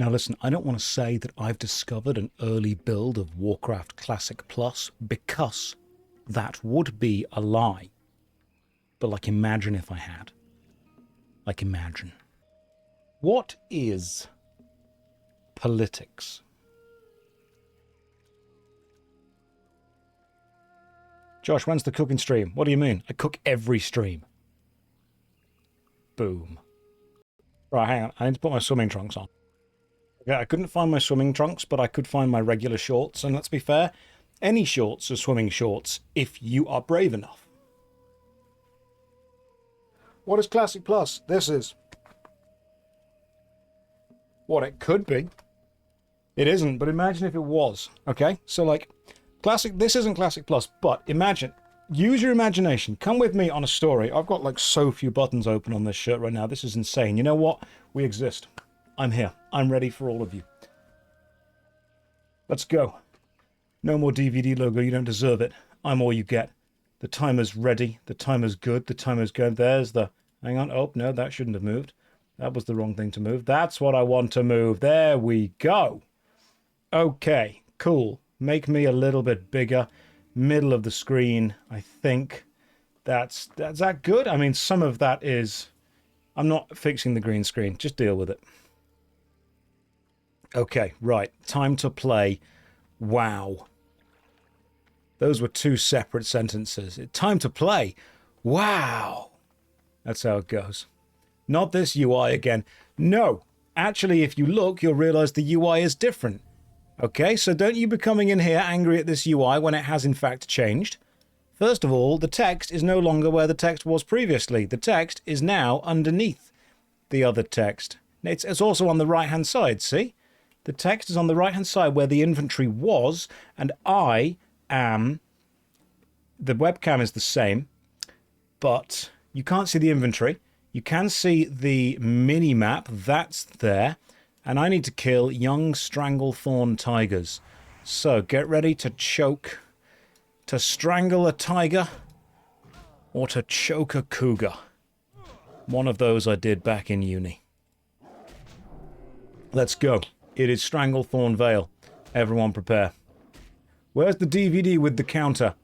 Now listen, I don't want to say that I've discovered an early build of Warcraft Classic Plus, because that would be a lie. But like, imagine if I had. Like, imagine. What is politics? Josh, when's the cooking stream? What do you mean? I cook every stream. Boom. Right, hang on. I need to put my swimming trunks on. Okay, I couldn't find my swimming trunks, but I could find my regular shorts. And let's be fair, any shorts are swimming shorts if you are brave enough. What is Classic Plus? This is what it could be. It isn't, but imagine if it was. Okay, so like, Classic, this isn't Classic Plus, but imagine, use your imagination. Come with me on a story. I've got like so few buttons open on this shirt right now. This is insane. You know what? We exist. I'm here. I'm ready for all of you. Let's go. No more DVD logo. You don't deserve it. I'm all you get. The timer's ready. The timer's good. The timer's good. There's the... Hang on. Oh, no, that shouldn't have moved. That was the wrong thing to move. That's what I want to move. There we go. Okay, cool. Make me a little bit bigger. Middle of the screen, I think. That's that good? I mean, some of that is... I'm not fixing the green screen. Just deal with it. Okay, right. Time to play. Wow. Those were two separate sentences. Time to play. Wow. That's how it goes. Not this UI again. No. Actually, if you look, you'll realize the UI is different. Okay, so don't you be coming in here angry at this UI when it has in fact changed. First of all, the text is no longer where the text was previously. The text is now underneath the other text. It's also on the right-hand side, see? The text is on the right-hand side where the inventory was, and I am... The webcam is the same, but you can't see the inventory. You can see the mini-map. That's there. And I need to kill young stranglethorn tigers. So get ready to choke, to strangle a tiger, or to choke a cougar. One of those I did back in uni. Let's go. It is Stranglethorn Vale. Everyone prepare. Where's the DVD with the counter?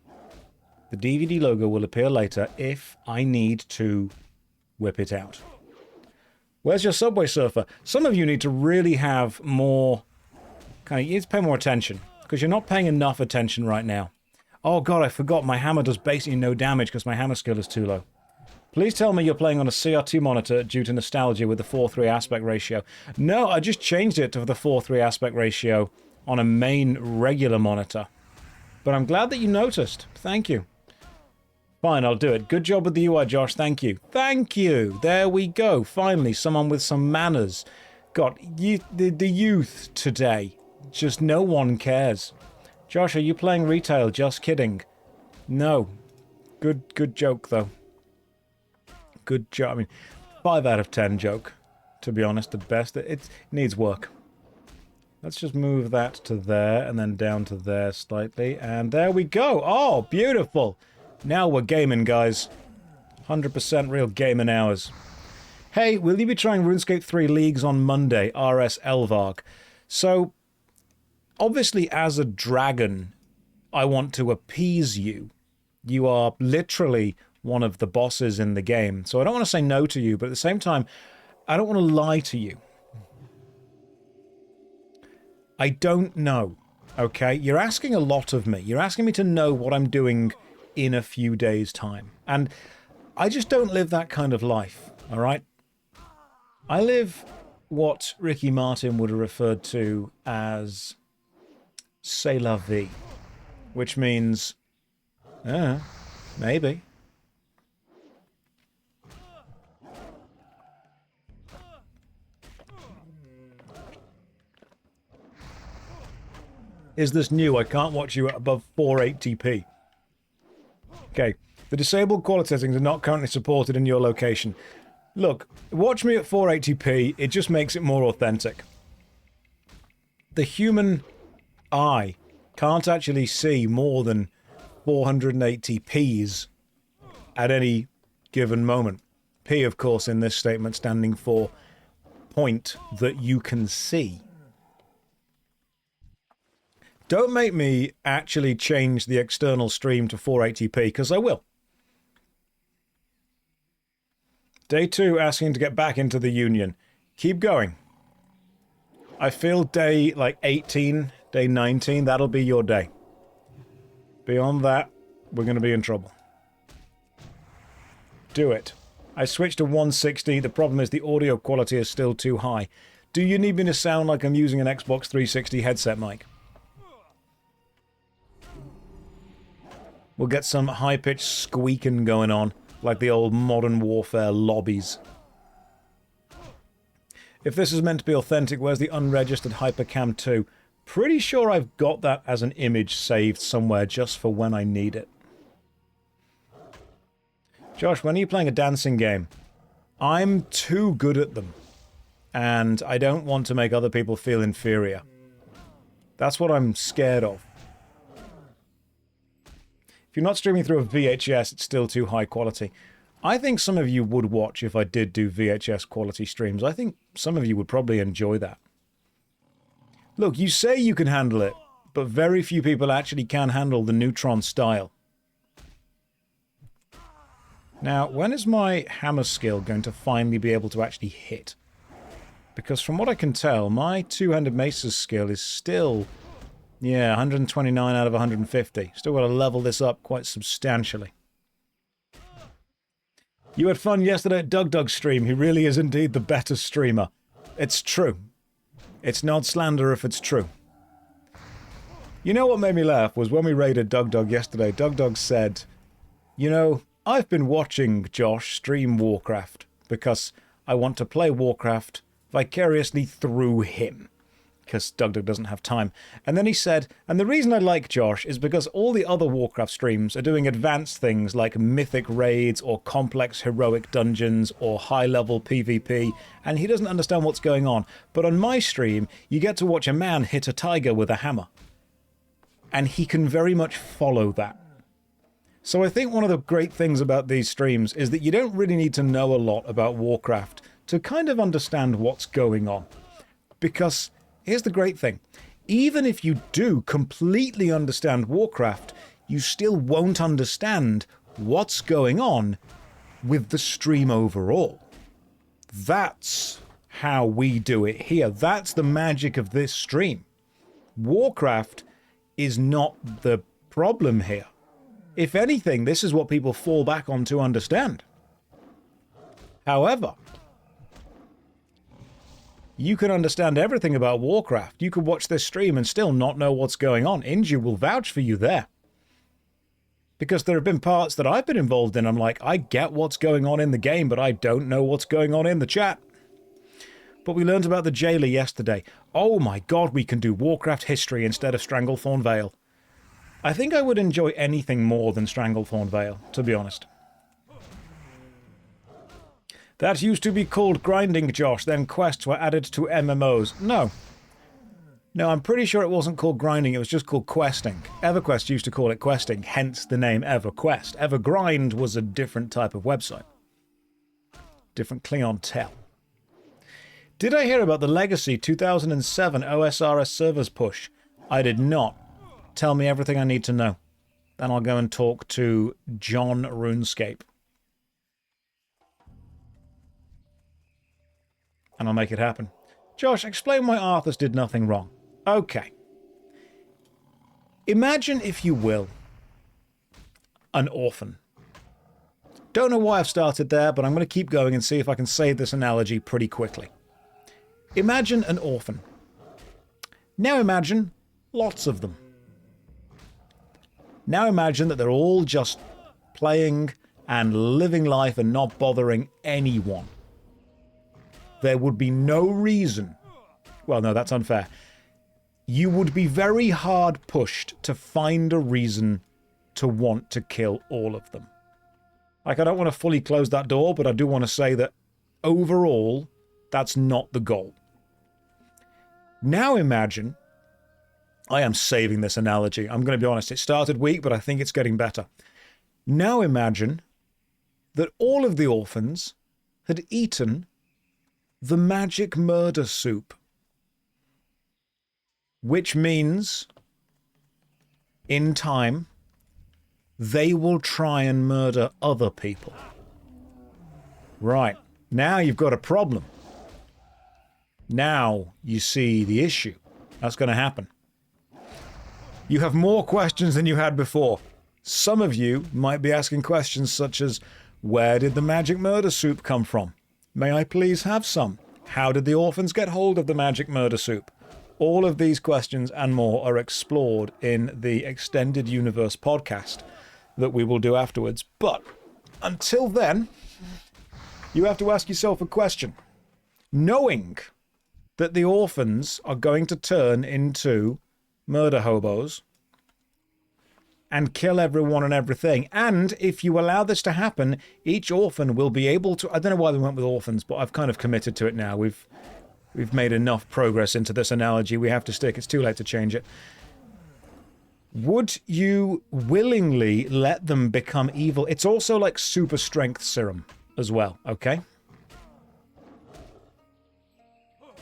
The DVD logo will appear later if I need to whip it out. Where's your Subway Surfer? Some of you need to really have more... you need to pay more attention, because you're not paying enough attention right now. Oh god, I forgot. My hammer does basically no damage because my hammer skill is too low. Please tell me you're playing on a CRT monitor due to nostalgia with the 4:3 aspect ratio. No, I just changed it to the 4:3 aspect ratio on a main regular monitor. But I'm glad that you noticed. Thank you. Fine, I'll do it. Good job with the UI, Josh. Thank you. Thank you. There we go. Finally, someone with some manners. God, the youth today. Just no one cares. Josh, are you playing retail? Just kidding. No. Good joke, though. Good joke. I mean, 5 out of 10 joke. To be honest, the best. It needs work. Let's just move that to there and then down to there slightly. And there we go. Oh, beautiful. Now we're gaming, guys. 100% real gaming hours. Hey, will you be trying RuneScape 3 Leagues on Monday? RS Elvarg. So, obviously as a dragon, I want to appease you. You are literally one of the bosses in the game. So I don't want to say no to you, but at the same time, I don't want to lie to you. I don't know, okay? You're asking a lot of me. You're asking me to know what I'm doing in a few days' time. And I just don't live that kind of life, all right? I live what Ricky Martin would have referred to as c'est la vie, which means, maybe. Is this new? I can't watch you at above 480p. Okay, the disabled quality settings are not currently supported in your location. Look, watch me at 480p, it just makes it more authentic. The human eye can't actually see more than 480p's at any given moment. P, of course, in this statement standing for point that you can see. Don't make me actually change the external stream to 480p, because I will. Day 2, asking to get back into the Union. Keep going. I feel day, like, 18, day 19, that'll be your day. Beyond that, we're going to be in trouble. Do it. I switched to 160. The problem is the audio quality is still too high. Do you need me to sound like I'm using an Xbox 360 headset mic? We'll get some high-pitched squeaking going on, like the old Modern Warfare lobbies. If this is meant to be authentic, where's the unregistered Hypercam 2? Pretty sure I've got that as an image saved somewhere just for when I need it. Josh, when are you playing a dancing game? I'm too good at them. And I don't want to make other people feel inferior. That's what I'm scared of. If you're not streaming through a VHS, it's still too high quality. I think some of you would watch if I did do VHS quality streams. I think some of you would probably enjoy that. Look, you say you can handle it, but very few people actually can handle the Neutron style. Now, when is my hammer skill going to finally be able to actually hit? Because from what I can tell, my two-handed mace's skill is still, yeah, 129 out of 150. Still got to level this up quite substantially. You had fun yesterday at Dug's stream. He really is indeed the better streamer. It's true. It's not slander if it's true. You know what made me laugh was when we raided Dug yesterday. Dug said, you know, I've been watching Josh stream Warcraft because I want to play Warcraft vicariously through him. Because Dug doesn't have time. And then he said, and the reason I like Josh is because all the other Warcraft streams are doing advanced things like mythic raids or complex heroic dungeons or high-level PvP, and he doesn't understand what's going on. But on my stream, you get to watch a man hit a tiger with a hammer. And he can very much follow that. So I think one of the great things about these streams is that you don't really need to know a lot about Warcraft to kind of understand what's going on. Because here's the great thing. Even if you do completely understand Warcraft, you still won't understand what's going on with the stream overall. That's how we do it here. That's the magic of this stream. Warcraft is not the problem here. If anything, this is what people fall back on to understand. However, you can understand everything about Warcraft. You could watch this stream and still not know what's going on. Inju will vouch for you there. Because there have been parts that I've been involved in. I'm like, I get what's going on in the game, but I don't know what's going on in the chat. But we learned about the jailer yesterday. Oh my god, we can do Warcraft history instead of Stranglethorn Vale. I think I would enjoy anything more than Stranglethorn Vale, to be honest. That used to be called grinding, Josh, then quests were added to MMOs. No. No, I'm pretty sure it wasn't called grinding, it was just called questing. EverQuest used to call it questing, hence the name EverQuest. EverGrind was a different type of website. Different clientele. Did I hear about the Legacy 2007 OSRS servers push? I did not. Tell me everything I need to know. Then I'll go and talk to John RuneScape. And I'll make it happen. Josh, explain why Arthas did nothing wrong. Okay. Imagine, if you will, an orphan. Don't know why I've started there, but I'm going to keep going and see if I can say this analogy pretty quickly. Imagine an orphan. Now imagine lots of them. Now imagine that they're all just playing and living life and not bothering anyone. There would be no reason. Well, no, that's unfair. You would be very hard pushed to find a reason to want to kill all of them. Like, I don't want to fully close that door, but I do want to say that overall, that's not the goal. Now imagine, I am saving this analogy. I'm going to be honest, it started weak, but I think it's getting better. Now imagine that all of the orphans had eaten the magic murder soup. Which means in time, they will try and murder other people. Right. Now you've got a problem. Now you see the issue. That's going to happen. You have more questions than you had before. Some of you might be asking questions such as, where did the magic murder soup come from? May I please have some? How did the orphans get hold of the magic murder soup? All of these questions and more are explored in the Extended Universe podcast that we will do afterwards. But until then, you have to ask yourself a question. Knowing that the orphans are going to turn into murder hobos and kill everyone and everything, and if you allow this to happen, each orphan will be able to... I don't know why we went with orphans, but I've kind of committed to it now. We've made enough progress into this analogy. We have to stick. It's too late to change it. Would you willingly let them become evil? It's also like super strength serum as well, okay?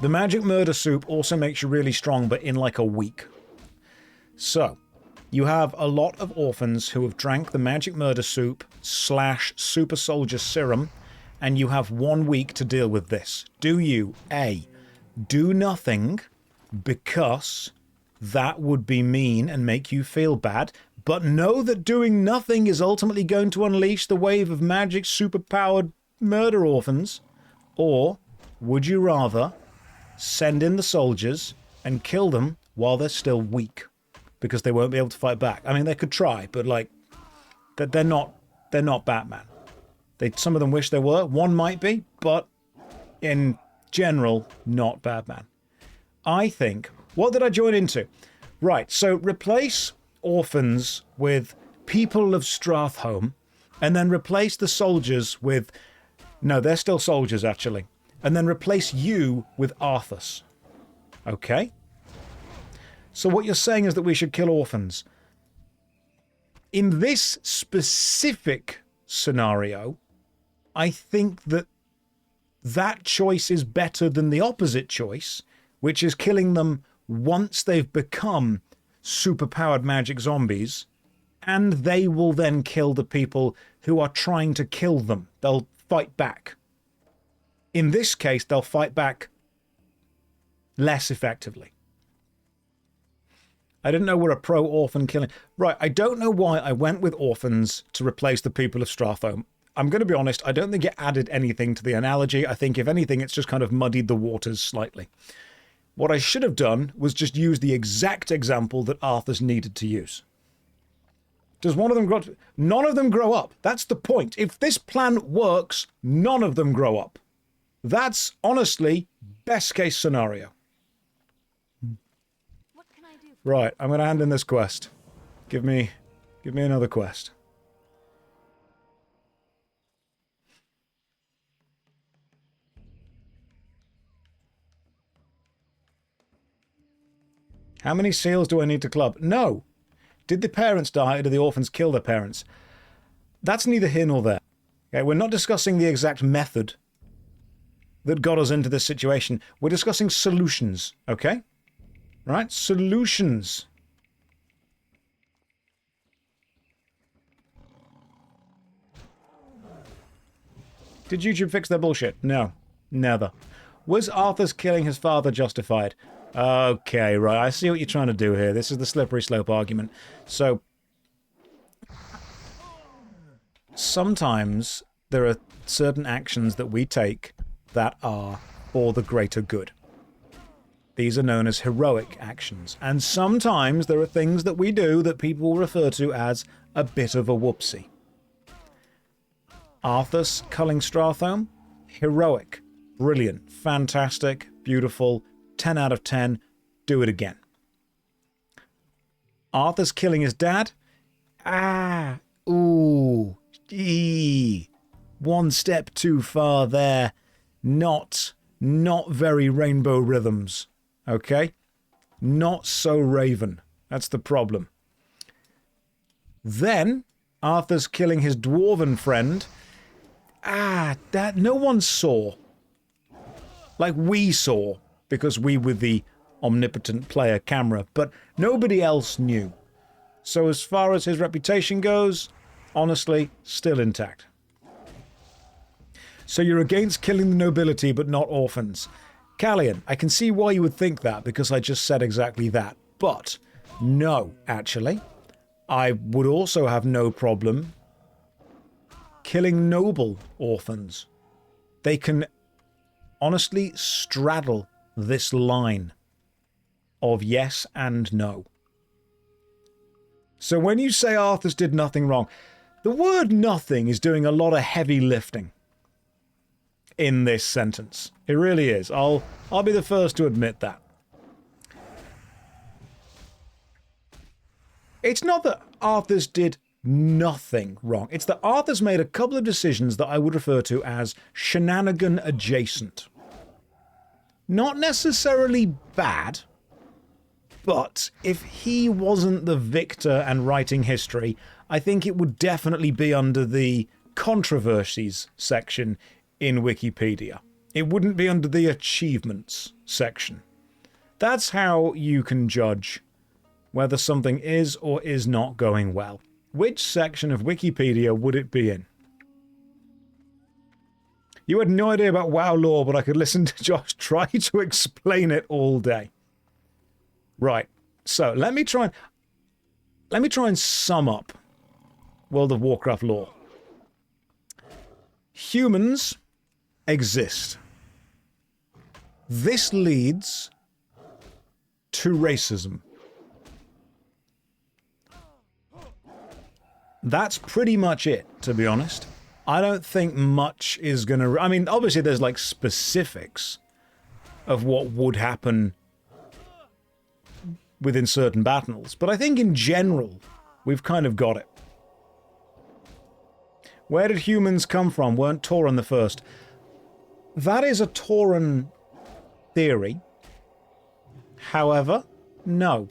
The magic murder soup also makes you really strong, but in like a week. So, you have a lot of orphans who have drank the magic murder soup / super soldier serum, and you have 1 week to deal with this. Do you, A, do nothing because that would be mean and make you feel bad, but know that doing nothing is ultimately going to unleash the wave of magic superpowered murder orphans? Or would you rather send in the soldiers and kill them while they're still weak? Because they won't be able to fight back. I mean, they could try, but like, they're not Batman. Some of them wish they were. One might be, but in general, not Batman. I think, what did I join into? Right, so replace orphans with people of Stratholme, and then replace the soldiers with... No, they're still soldiers, actually. And then replace you with Arthas. Okay? So what you're saying is that we should kill orphans. In this specific scenario, I think that that choice is better than the opposite choice, which is killing them once they've become superpowered magic zombies, and they will then kill the people who are trying to kill them. They'll fight back. In this case, they'll fight back less effectively. I didn't know we're a pro-orphan killing. Right, I don't know why I went with orphans to replace the people of Stratholme. I'm going to be honest, I don't think it added anything to the analogy. I think, if anything, it's just kind of muddied the waters slightly. What I should have done was just use the exact example that Arthas needed to use. Does one of them grow up? None of them grow up. That's the point. If this plan works, none of them grow up. That's, honestly, best case scenario. Right, I'm going to hand in this quest. Give me another quest. How many seals do I need to club? No. Did the parents die or did the orphans kill their parents? That's neither here nor there. Okay, we're not discussing the exact method that got us into this situation. We're discussing solutions, okay? Right? Solutions. Did YouTube fix their bullshit? No. Never. Was Arthur's killing his father justified? Okay, right. I see what you're trying to do here. This is the slippery slope argument. So, sometimes there are certain actions that we take that are for the greater good. These are known as heroic actions. And sometimes there are things that we do that people will refer to as a bit of a whoopsie. Arthas culling Stratholme? Heroic. Brilliant. Fantastic. Beautiful. 10 out of 10. Do it again. Arthas killing his dad? Ooh. Eee. One step too far there. Not very Rainbow Rhythms. Okay? Not so Raven. That's the problem. Then, Arthur's killing his dwarven friend. That no one saw. Like, we saw, because we were the omnipotent player camera, but nobody else knew. So as far as his reputation goes, honestly, still intact. So you're against killing the nobility, but not orphans. Callian, I can see why you would think that, because I just said exactly that. But, no, actually. I would also have no problem killing noble orphans. They can honestly straddle this line of yes and no. So when you say Arthas did nothing wrong, the word nothing is doing a lot of heavy lifting in this sentence. It really is. I'll be the first to admit that. It's not that Arthas did nothing wrong. It's that Arthas made a couple of decisions that I would refer to as shenanigan adjacent. Not necessarily bad, but if he wasn't the victor and writing history, I think it would definitely be under the controversies section in Wikipedia. It wouldn't be under the achievements section. That's how you can judge whether something is or is not going well. Which section of Wikipedia would it be in? You had no idea about WoW lore, but I could listen to Josh try to explain it all day. Right, so let me try and sum up World of Warcraft lore. Humans exist. This leads to racism. That's pretty much it, to be honest. I don't think much is gonna... I mean, obviously there's like specifics of what would happen within certain battles, but I think in general, we've kind of got it. Where did humans come from? Weren't Tauren the first? That is a Tauren theory. However, no.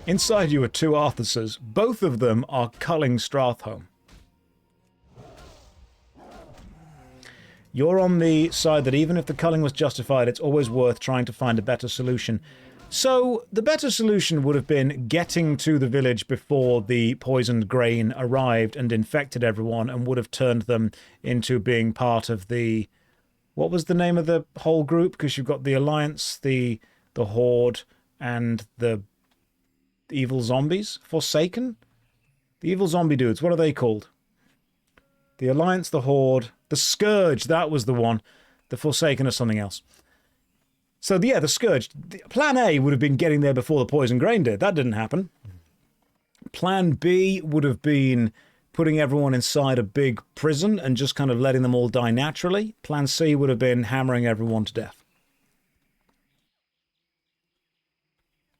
Inside you are two Arthuses. Both of them are culling Stratholme. You're on the side that even if the culling was justified, it's always worth trying to find a better solution. So, the better solution would have been getting to the village before the poisoned grain arrived and infected everyone and would have turned them into being part of the... What was the name of the whole group? Because you've got the Alliance, the Horde, and the evil zombies? Forsaken? The evil zombie dudes, what are they called? The Alliance, the Horde, the Scourge, that was the one. The Forsaken or something else. So, yeah, the Scourge. Plan A would have been getting there before the poison grain did. That didn't happen. Plan B would have been putting everyone inside a big prison and just kind of letting them all die naturally. Plan C would have been hammering everyone to death.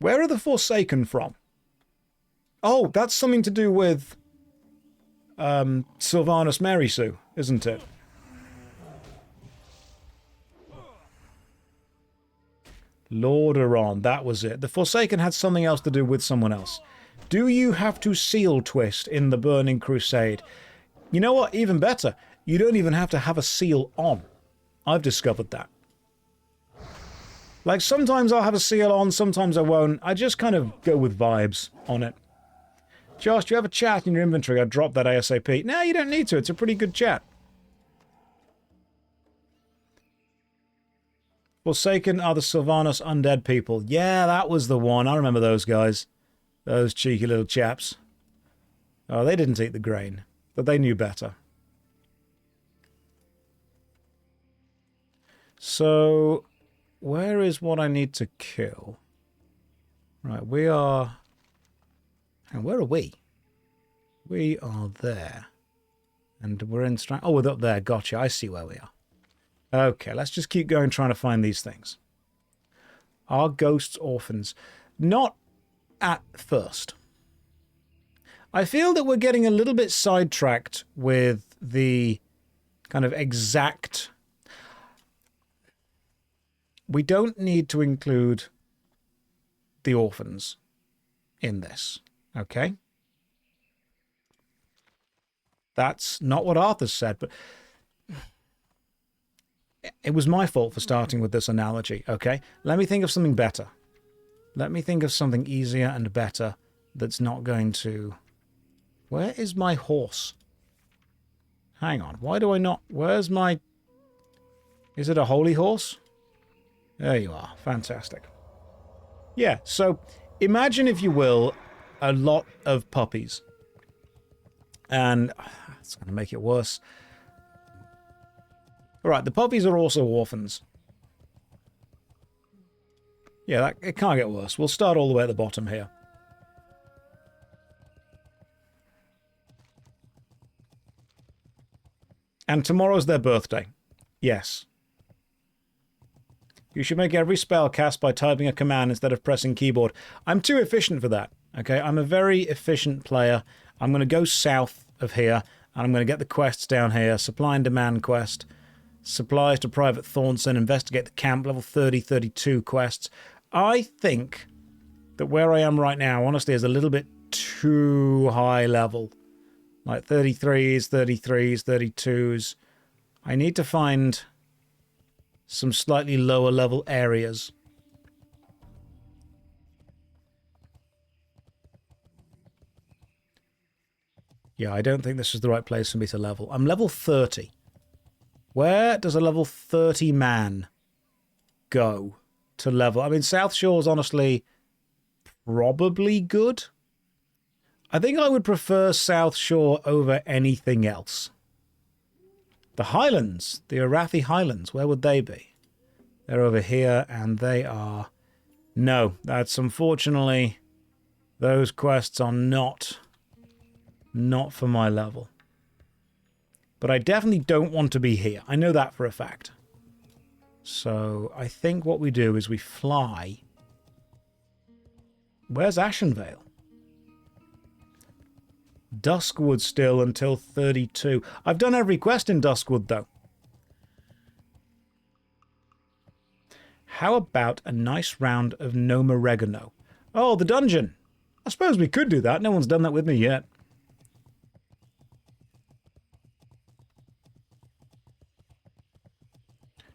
Where are the Forsaken from? Oh, that's something to do with Sylvanas Merisu, isn't it? Lordaeron, that was it. The Forsaken had something else to do with someone else. Do you have to seal twist in the Burning Crusade? You know what? Even better. You don't even have to have a seal on. I've discovered that. Like, sometimes I'll have a seal on, sometimes I won't. I just kind of go with vibes on it. Josh, do you have a chat in your inventory? I'd drop that ASAP. No, you don't need to. It's a pretty good chat. Forsaken are the Sylvanas undead people. Yeah, that was the one. I remember those guys. Those cheeky little chaps. Oh, they didn't eat the grain. But they knew better. So, where is what I need to kill? Right, we are... And where are we? We are there. And we're in... Oh, we're up there. Gotcha. I see where we are. Okay, let's just keep going trying to find these things. Are ghosts orphans? Not at first. I feel that we're getting a little bit sidetracked with the kind of exact... We don't need to include the orphans in this, okay? That's not what Arthur said, but... It was my fault for starting with this analogy, okay? Let me think of something better. Let me think of something easier and better that's not going to... Where is my horse? Hang on. Why do I not... Where's my... Is it a holy horse? There you are. Fantastic. Yeah, so imagine, if you will, a lot of puppies. And it's going to make it worse. Alright, the puppies are also orphans. Yeah, it can't get worse. We'll start all the way at the bottom here. And tomorrow's their birthday. Yes. You should make every spell cast by typing a command instead of pressing keyboard. I'm too efficient for that. Okay, I'm a very efficient player. I'm going to go south of here, and I'm going to get the quests down here. Supply and demand quest. Supplies to Private Thornton. Investigate the camp. Level 30, 32 quests. I think that where I am right now, honestly, is a little bit too high level. Like 33s, 33s, 32s. I need to find some slightly lower level areas. Yeah, I don't think this is the right place for me to level. I'm level 30. Where does a level 30 man go to level? I mean, South Shore's honestly probably good. I think I would prefer South Shore over anything else. The Highlands, the Arathi Highlands, where would they be? They're over here, and they are... No, that's unfortunately... Those quests are not for my level. But I definitely don't want to be here. I know that for a fact. So I think what we do is we fly... Where's Ashenvale? Duskwood still until 32. I've done every quest in Duskwood, though. How about a nice round of Nomoregano? Oh, the dungeon. I suppose we could do that. No one's done that with me yet.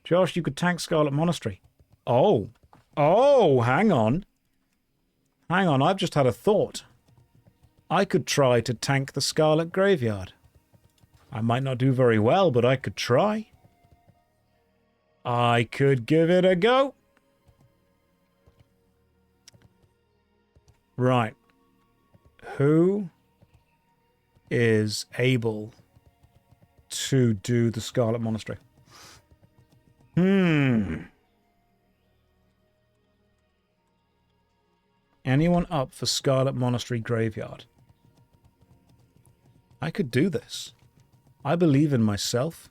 Josh, you could tank Scarlet Monastery. Oh. Oh, hang on. Hang on, I've just had a thought. I could try to tank the Scarlet Graveyard. I might not do very well, but I could try. I could give it a go. Right. Who is able to do the Scarlet Monastery? Anyone up for Scarlet Monastery Graveyard? I could do this. I believe in myself.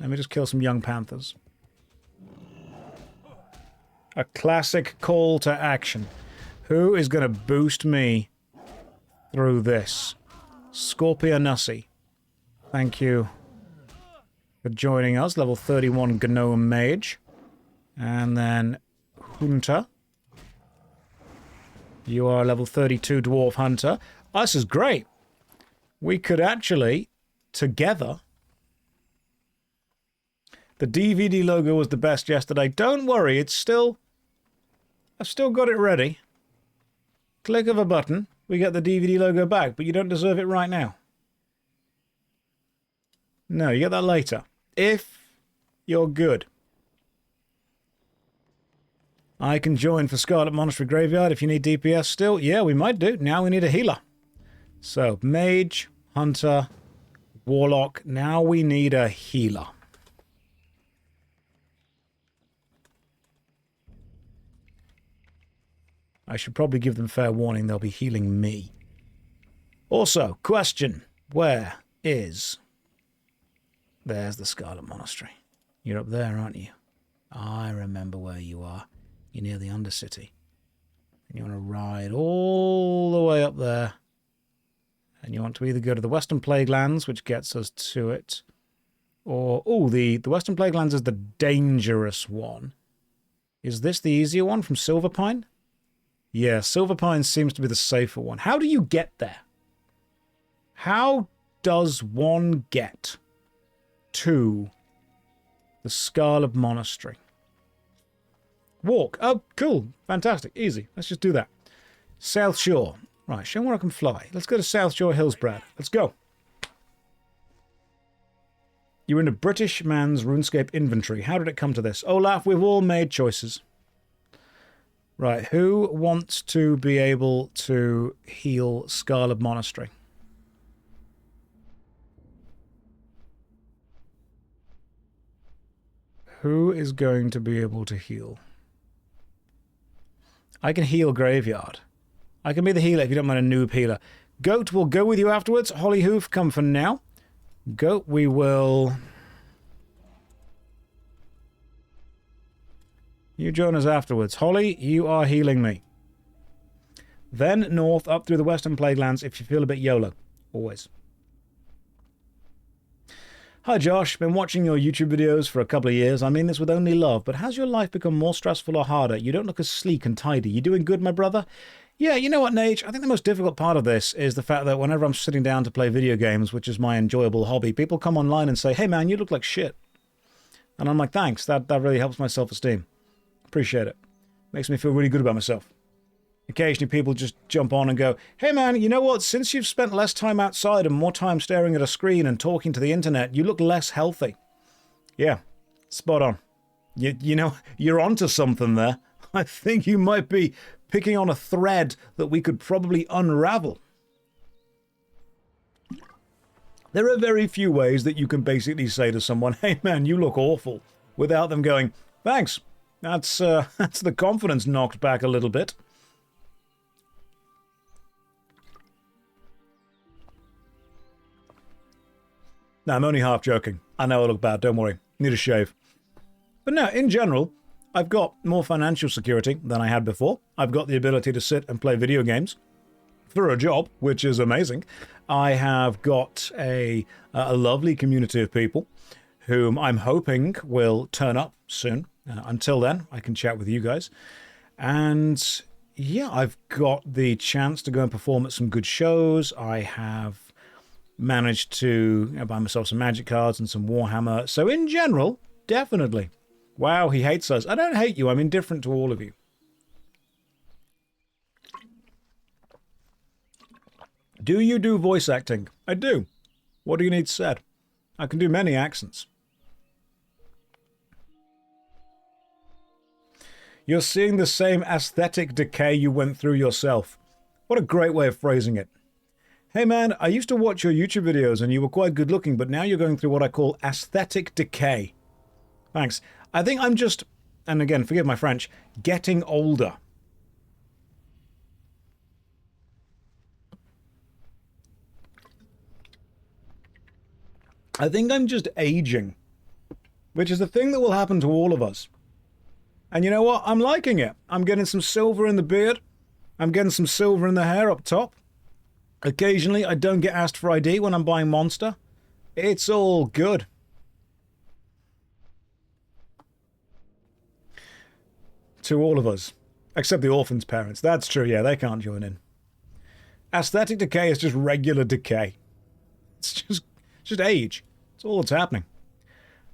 Let me just kill some young panthers. A classic call to action. Who is going to boost me through this? Scorpionussi. Thank you for joining us. Level 31 Gnome Mage. And then Hunter. You are level 32 Dwarf Hunter. Oh, this is great. We could actually, together... The DVD logo was the best yesterday. Don't worry, it's still... I've still got it ready. Click of a button, we get the DVD logo back, but you don't deserve it right now. No, you get that later. If you're good. I can join for Scarlet Monastery Graveyard if you need DPS still. Yeah, we might do. Now we need a healer. So, Mage, Hunter, Warlock. Now we need a healer. I should probably give them fair warning. They'll be healing me. Also, question. Where is... There's the Scarlet Monastery. You're up there, aren't you? I remember where you are. You're near the Undercity. And you want to ride all the way up there. And you want to either go to the Western Plaguelands, which gets us to it. Or, oh, the Western Plaguelands is the dangerous one. Is this the easier one from Silverpine? Yeah, Silverpine seems to be the safer one. How do you get there? How does one get to the Scarlet Monastery? Walk. Oh, cool. Fantastic. Easy. Let's just do that. South Shore. Right, show me where I can fly. Let's go to South Shore Hills, Brad. Let's go. You're in a British man's RuneScape inventory. How did it come to this? Olaf, we've all made choices. Right, who wants to be able to heal Scarlet Monastery? Who is going to be able to heal? I can heal Graveyard. I can be the healer if you don't mind a noob healer. Goat will go with you afterwards. Hollyhoof, come for now. Goat, we will... You join us afterwards. Holly, you are healing me. Then north, up through the Western Plaguelands if you feel a bit YOLO. Always. Hi Josh, been watching your YouTube videos for a couple of years. I mean this with only love, but has your life become more stressful or harder? You don't look as sleek and tidy. You doing good, my brother? Yeah, you know what, Nate? I think the most difficult part of this is the fact that whenever I'm sitting down to play video games, which is my enjoyable hobby, people come online and say, hey man, you look like shit. And I'm like, thanks, that really helps my self-esteem. Appreciate it. Makes me feel really good about myself. Occasionally people just jump on and go, hey man, you know what? Since you've spent less time outside and more time staring at a screen and talking to the internet, you look less healthy. Yeah, spot on. You know, you're onto something there. I think you might be picking on a thread that we could probably unravel. There are very few ways that you can basically say to someone, hey man, you look awful, without them going, thanks. That's the confidence knocked back a little bit. No, I'm only half joking. I know I look bad, don't worry. Need a shave. But no, in general, I've got more financial security than I had before. I've got the ability to sit and play video games for a job, which is amazing. I have got a lovely community of people whom I'm hoping will turn up soon. Until then, I can chat with you guys. And yeah, I've got the chance to go and perform at some good shows. I have managed to buy myself some magic cards and some Warhammer. So in general, definitely. Wow, he hates us. I don't hate you. I'm indifferent to all of you. Do you do voice acting? I do. What do you need said? I can do many accents. You're seeing the same aesthetic decay you went through yourself. What a great way of phrasing it. Hey man, I used to watch your YouTube videos and you were quite good looking, but now you're going through what I call aesthetic decay. Thanks. I think I'm just, and again, forgive my French, getting older. I think I'm just aging, which is the thing that will happen to all of us. And you know what? I'm liking it. I'm getting some silver in the beard. I'm getting some silver in the hair up top. Occasionally, I don't get asked for ID when I'm buying Monster. It's all good. To all of us. Except the orphans' parents. That's true, yeah, they can't join in. Aesthetic decay is just regular decay. It's just age. That's all that's happening.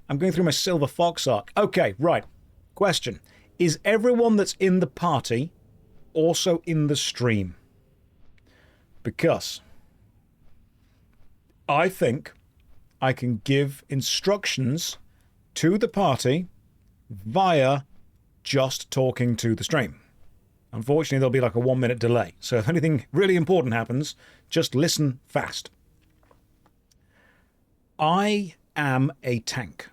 I'm going through my Silver Fox arc. Okay, right. Question. Is everyone that's in the party also in the stream? Because I think I can give instructions to the party via just talking to the stream. Unfortunately, there'll be like a 1-minute delay. So if anything really important happens, just listen fast. I am a tank.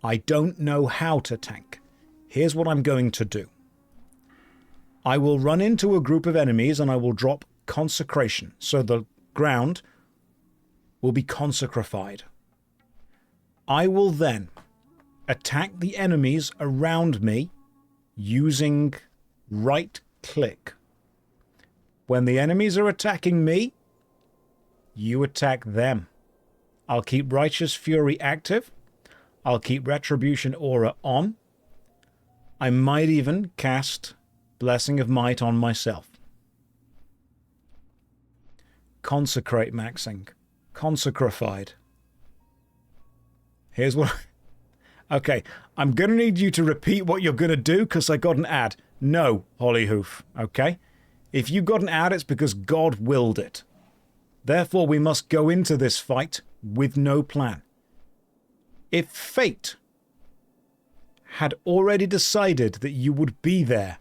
I don't know how to tank. Here's what I'm going to do. I will run into a group of enemies and I will drop consecration. So the ground will be consecrified. I will then attack the enemies around me using right click. When the enemies are attacking me, you attack them. I'll keep Righteous Fury active. I'll keep Retribution Aura on. I might even cast Blessing of Might on myself. Consecrate maxing. Consecrified. Here's what... Okay, I'm going to need you to repeat what you're going to do because I got an ad. No, Hollyhoof, okay? If you got an ad, it's because God willed it. Therefore, we must go into this fight with no plan. If fate had already decided that you would be there,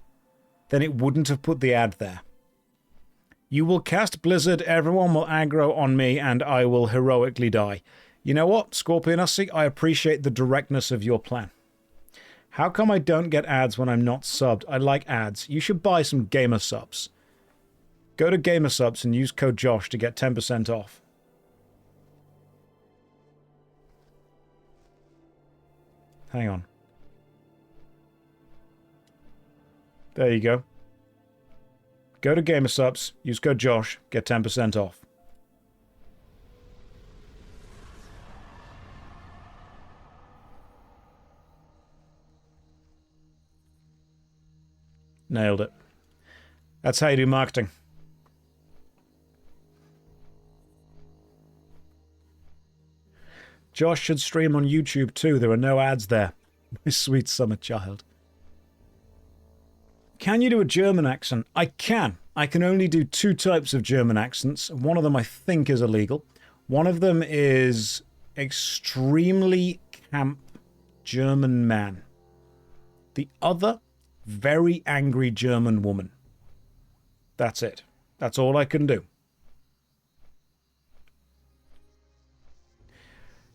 then it wouldn't have put the ad there. You will cast Blizzard, everyone will aggro on me, and I will heroically die. You know what, Scorpion Hussy? I appreciate the directness of your plan. How come I don't get ads when I'm not subbed? I like ads. You should buy some gamer subs. Go to gamer subs and use code Josh to get 10% off. Hang on. There you go. Go to gamer subs, use code Josh, get 10% off. Nailed it. That's how you do marketing. Josh should stream on YouTube too. There are no ads there. My sweet summer child. Can you do a German accent? I can. I can only do 2 types of German accents. One of them I think is illegal. One of them is extremely camp German man. The other, very angry German woman. That's it. That's all I can do.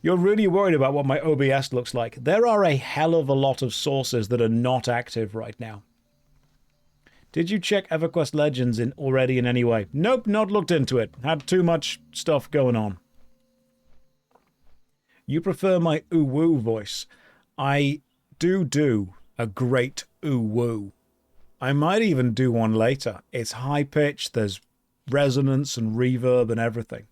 You're really worried about what my OBS looks like. There are a hell of a lot of sources that are not active right now. Did you check EverQuest Legends already in any way? Nope, not looked into it. Had too much stuff going on. You prefer my ooh-woo voice. I do a great ooh-woo. I might even do one later. It's high-pitched, there's resonance and reverb and everything.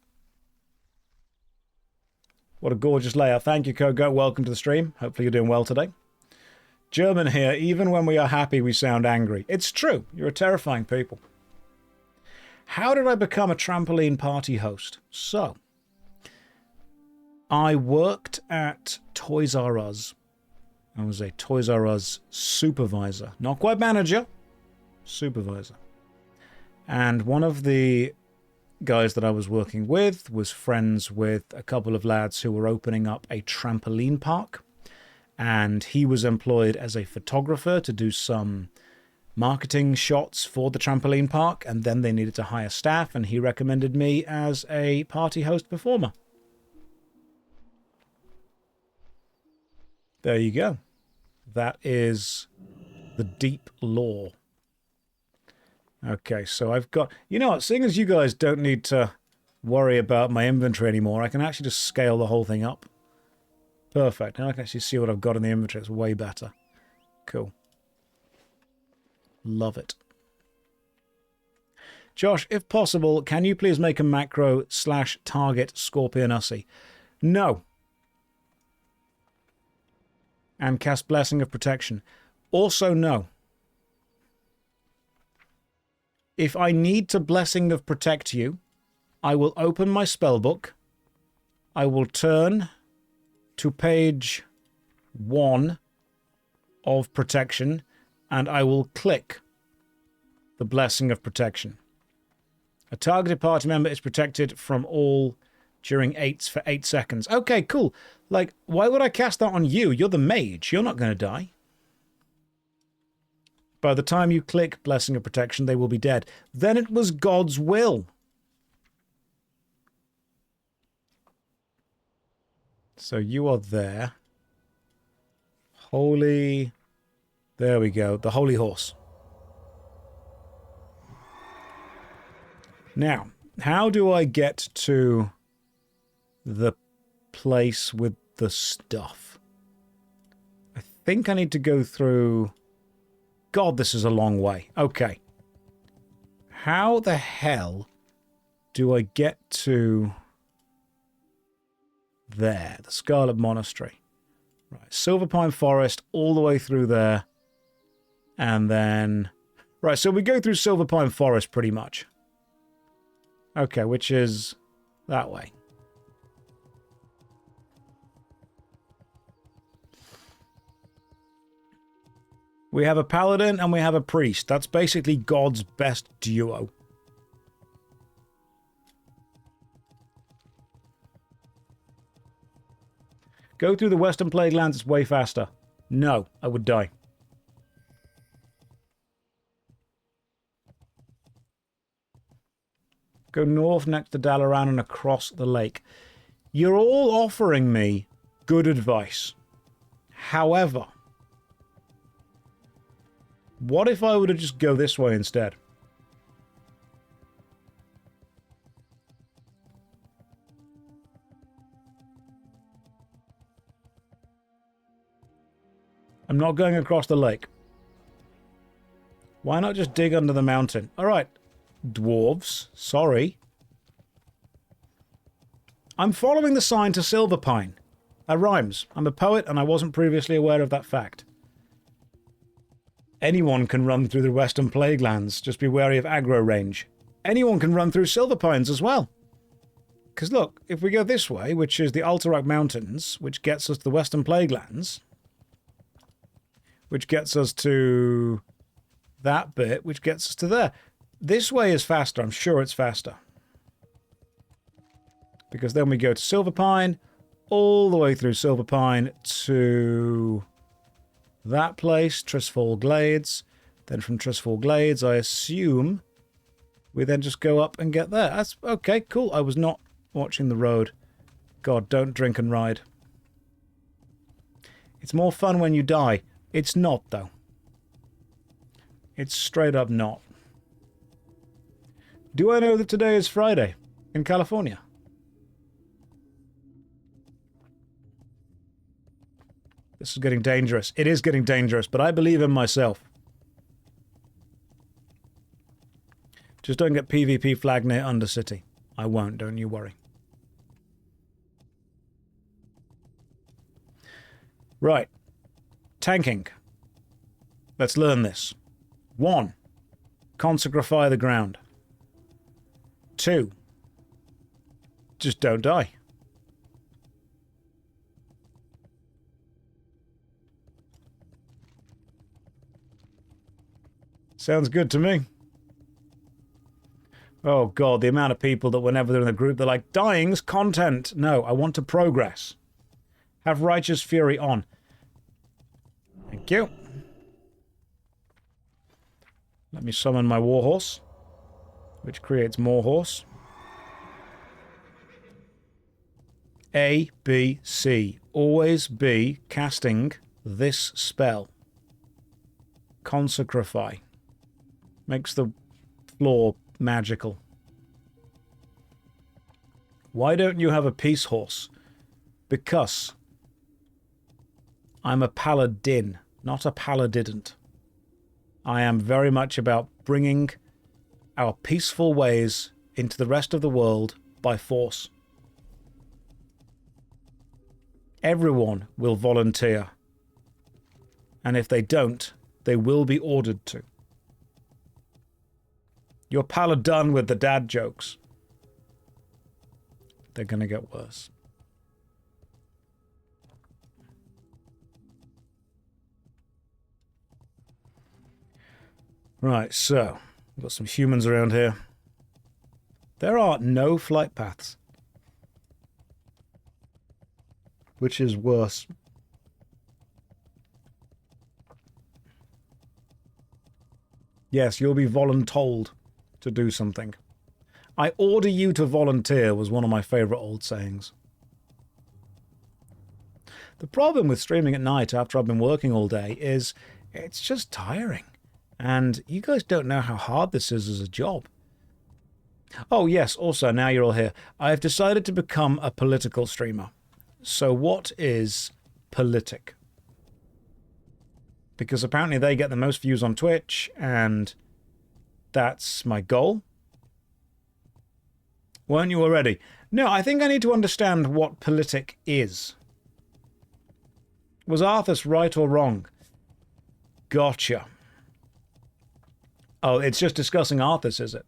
What a gorgeous layout. Thank you, Kogo. Welcome to the stream. Hopefully you're doing well today. German here, even when we are happy, we sound angry. It's true. You're a terrifying people. How did I become a trampoline party host? So, I worked at Toys R Us. I was a Toys R Us supervisor. Not quite manager, supervisor. And one of the guys that I was working with was friends with a couple of lads who were opening up a trampoline park. And he was employed as a photographer to do some marketing shots for the trampoline park, and then they needed to hire staff, and he recommended me as a party host performer. There you go. That is the deep lore. Okay, so I've got... You know what, seeing as you guys don't need to worry about my inventory anymore, I can actually just scale the whole thing up. Perfect. Now I can actually see what I've got in the inventory. It's way better. Cool. Love it. Josh, if possible, can you please make a macro / target Scorpion Hussy? No. And cast Blessing of Protection. Also no. If I need to Blessing of Protect you, I will open my spellbook. I will turn to page 1 of protection, and I will click the Blessing of Protection. A targeted party member is protected from all during 8s for 8 seconds. Okay, cool. Like, why would I cast that on you? You're the mage. You're not going to die. By the time you click Blessing of Protection, they will be dead. Then it was God's will. So you are there. Holy... There we go. The Holy Horse. Now, how do I get to the place with the stuff? I think I need to go through... God, this is a long way. Okay. How the hell do I get to... there, the Scarlet Monastery. Right, Silver Pine Forest all the way through there. And then... Right, so we go through Silver Pine Forest pretty much. Okay, which is that way. We have a paladin and we have a priest. That's basically God's best duo. Go through the Western Plague Lands, it's way faster. No, I would die. Go north next to Dalaran and across the lake. You're all offering me good advice. However, what if I were to just go this way instead? I'm not going across the lake. Why not just dig under the mountain? All right, dwarves, sorry. I'm following the sign to Silverpine. That rhymes. I'm a poet and I wasn't previously aware of that fact. Anyone can run through the Western Plague Lands, just be wary of aggro range. Anyone can run through Silverpines as well. Because look, if we go this way, which is the Alterac Mountains, which gets us to the Western Plague Lands, which gets us to that bit, which gets us to there. This way is faster, I'm sure it's faster. Because then we go to Silverpine, all the way through Silverpine to that place, Trissfall Glades. Then from Trissfall Glades, I assume we then just go up and get there. That's okay, cool. I was not watching the road. God, don't drink and ride. It's more fun when you die. It's not, though. It's straight up not. Do I know that today is Friday in California? This is getting dangerous. It is getting dangerous, but I believe in myself. Just don't get PvP flag near Undercity. I won't, don't you worry. Right. Tanking. Let's learn this. 1. Consecrify the ground. 2. Just don't die. Sounds good to me. Oh god, the amount of people that whenever they're in a group, they're like, dying's content. No, I want to progress. Have Righteous Fury on. Thank you. Let me summon my Warhorse, which creates more horse. A, B, C. Always be casting this spell. Consecrify. Makes the floor magical. Why don't you have a peace horse? Because I'm a paladin, not a paladidn't. I am very much about bringing our peaceful ways into the rest of the world by force. Everyone will volunteer. And if they don't, they will be ordered to. You're paladin with the dad jokes. They're going to get worse. Right, so we've got some humans around here. There are no flight paths. Which is worse. Yes, you'll be voluntold to do something. I order you to volunteer was one of my favourite old sayings. The problem with streaming at night after I've been working all day is it's just tiring. And you guys don't know how hard this is as a job. Oh yes, also, now you're all here. I've decided to become a political streamer. So what is politic? Because apparently they get the most views on Twitch, and that's my goal. Weren't you already? No, I think I need to understand what politic is. Was Arthas right or wrong? Gotcha. Oh, it's just discussing Arthas, is it?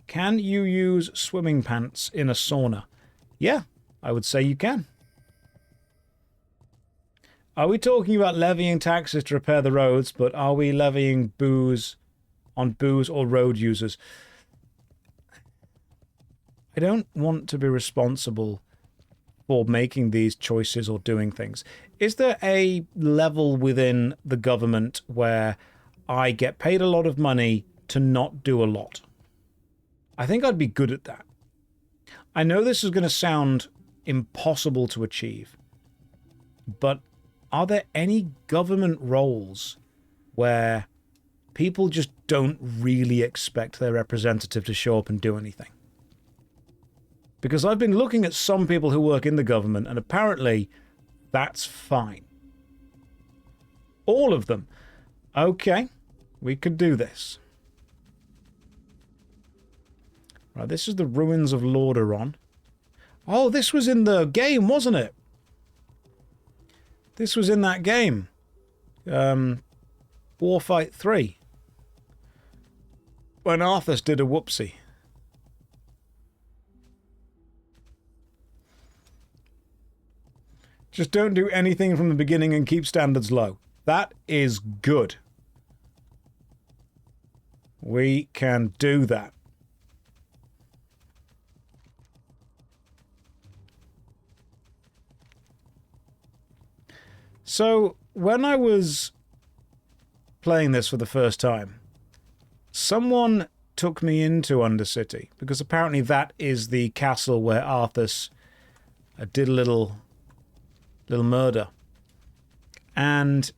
Can you use swimming pants in a sauna? Yeah, I would say you can. Are we talking about levying taxes to repair the roads, but are we levying booze on booze or road users? I don't want to be responsible for making these choices or doing things. Is there a level within the government where I get paid a lot of money to not do a lot? I think I'd be good at that. I know this is going to sound impossible to achieve, but are there any government roles where people just don't really expect their representative to show up and do anything? Because I've been looking at some people who work in the government, and apparently that's fine. All of them. Okay, we could do this. Right, this is the ruins of Lordaeron. Oh, this was in the game, wasn't it? This was in that game. Warfight 3. When Arthas did a whoopsie. Just don't do anything from the beginning and keep standards low. That is good. We can do that. So, when I was playing this for the first time, someone took me into Undercity, because apparently that is the castle where Arthas did a little murder. And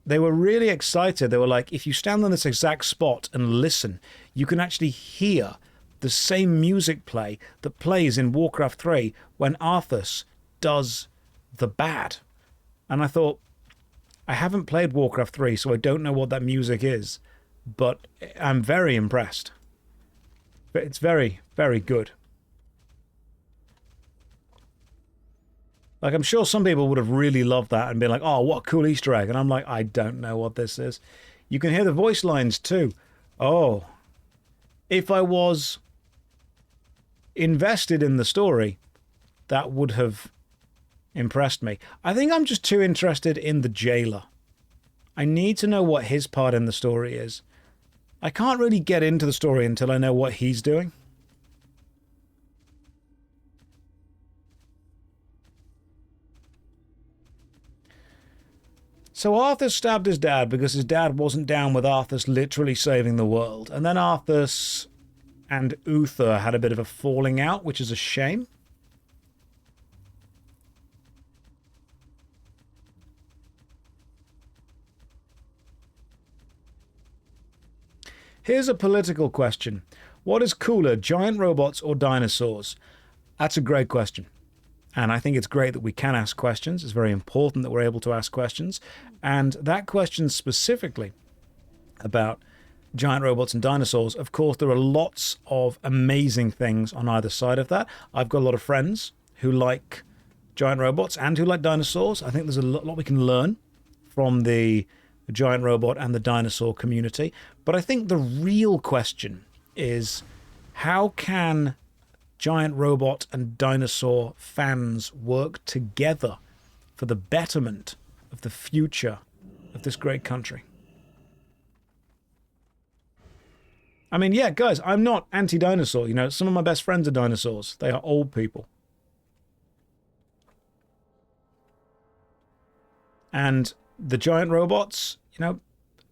they were really excited. They were like, if you stand on this exact spot and listen, you can actually hear the same music play that plays in Warcraft 3 when Arthas does the bad. And I thought, I haven't played Warcraft 3, so I don't know what that music is, but I'm very impressed. But it's very, very good. Like, I'm sure some people would have really loved that and been like, oh, what a cool Easter egg. And I'm like, I don't know what this is. You can hear the voice lines too. Oh, if I was invested in the story, that would have impressed me. I think I'm just too interested in the jailer. I need to know what his part in the story is. I can't really get into the story until I know what he's doing. So Arthas stabbed his dad because his dad wasn't down with Arthas literally saving the world. And then Arthas and Uther had a bit of a falling out, which is a shame. Here's a political question. What is cooler, giant robots or dinosaurs? That's a great question. And I think it's great that we can ask questions. It's very important that we're able to ask questions. And that question specifically about giant robots and dinosaurs, of course, there are lots of amazing things on either side of that. I've got a lot of friends who like giant robots and who like dinosaurs. I think there's a lot we can learn from the giant robot and the dinosaur community. But I think the real question is, how can giant robot and dinosaur fans work together for the betterment of the future of this great country? I mean, yeah, guys, I'm not anti-dinosaur. You know, some of my best friends are dinosaurs. They are old people. And the giant robots, you know,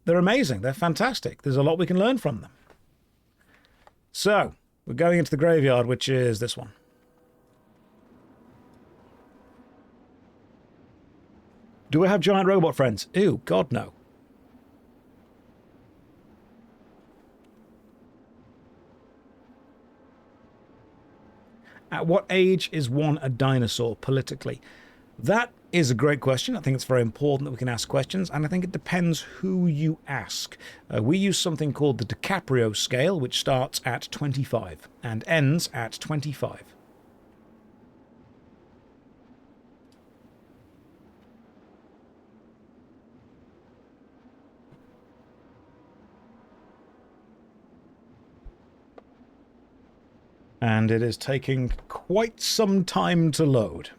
they're amazing. They're fantastic. There's a lot we can learn from them. So, we're going into the graveyard, which is this one. Do I have giant robot friends? Ew, God, no. At what age is one a dinosaur politically? That is a great question. I think it's very important that we can ask questions, and I think it depends who you ask. We use something called the DiCaprio scale, which starts at 25 and ends at 25. And it is taking quite some time to load.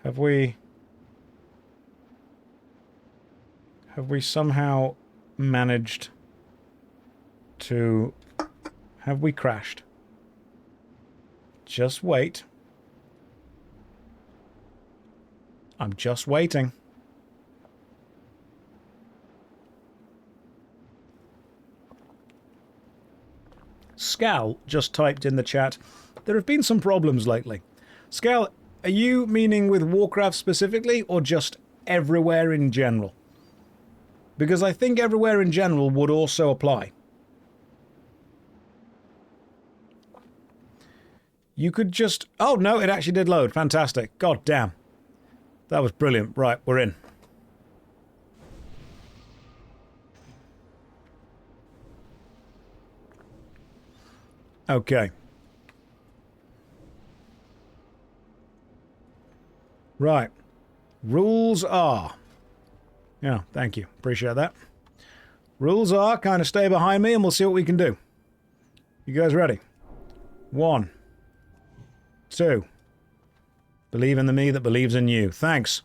Have we somehow managed to... Have we crashed? Just wait. I'm just waiting. Scal just typed in the chat, there have been some problems lately. Scal, are you meaning with Warcraft specifically, or just everywhere in general? Because I think everywhere in general would also apply. You could just... Oh, no, it actually did load. Fantastic. God damn. That was brilliant. Right, we're in. Okay. Right. Rules are... Yeah, thank you. Appreciate that. Rules are kind of stay behind me and we'll see what we can do. You guys ready? 1, 2. Believe in the me that believes in you. Thanks.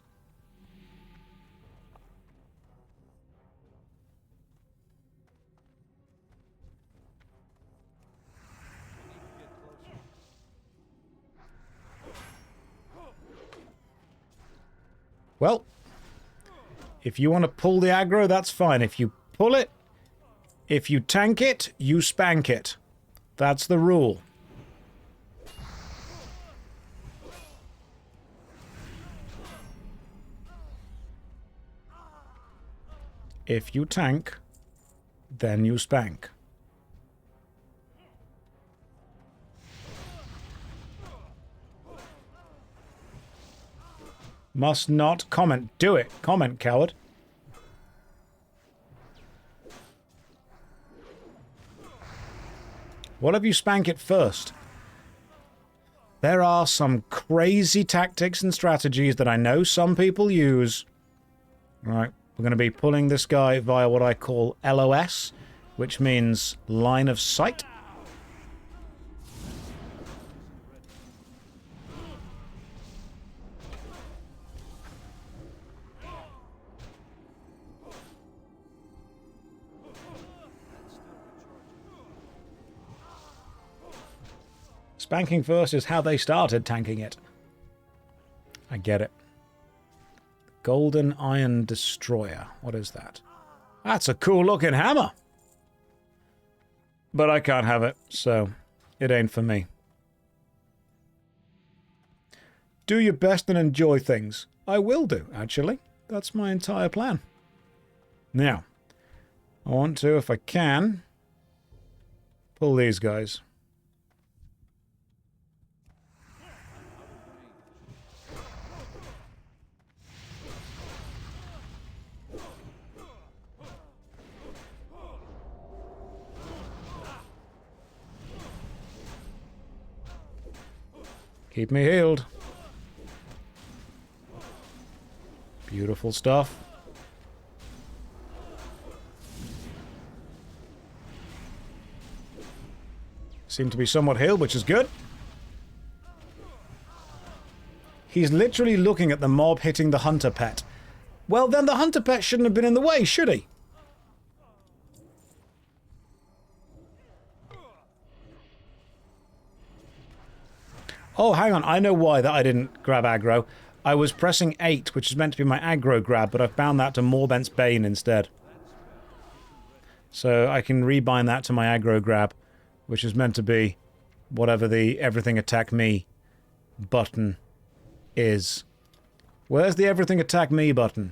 Well, if you want to pull the aggro, that's fine. If you pull it, if you tank it, you spank it. That's the rule. If you tank, then you spank. Must not comment. Do it. Comment, coward. What if you spank it first? There are some crazy tactics and strategies that I know some people use. Right, we're going to be pulling this guy via what I call LOS, which means line of sight. Spanking first is how they started tanking it. I get it. Golden Iron Destroyer. What is that? That's a cool looking hammer. But I can't have it, so it ain't for me. Do your best and enjoy things. I will do, actually. That's my entire plan. Now, I want to, if I can, pull these guys. Keep me healed. Beautiful stuff. Seem to be somewhat healed, which is good. He's literally looking at the mob hitting the hunter pet. Well, then the hunter pet shouldn't have been in the way, should he? Oh, hang on. I know why that I didn't grab aggro. I was pressing 8, which is meant to be my aggro grab, but I've bound that to Morbent's Bane instead. So I can rebind that to my aggro grab, which is meant to be whatever the everything attack me button is. Where's the everything attack me button?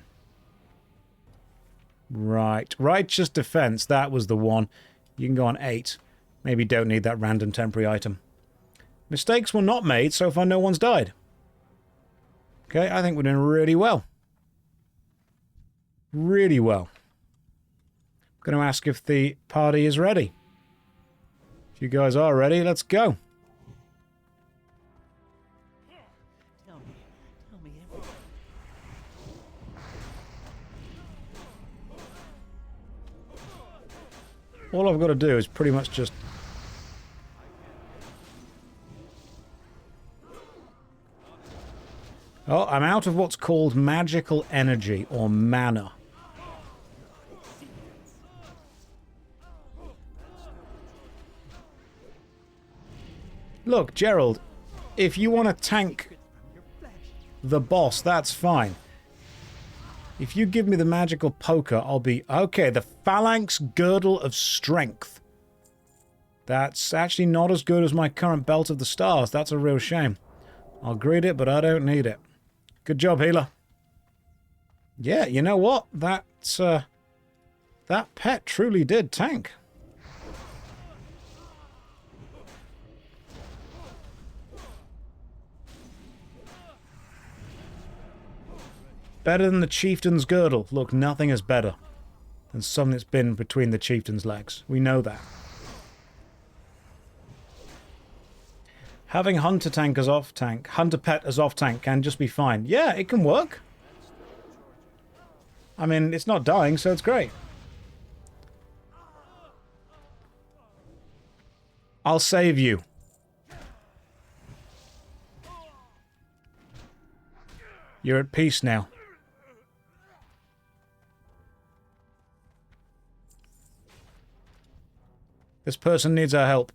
Right. Righteous Defense. That was the one. You can go on 8. Maybe don't need that random temporary item. Mistakes were not made, so far no one's died. Okay, I think we're doing really well. Really well. I'm going to ask if the party is ready. If you guys are ready, let's go. Tell me everything. All I've got to do is pretty much just... Oh, I'm out of what's called magical energy, or mana. Look, Gerald, if you want to tank the boss, that's fine. If you give me the magical poker, I'll be... Okay, the Phalanx Girdle of Strength. That's actually not as good as my current Belt of the Stars. That's a real shame. I'll greet it, but I don't need it. Good job, healer. Yeah, you know what? That pet truly did tank. Better than the Chieftain's Girdle. Look, nothing is better than something that's been between the Chieftain's legs. We know that. Having Hunter Tank as off-tank, Hunter Pet as off-tank can just be fine. Yeah, it can work. I mean, it's not dying, so it's great. I'll save you. You're at peace now. This person needs our help.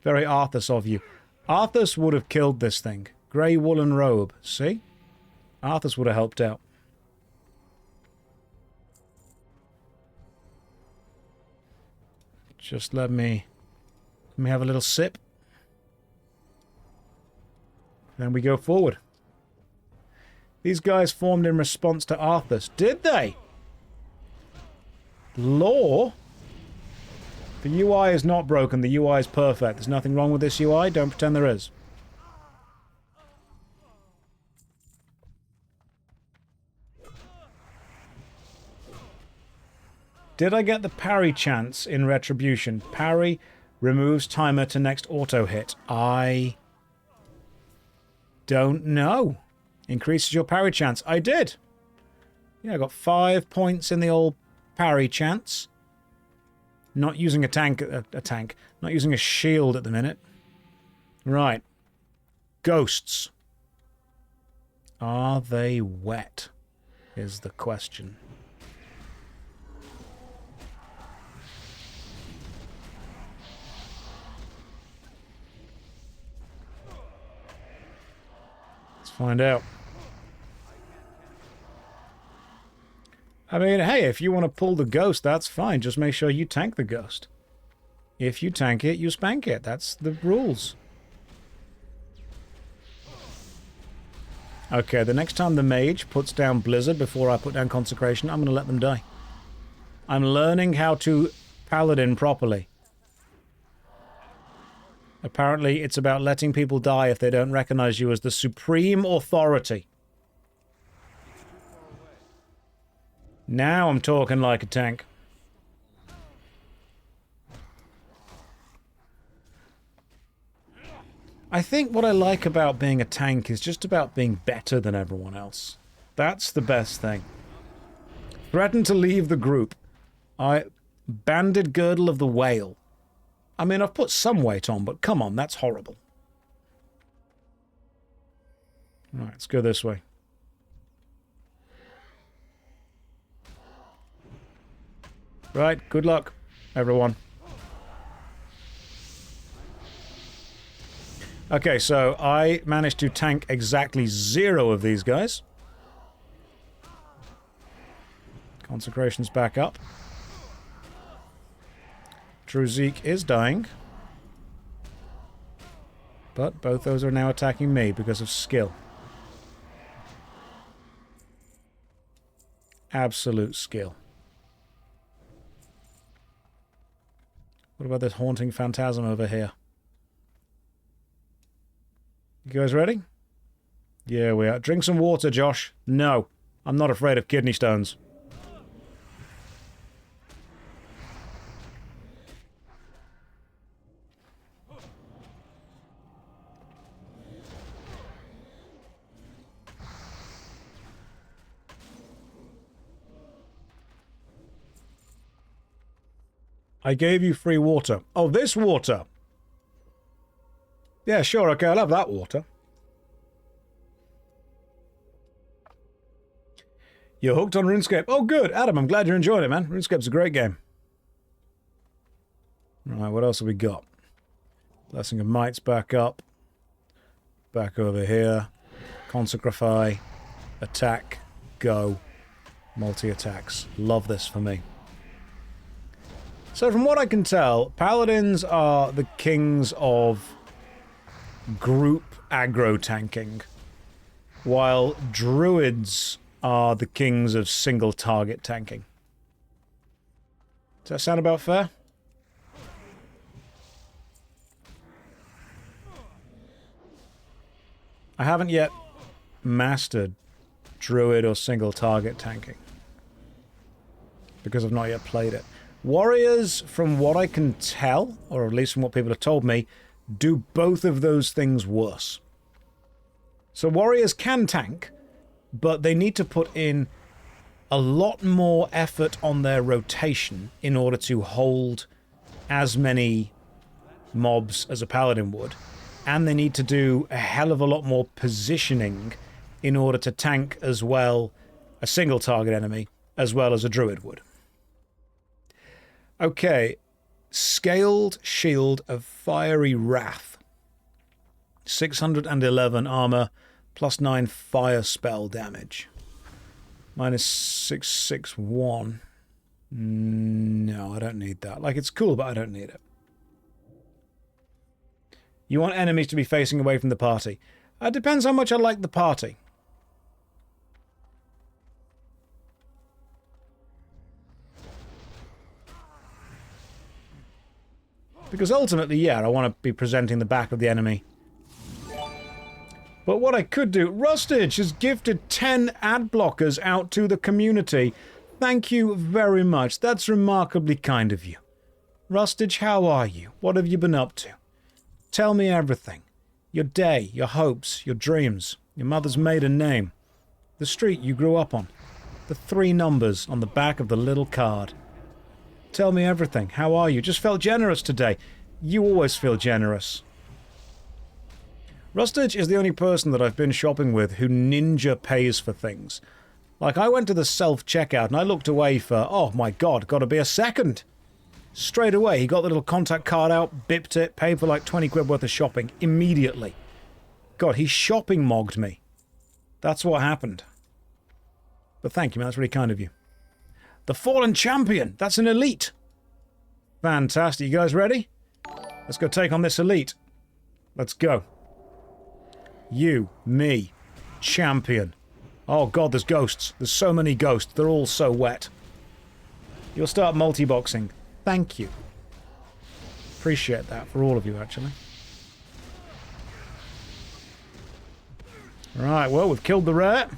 Very Arthas of you. Arthas would have killed this thing. Grey woolen robe. See? Arthas would have helped out. Just let me have a little sip. Then we go forward. These guys formed in response to Arthas. Did they? Lore? The UI is not broken. The UI is perfect. There's nothing wrong with this UI. Don't pretend there is. Did I get the parry chance in Retribution? Parry removes timer to next auto hit. I don't know. Increases your parry chance. I did. Yeah, I got 5 points in the old parry chance. Not using a tank, not using a shield at the minute. Right. Ghosts. Are they wet? Is the question. Let's find out. I mean, hey, if you want to pull the ghost, that's fine. Just make sure you tank the ghost. If you tank it, you spank it. That's the rules. Okay, the next time the mage puts down Blizzard before I put down Consecration, I'm going to let them die. I'm learning how to paladin properly. Apparently, it's about letting people die if they don't recognize you as the supreme authority. Now I'm talking like a tank. I think what I like about being a tank is just about being better than everyone else. That's the best thing. Threatened to leave the group. Banded Girdle of the Whale. I mean, I've put some weight on, but come on, that's horrible. Alright, let's go this way. Right, good luck, everyone. Okay, so I managed to tank exactly 0 of these guys. Consecration's back up. Druzik is dying. But both those are now attacking me because of skill. Absolute skill. What about this haunting phantasm over here? You guys ready? Yeah, we are. Drink some water, Josh. No, I'm not afraid of kidney stones. I gave you free water. Oh, this water! Yeah, sure, okay, I'll have that water. You're hooked on RuneScape. Oh, good. Adam, I'm glad you're enjoying it, man. RuneScape's a great game. Right, what else have we got? Blessing of Might's back up. Back over here. Consecrify. Attack. Go. Multi-attacks. Love this for me. So from what I can tell, Paladins are the kings of group aggro tanking, while Druids are the kings of single target tanking. Does that sound about fair? I haven't yet mastered Druid or single target tanking because I've not yet played it. Warriors, from what I can tell, or at least from what people have told me, do both of those things worse. So warriors can tank, but they need to put in a lot more effort on their rotation in order to hold as many mobs as a paladin would. And they need to do a hell of a lot more positioning in order to tank as well a single target enemy as well as a druid would. Okay, Scaled Shield of Fiery Wrath. 611 armor, plus 9 fire spell damage. Minus 661. No, I don't need that. Like, it's cool, but I don't need it. You want enemies to be facing away from the party. It depends how much I like the party. Because ultimately, yeah, I want to be presenting the back of the enemy. But what I could do... Rustage has gifted 10 ad blockers out to the community. Thank you very much. That's remarkably kind of you. Rustage, how are you? What have you been up to? Tell me everything. Your day, your hopes, your dreams, your mother's maiden name, the street you grew up on, the 3 numbers on the back of the little card. Tell me everything. How are you? Just felt generous today. You always feel generous. Rustage is the only person that I've been shopping with who ninja pays for things. Like, I went to the self-checkout and I looked away for, oh my god, gotta be a second. Straight away, he got the little contact card out, bipped it, paid for like 20 quid worth of shopping immediately. God, he shopping mogged me. That's what happened. But thank you, man. That's really kind of you. The Fallen Champion! That's an elite! Fantastic. You guys ready? Let's go take on this elite. Let's go. You, me, champion. Oh god, there's ghosts. There's so many ghosts. They're all so wet. You'll start multi-boxing. Thank you. Appreciate that for all of you, actually. Right, well, we've killed the rat.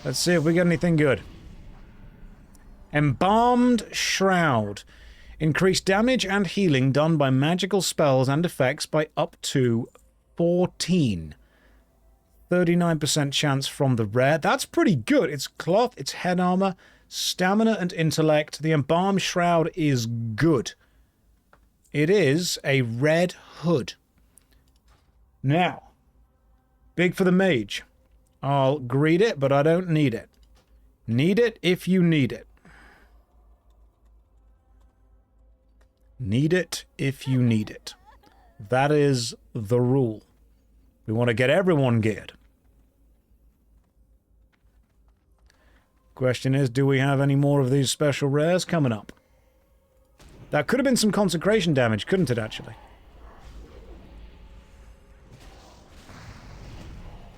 Let's see if we get anything good. Embalmed Shroud. Increased damage and healing done by magical spells and effects by up to 14. 39% chance from the rare. That's pretty good. It's cloth, it's head armor, stamina and intellect. The Embalmed Shroud is good. It is a red hood. Now, big for the mage. I'll greet it, but I don't need it. Need it if you need it. Need it if you need it. That is the rule. We want to get everyone geared. Question is, do we have any more of these special rares coming up? That could have been some consecration damage, couldn't it, actually?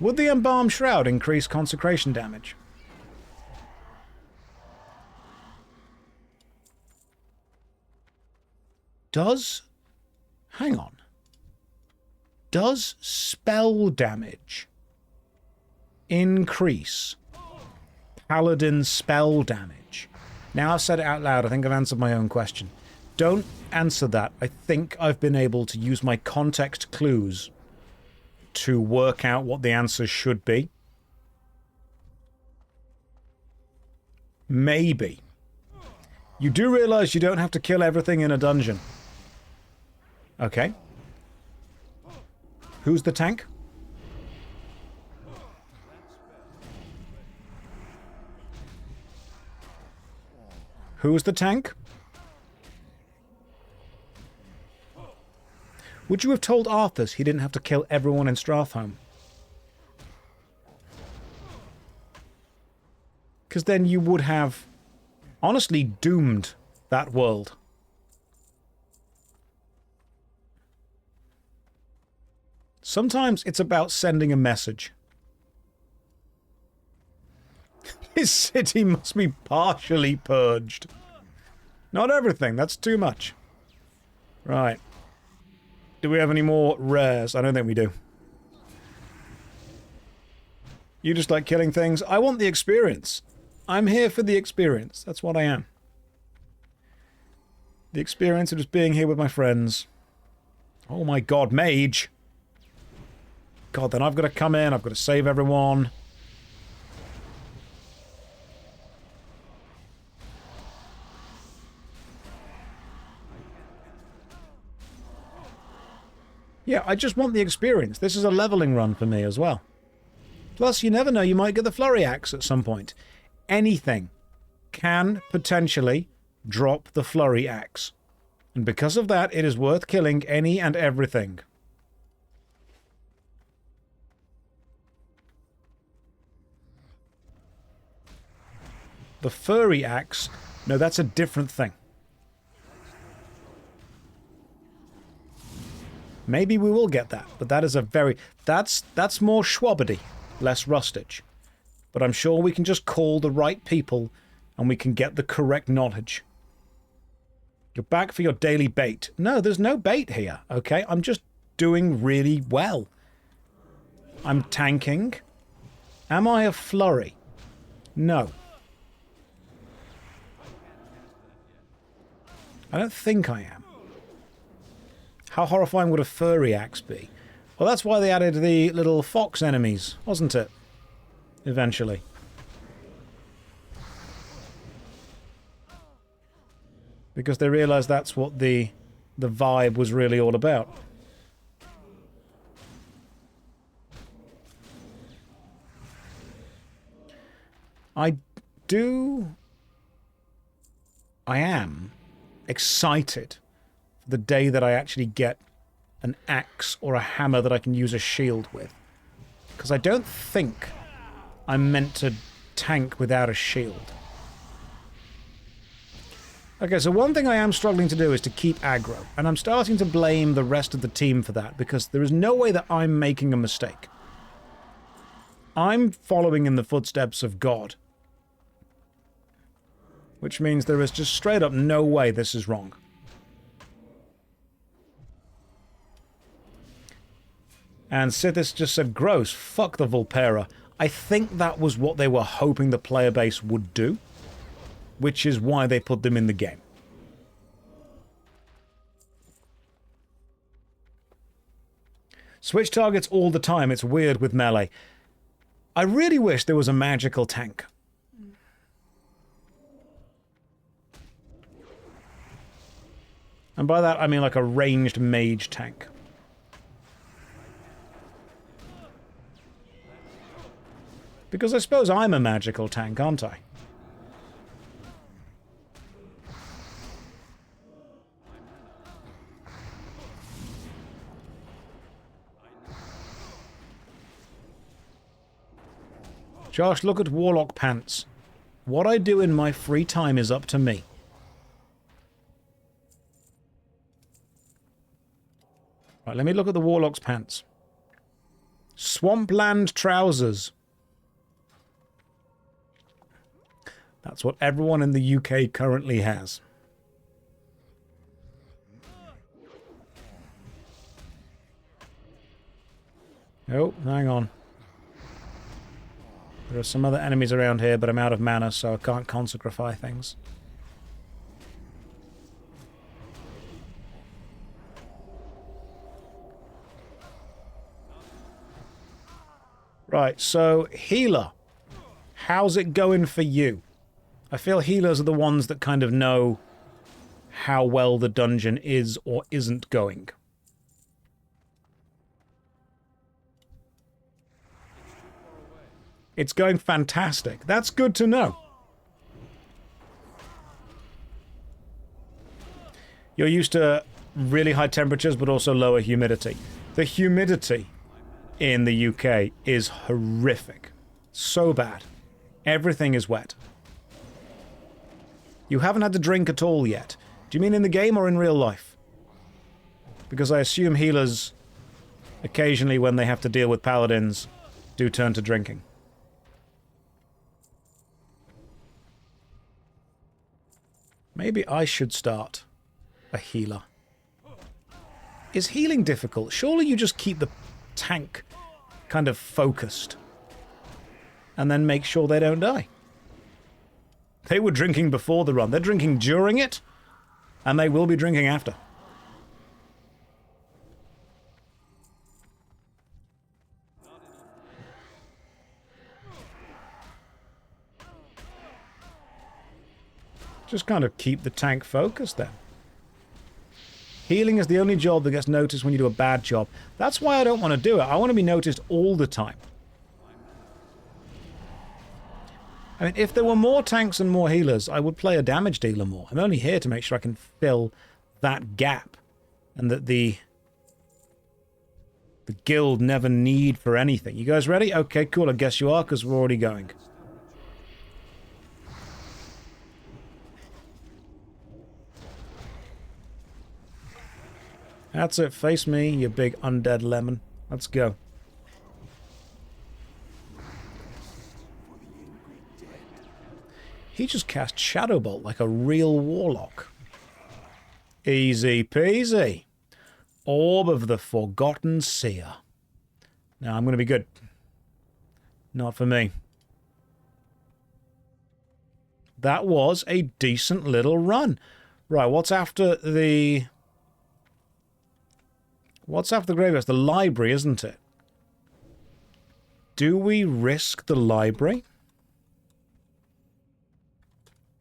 Would the Embalmed Shroud increase consecration damage? Does... Hang on. Does spell damage increase paladin spell damage? Now I've said it out loud, I think I've answered my own question. Don't answer that. I think I've been able to use my context clues to work out what the answer should be. Maybe. You do realize you don't have to kill everything in a dungeon. Okay. Who's the tank? Who's the tank? Would you have told Arthas he didn't have to kill everyone in Stratholme? Because then you would have, honestly, doomed that world. Sometimes it's about sending a message. His city must be partially purged. Not everything, that's too much. Right. Do we have any more rares? I don't think we do. You just like killing things? I want the experience. I'm here for the experience. That's what I am. The experience of just being here with my friends. Oh my god, mage! God, then I've got to come in, I've got to save everyone. Yeah, I just want the experience. This is a leveling run for me as well. Plus, you never know, you might get the Flurry Axe at some point. Anything can potentially drop the Flurry Axe. And because of that, it is worth killing any and everything. The Furry Axe? No, that's a different thing. Maybe we will get that, but that is a very... That's more Schwabbity, less Rustage. But I'm sure we can just call the right people and we can get the correct knowledge. You're back for your daily bait. No, there's no bait here, okay? I'm just doing really well. I'm tanking. Am I a flurry? No. I don't think I am. How horrifying would a furry axe be? Well, that's why they added the little fox enemies, wasn't it? Eventually. Because they realized that's what the vibe was really all about. I am excited for the day that I actually get an axe or a hammer that I can use a shield with. Because I don't think I'm meant to tank without a shield. Okay, so one thing I am struggling to do is to keep aggro, and I'm starting to blame the rest of the team for that, because there is no way that I'm making a mistake. I'm following in the footsteps of God. Which means there is just straight up no way this is wrong. And Sithis just said, gross, fuck the Vulpera. I think that was what they were hoping the player base would do, which is why they put them in the game. Switch targets all the time, it's weird with melee. I really wish there was a magical tank. And by that I mean like a ranged mage tank. Because I suppose I'm a magical tank, aren't I? Josh, look at Warlock Pants. What I do in my free time is up to me. Right, let me look at the Warlock's pants. Swampland trousers. That's what everyone in the UK currently has. Oh, hang on. There are some other enemies around here, but I'm out of mana, so I can't consecrify things. Right, so healer. How's it going for you? I feel healers are the ones that kind of know how well the dungeon is or isn't going. It's going fantastic. That's good to know. You're used to really high temperatures, but also lower humidity. The humidity in the UK is horrific. So bad. Everything is wet. You haven't had to drink at all yet. Do you mean in the game or in real life? Because I assume healers, occasionally when they have to deal with paladins, do turn to drinking. Maybe I should start a healer. Is healing difficult? Surely you just keep the tank kind of focused and then make sure they don't die. They were drinking before the run. They're drinking during it, and they will be drinking after. Just kind of keep the tank focused then. Healing is the only job that gets noticed when you do a bad job. That's why I don't want to do it. I want to be noticed all the time. I mean, if there were more tanks and more healers, I would play a damage dealer more. I'm only here to make sure I can fill that gap. And that the guild never need for anything. You guys ready? Okay, cool. I guess you are, because we're already going. That's it. Face me, you big undead lemon. Let's go. He just cast Shadow Bolt like a real warlock. Easy peasy. Orb of the Forgotten Seer. Now I'm going to be good. Not for me. That was a decent little run. Right, what's after the... What's after the graveyard? It's the library, isn't it? Do we risk the library?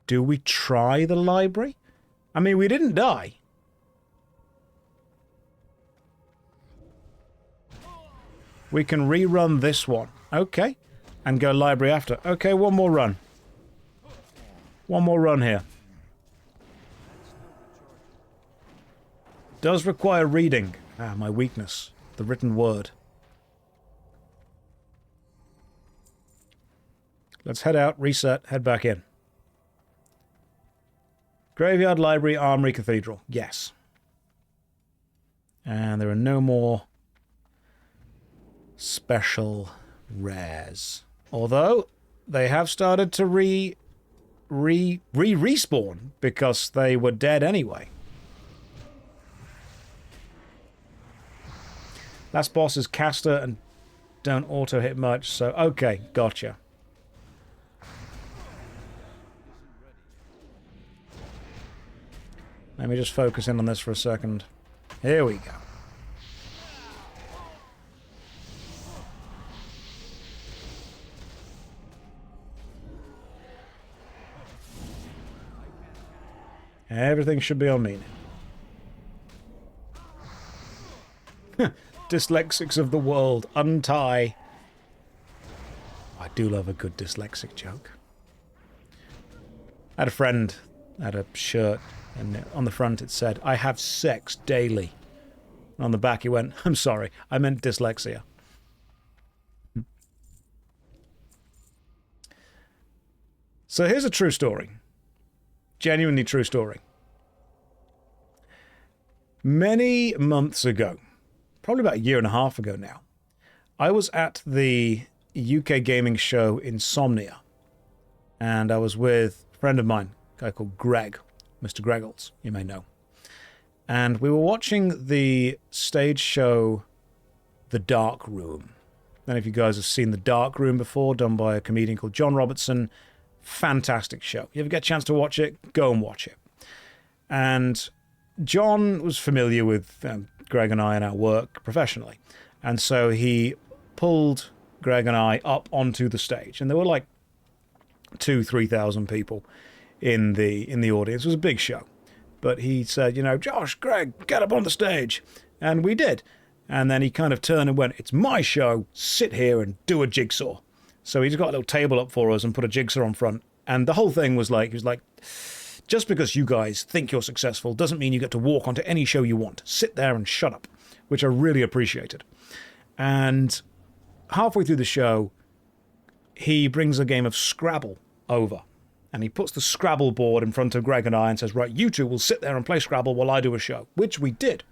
Do we try the library? I mean, we didn't die. We can rerun this one. Okay. And go library after. Okay, one more run. One more run here. Does require reading. Ah, my weakness. The written word. Let's head out, reset, head back in. Graveyard, library, armory, cathedral. Yes. And there are no more special rares. Although, they have started to respawn because they were dead anyway. Last boss is caster and don't auto hit much, so okay, gotcha. Let me just focus in on this for a second. Here we go. Everything should be on me now. Dyslexics of the world, untie. I do love a good dyslexic joke. I had a friend had a shirt, and on the front it said, "I have sex daily." And on the back he went, "I'm sorry, I meant dyslexia." So here's a true story. Genuinely true story. Many months ago, probably about a year and a half ago now, I was at the UK gaming show Insomnia, and I was with a friend of mine, a guy called Greg, Mr. Greggles, you may know. And we were watching the stage show The Dark Room. I don't know if you guys have seen The Dark Room before, done by a comedian called John Robertson. Fantastic show. You ever get a chance to watch it, go and watch it. And John was familiar with Greg and I and our work professionally. And so he pulled Greg and I up onto the stage. And there were like 2,000-3,000 people in the audience. It was a big show. But he said, you know, "Josh, Greg, get up on the stage." And we did. And then he kind of turned and went, "It's my show. Sit here and do a jigsaw." So he just got a little table up for us and put a jigsaw on front. And the whole thing was like, he was like, just because you guys think you're successful doesn't mean you get to walk onto any show you want. Sit there and shut up, which I really appreciated. And halfway through the show, he brings a game of Scrabble over. And he puts the Scrabble board in front of Greg and I and says, right, you two will sit there and play Scrabble while I do a show, which we did.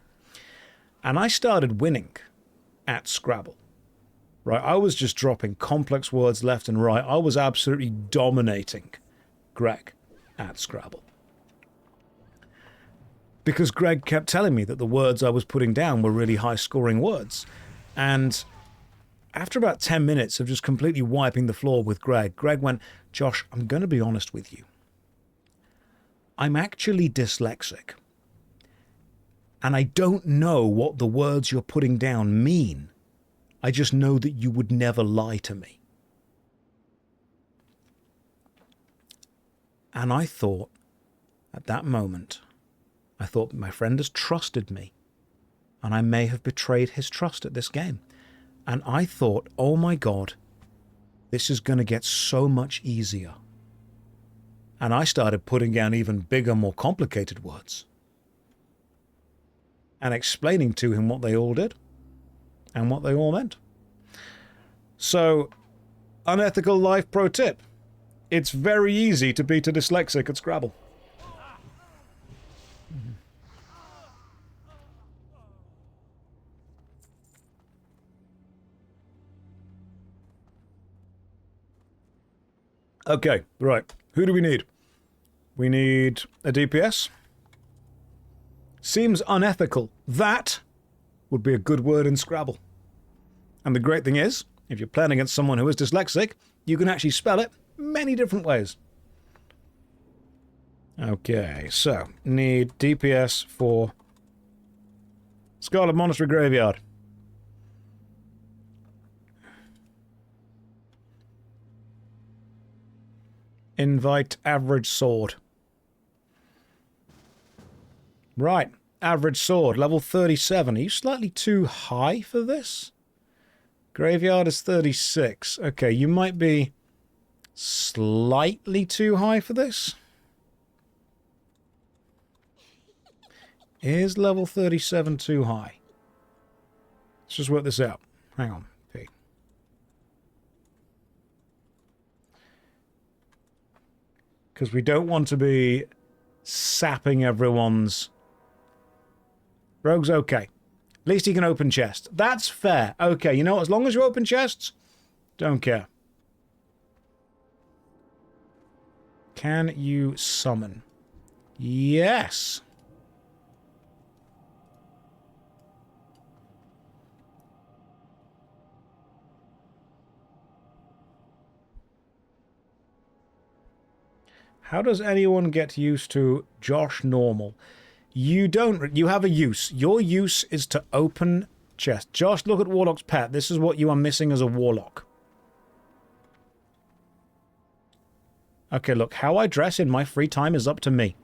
And I started winning at Scrabble. Right, I was just dropping complex words left and right. I was absolutely dominating Greg at Scrabble. Because Greg kept telling me that the words I was putting down were really high-scoring words. And after about 10 minutes of just completely wiping the floor with Greg went, Josh, I'm going to be honest with you. I'm actually dyslexic. And I don't know what the words you're putting down mean. I just know that you would never lie to me. And I thought, at that moment, I thought my friend has trusted me. And I may have betrayed his trust at this game. And I thought, oh my God, this is going to get so much easier. And I started putting down even bigger, more complicated words. And explaining to him what they all did. And what they all meant. So, unethical life pro tip. It's very easy to beat a dyslexic at Scrabble. Okay, right. Who do we need? We need a DPS. Seems unethical. That would be a good word in Scrabble. And the great thing is, if you're playing against someone who is dyslexic, you can actually spell it many different ways. Okay, so, need DPS for Scarlet Monastery Graveyard. Invite average sword. Right, average sword, level 37. Are you slightly too high for this? Graveyard is 36. Okay, you might be slightly too high for this. Is level 37 too high? Let's just work this out. Hang on. P. Because we don't want to be sapping everyone's... Rogue's okay. At least he can open chests. That's fair. Okay, you know what? As long as you open chests, don't care. Can you summon? Yes. How does anyone get used to Josh Normal? You don't. You have a use. Your use is to open chests. Josh, look at Warlock's pet. This is what you are missing as a Warlock. Okay, look. How I dress in my free time is up to me.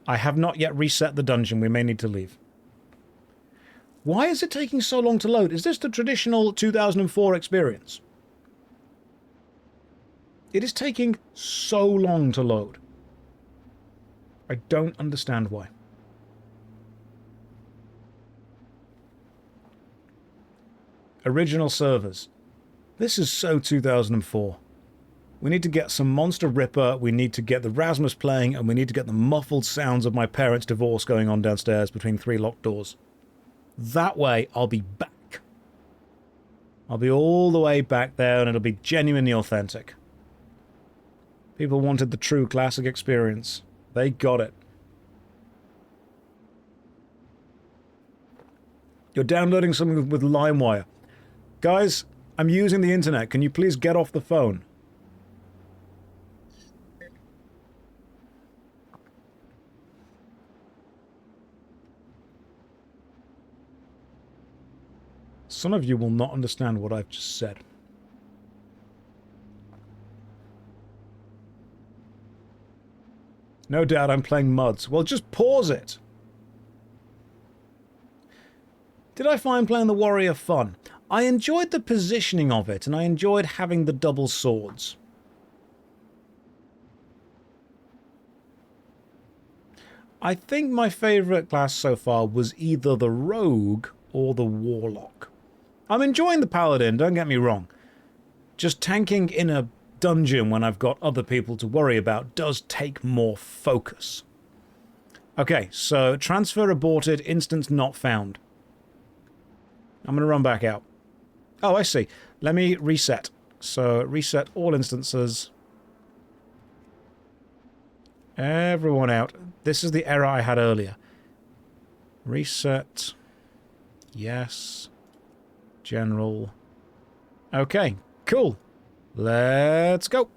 I have not yet reset the dungeon. We may need to leave. Why is it taking so long to load? Is this the traditional 2004 experience? It is taking so long to load. I don't understand why. Original servers. This is so 2004. We need to get some Monster Ripper, we need to get the Rasmus playing, and we need to get the muffled sounds of my parents' divorce going on downstairs between 3 locked doors. That way, I'll be back. I'll be all the way back there, and it'll be genuinely authentic. People wanted the true classic experience. They got it. You're downloading something with LimeWire. Guys, I'm using the internet. Can you please get off the phone? Some of you will not understand what I've just said. No doubt I'm playing Muds. Well, just pause it. Did I find playing the Warrior fun? I enjoyed the positioning of it, and I enjoyed having the double swords. I think my favourite class so far was either the Rogue or the Warlock. I'm enjoying the Paladin, don't get me wrong. Just tanking in a dungeon when I've got other people to worry about does take more focus. Okay, so transfer aborted, instance not found. I'm going to run back out. Oh, I see. Let me reset. So, reset all instances. Everyone out. This is the error I had earlier. Reset. Yes. General. Okay, cool. Let's go.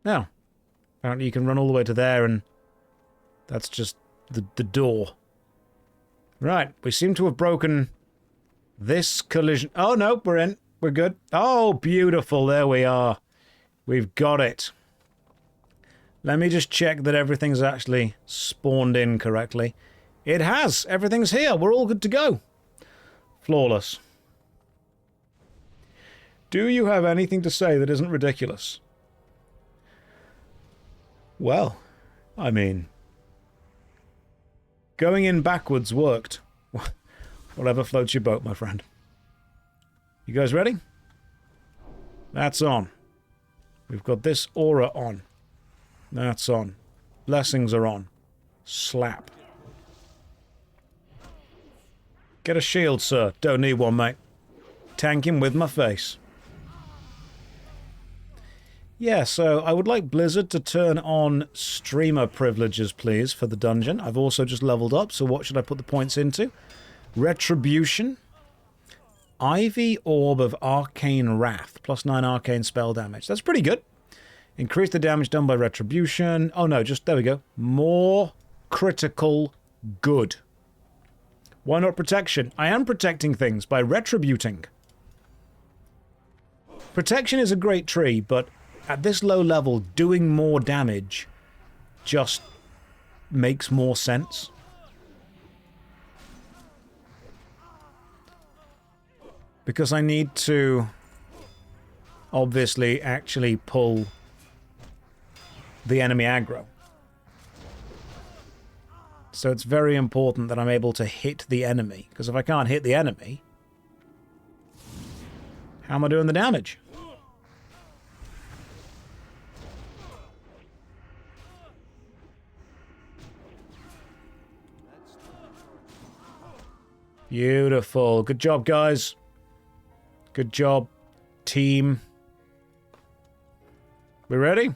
Now, apparently you can run all the way to there and that's just the door. Right, we seem to have broken this collision. Oh, no, we're in. We're good. Oh, beautiful. There we are. We've got it. Let me just check that everything's actually spawned in correctly. It has. Everything's here. We're all good to go. Flawless. Do you have anything to say that isn't ridiculous? Well, I mean, going in backwards worked. Whatever floats your boat, my friend. You guys ready? That's on. We've got this aura on. That's on. Blessings are on. Slap. Get a shield, sir. Don't need one, mate. Tank him with my face. Yeah, so I would like Blizzard to turn on streamer privileges, please, for the dungeon. I've also just leveled up, so what should I put the points into? Retribution. Ivy Orb of Arcane Wrath. +9 arcane spell damage. That's pretty good. Increase the damage done by Retribution. Oh no, just, there we go. More critical good. Why not protection? I am protecting things by retributing. Protection is a great tree, but at this low level, doing more damage just makes more sense. Because I need to obviously actually pull the enemy aggro. So it's very important that I'm able to hit the enemy. Because if I can't hit the enemy, how am I doing the damage? Beautiful. Good job, guys. Good job, team. We ready?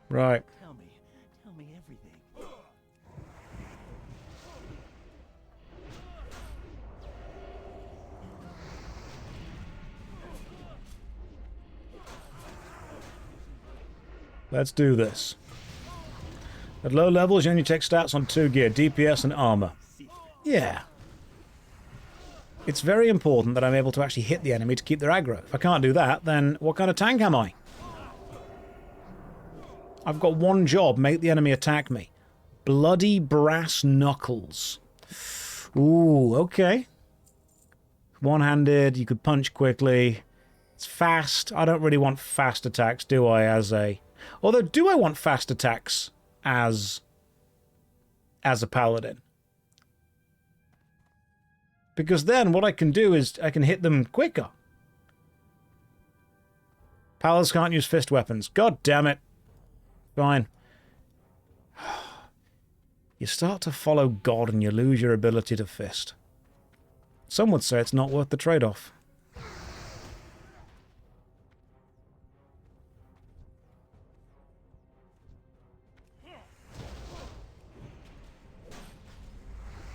Right. Tell me everything. Let's do this. At low levels, you only take stats on 2 gear, DPS and armor. Yeah. It's very important that I'm able to actually hit the enemy to keep their aggro. If I can't do that, then what kind of tank am I? I've got one job, make the enemy attack me. Bloody brass knuckles. Ooh, okay. One-handed, you could punch quickly. It's fast. I don't really want fast attacks, do I, as a... Although, do I want fast attacks as a paladin? Because then what I can do is I can hit them quicker. Paladins can't use fist weapons. God damn it. Fine. You start to follow God and you lose your ability to fist. Some would say it's not worth the trade-off.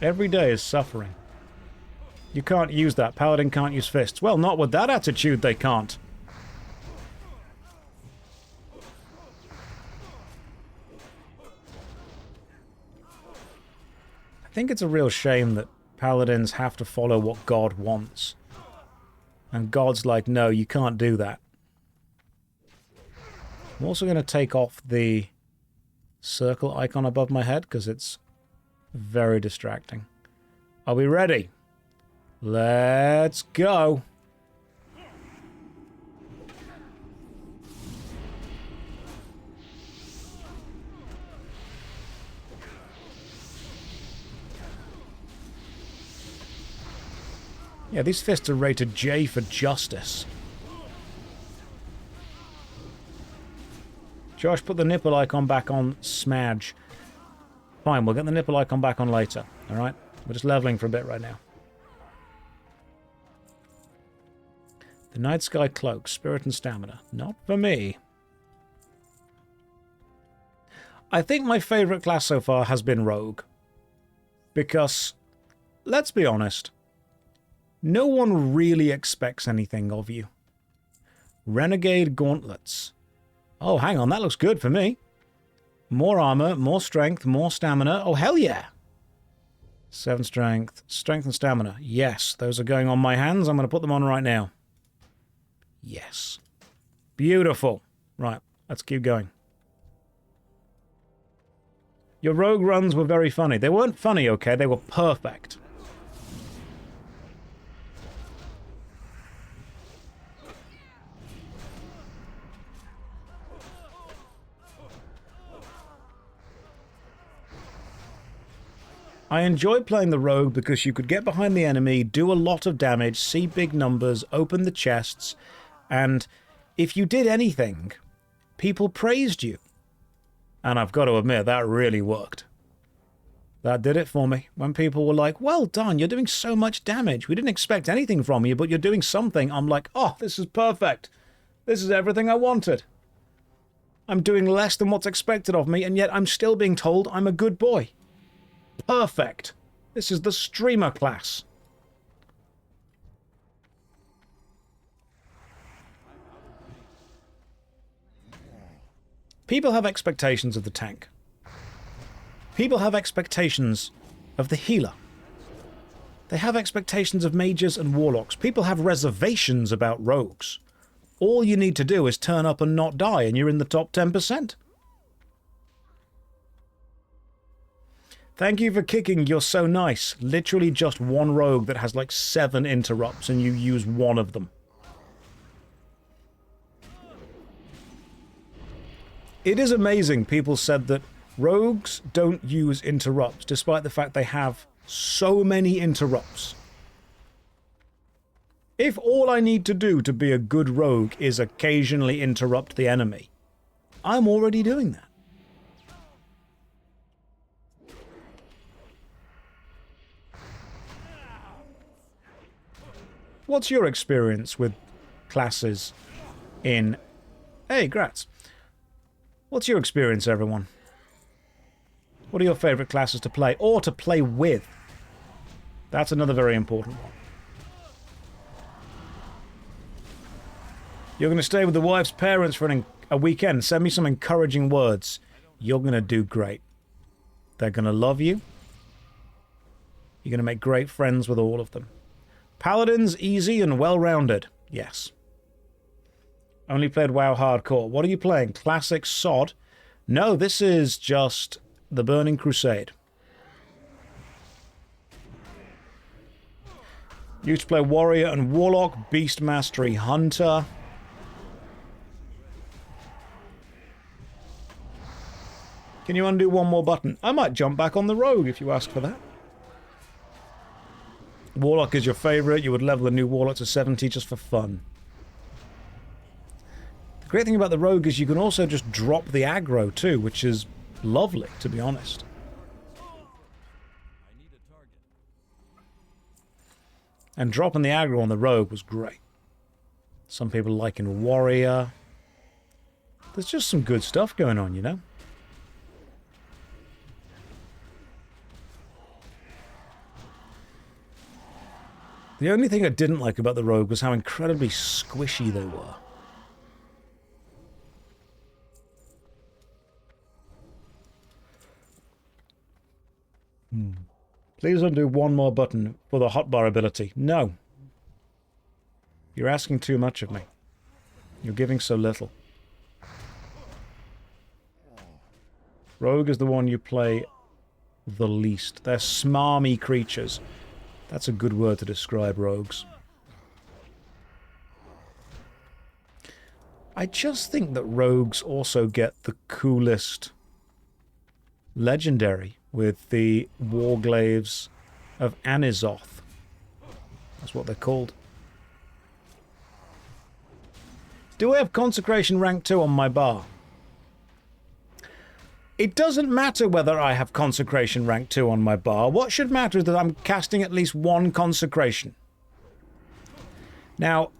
Every day is suffering. You can't use that. Paladin can't use fists. Well, not with that attitude, they can't. I think it's a real shame that Paladins have to follow what God wants. And God's like, no, you can't do that. I'm also going to take off the circle icon above my head because it's very distracting. Are we ready? Let's go. Yeah, these fists are rated J for justice. Josh, put the nipple icon back on Smudge. Fine, we'll get the nipple icon back on later. Alright? We're just leveling for a bit right now. The Night Sky Cloak, Spirit and Stamina. Not for me. I think my favourite class so far has been Rogue. Because, let's be honest, no one really expects anything of you. Renegade Gauntlets. Oh, hang on, that looks good for me. More armor, more strength, more stamina. Oh, hell yeah! 7 strength. Strength and stamina. Yes, those are going on my hands. I'm going to put them on right now. Yes. Beautiful. Right, let's keep going. Your rogue runs were very funny. They weren't funny, okay? They were perfect. I enjoy playing the rogue because you could get behind the enemy, do a lot of damage, see big numbers, open the chests, and if you did anything, people praised you. And I've got to admit, that really worked. That did it for me. When people were like, well done, you're doing so much damage. We didn't expect anything from you, but you're doing something. I'm like, oh, this is perfect. This is everything I wanted. I'm doing less than what's expected of me, and yet I'm still being told I'm a good boy. Perfect. This is the streamer class. People have expectations of the tank. People have expectations of the healer. They have expectations of mages and warlocks. People have reservations about rogues. All you need to do is turn up and not die, and you're in the top 10%. Thank you for kicking, you're so nice. Literally just one rogue that has like 7 interrupts and you use one of them. It is amazing people said that rogues don't use interrupts despite the fact they have so many interrupts. If all I need to do to be a good rogue is occasionally interrupt the enemy, I'm already doing that. What's your experience with classes in... Hey, grats. What's your experience, everyone? What are your favourite classes to play, or to play with? That's another very important one. You're going to stay with the wife's parents for a weekend. Send me some encouraging words. You're going to do great. They're going to love you. You're going to make great friends with all of them. Paladins, easy and well-rounded. Yes. Only played WoW Hardcore. What are you playing? Classic SOD? No, this is just the Burning Crusade. Used to play Warrior and Warlock, Beast Mastery Hunter. Can you undo one more button? I might jump back on the Rogue if you ask for that. Warlock is your favourite. You would level a new Warlock to 70 just for fun. The great thing about the Rogue is you can also just drop the aggro too, which is lovely, to be honest. And dropping the aggro on the Rogue was great. Some people liking Warrior. There's just some good stuff going on, you know? The only thing I didn't like about the Rogue was how incredibly squishy they were. Please undo one more button for the hotbar ability. No. You're asking too much of me. You're giving so little. Rogue is the one you play the least. They're smarmy creatures. That's a good word to describe rogues. I just think that rogues also get the coolest legendary with the Warglaives of Anizoth. That's what they're called. Do I have Consecration rank 2 on my bar? It doesn't matter whether I have Consecration rank 2 on my bar. What should matter is that I'm casting at least one Consecration. Now,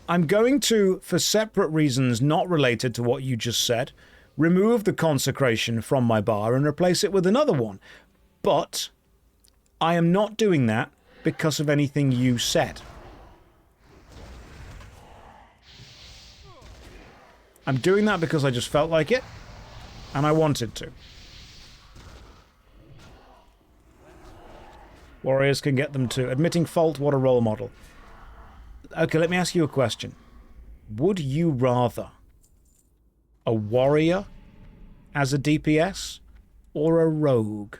I'm going to, for separate reasons not related to what you just said, remove the Consecration from my bar and replace it with another one. But I am not doing that because of anything you said. I'm doing that because I just felt like it, and I wanted to. Warriors can get them too. Admitting fault, what a role model. Okay, let me ask you a question. Would you rather a warrior as a DPS or a rogue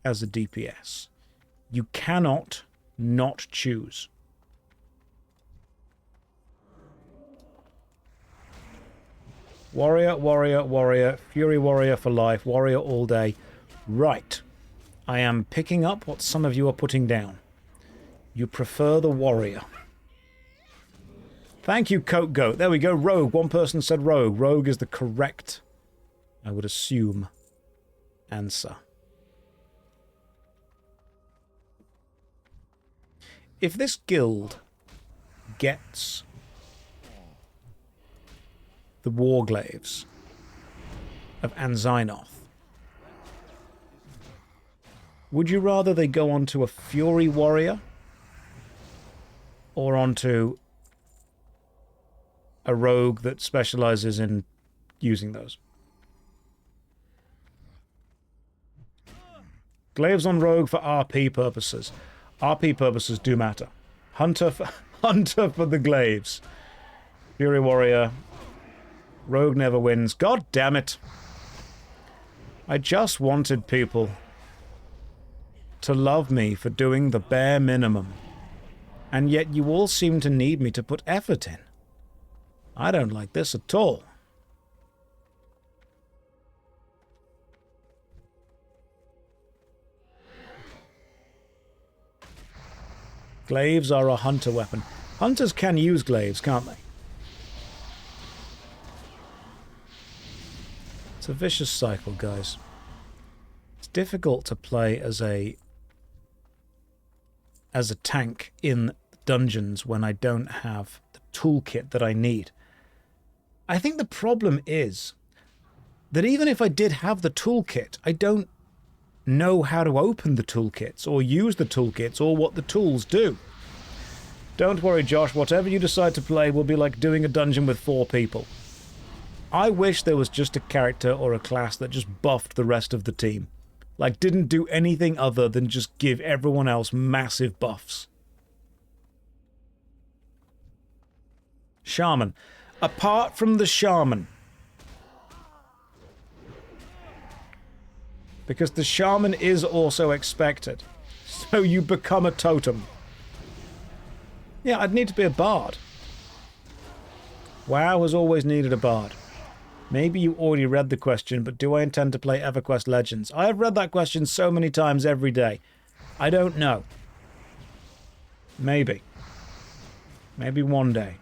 as a DPS? You cannot not choose. Warrior, warrior, warrior, fury warrior for life, warrior all day. Right. I am picking up what some of you are putting down. You prefer the warrior. Thank you, Coat Goat. There we go, rogue. One person said rogue. Rogue is the correct, I would assume, answer. If this guild gets the Warglaives of Anzinoth, would you rather they go onto a Fury Warrior or onto a rogue that specializes in using those? Glaives on rogue for RP purposes. RP purposes do matter. Hunter for the glaives. Fury Warrior. Rogue never wins. God damn it. I just wanted people to love me for doing the bare minimum. And yet you all seem to need me to put effort in. I don't like this at all. Glaives are a hunter weapon. Hunters can use glaives, can't they? It's a vicious cycle, guys. It's difficult to play as a tank in dungeons when I don't have the toolkit that I need. I think the problem is that even if I did have the toolkit, I don't know how to open the toolkits or use the toolkits or what the tools do. Don't worry, Josh. Whatever you decide to play will be like doing a dungeon with 4 people. I wish there was just a character or a class that just buffed the rest of the team. Like, didn't do anything other than just give everyone else massive buffs. Shaman. Apart from the shaman. Because the shaman is also expected. So you become a totem. Yeah, I'd need to be a bard. WoW has always needed a bard. Maybe you already read the question, but do I intend to play EverQuest Legends? I have read that question so many times every day. I don't know. Maybe. Maybe one day.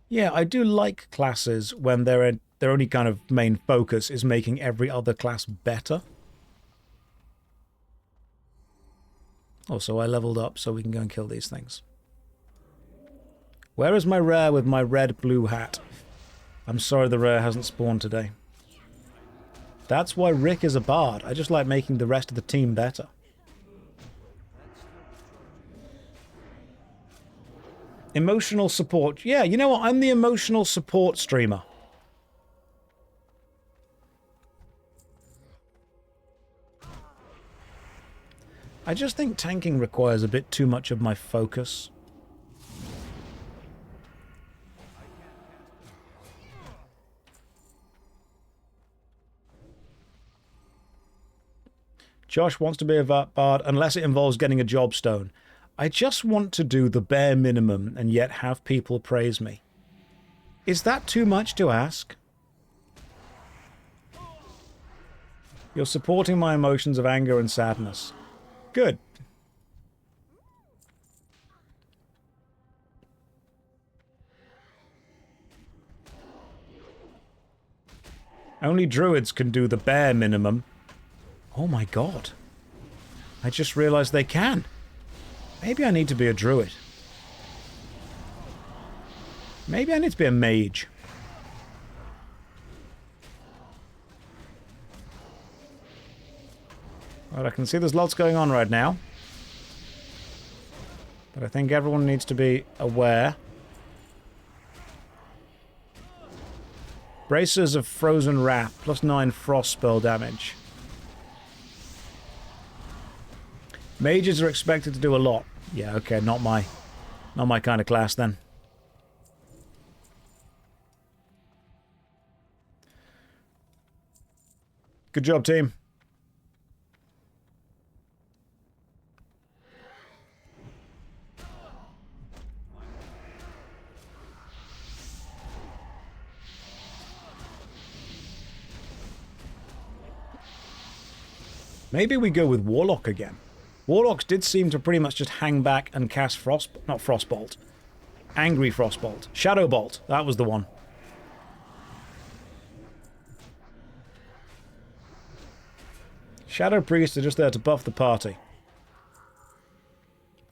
Yeah, I do like classes when their only kind of main focus is making every other class better. Also, I leveled up so we can go and kill these things. Where is my rare with my red-blue hat? I'm sorry the rare hasn't spawned today. That's why Rick is a bard. I just like making the rest of the team better. Emotional support. Yeah, you know what? I'm the emotional support streamer. I just think tanking requires a bit too much of my focus. Josh wants to be a bard unless it involves getting a job stone. I just want to do the bare minimum and yet have people praise me. Is that too much to ask? You're supporting my emotions of anger and sadness. Good. Only druids can do the bare minimum. Oh my god. I just realized they can. Maybe I need to be a druid. Maybe I need to be a mage. Well, I can see there's lots going on right now. But I think everyone needs to be aware. Bracers of Frozen Wrath, +9 frost spell damage. Mages are expected to do a lot. Yeah, okay, not my kind of class then. Good job, team. Maybe we go with Warlock again. Warlocks did seem to pretty much just hang back and cast not Frostbolt. Angry Frostbolt. Shadowbolt. That was the one. Shadow Priests are just there to buff the party.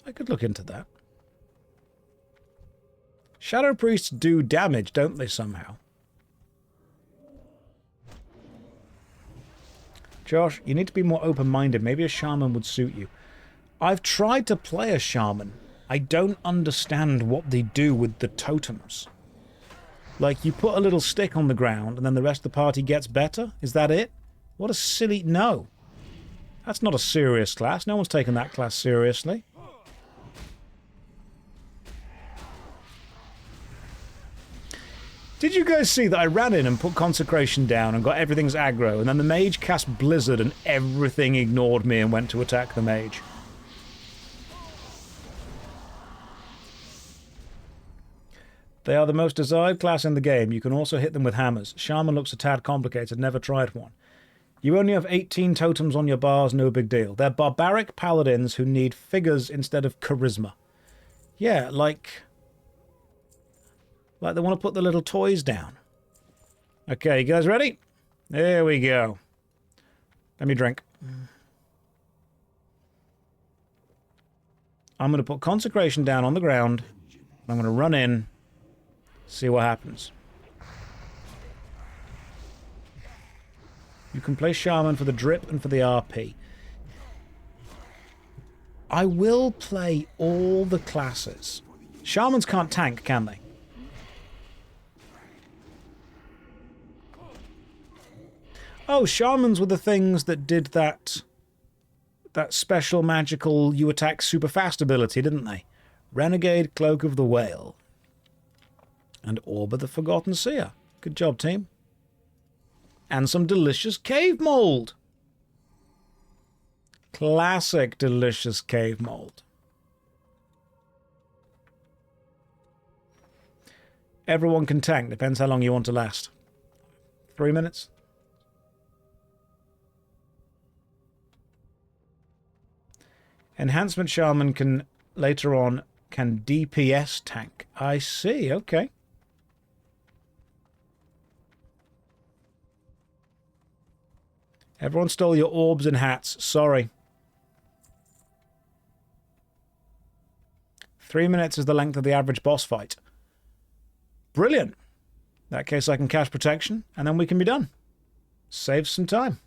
I could look into that. Shadow Priests do damage, don't they, somehow? Josh, you need to be more open-minded. Maybe a shaman would suit you. I've tried to play a shaman. I don't understand what they do with the totems. Like, you put a little stick on the ground and then the rest of the party gets better? Is that it? What a silly... No. That's not a serious class. No one's taken that class seriously. Did you guys see that I ran in and put Consecration down and got everything's aggro, and then the mage cast Blizzard and everything ignored me and went to attack the mage? They are the most desired class in the game. You can also hit them with hammers. Shaman looks a tad complicated, never tried one. You only have 18 totems on your bars, no big deal. They're barbaric paladins who need figures instead of charisma. Yeah, like they want to put the little toys down. Okay, you guys ready? There we go. Let me drink. I'm going to put Consecration down on the ground. I'm going to run in, see what happens. You can play Shaman for the drip and for the RP. I will play all the classes. Shamans can't tank, can they? Oh, Shamans were the things that did that special magical you attack super fast ability, didn't they? Renegade, Cloak of the Whale. And Orb of the Forgotten Seer. Good job, team. And some delicious cave mold. Classic delicious cave mold. Everyone can tank. Depends how long you want to last. 3 minutes? Enhancement Shaman can, later on, can DPS tank. I see, okay. Everyone stole your orbs and hats. Sorry. 3 minutes is the length of the average boss fight. Brilliant. In that case, I can cast protection, and then we can be done. Save some time.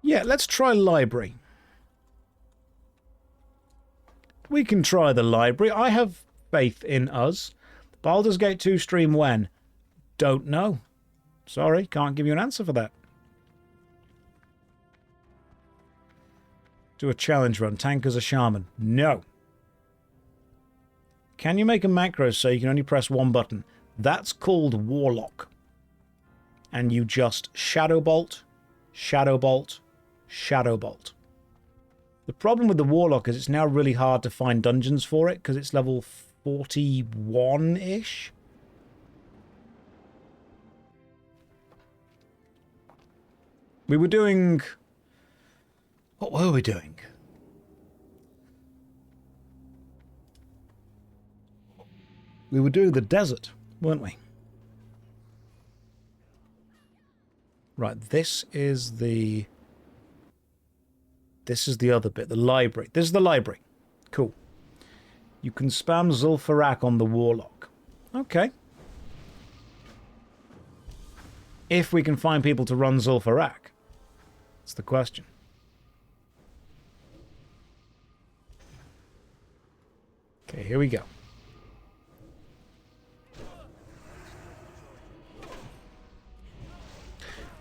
Yeah, let's try library. We can try the library. I have faith in us. Baldur's Gate 2 stream when? Don't know. Sorry, can't give you an answer for that. Do a challenge run. Tank as a shaman. No. Can you make a macro so you can only press one button? That's called Warlock. And you just Shadow Bolt, Shadow Bolt, Shadow Bolt. The problem with the Warlock is it's now really hard to find dungeons for it because it's level 41-ish. We were doing... What were we doing? We were doing the desert, weren't we? Right, this is the other bit, the library. This is the library. Cool. You can spam Zul'Farrak on the Warlock. Okay. If we can find people to run Zul'Farrak. That's the question. Okay, here we go.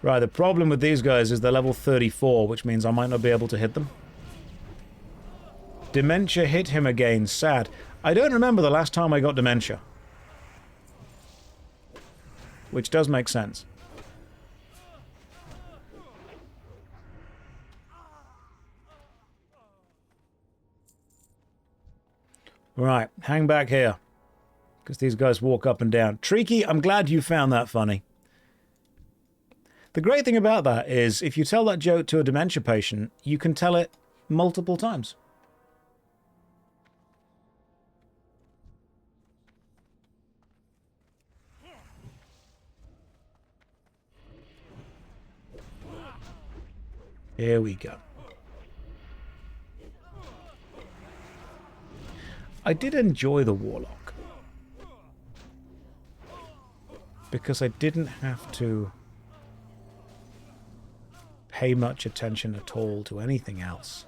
Right, the problem with these guys is they're level 34, which means I might not be able to hit them. Dementia hit him again. Sad. I don't remember the last time I got dementia. Which does make sense. Right, hang back here. Because these guys walk up and down. Treaky, I'm glad you found that funny. The great thing about that is, if you tell that joke to a dementia patient, you can tell it multiple times. Here we go. I did enjoy the Warlock. Because I didn't have to pay much attention at all to anything else.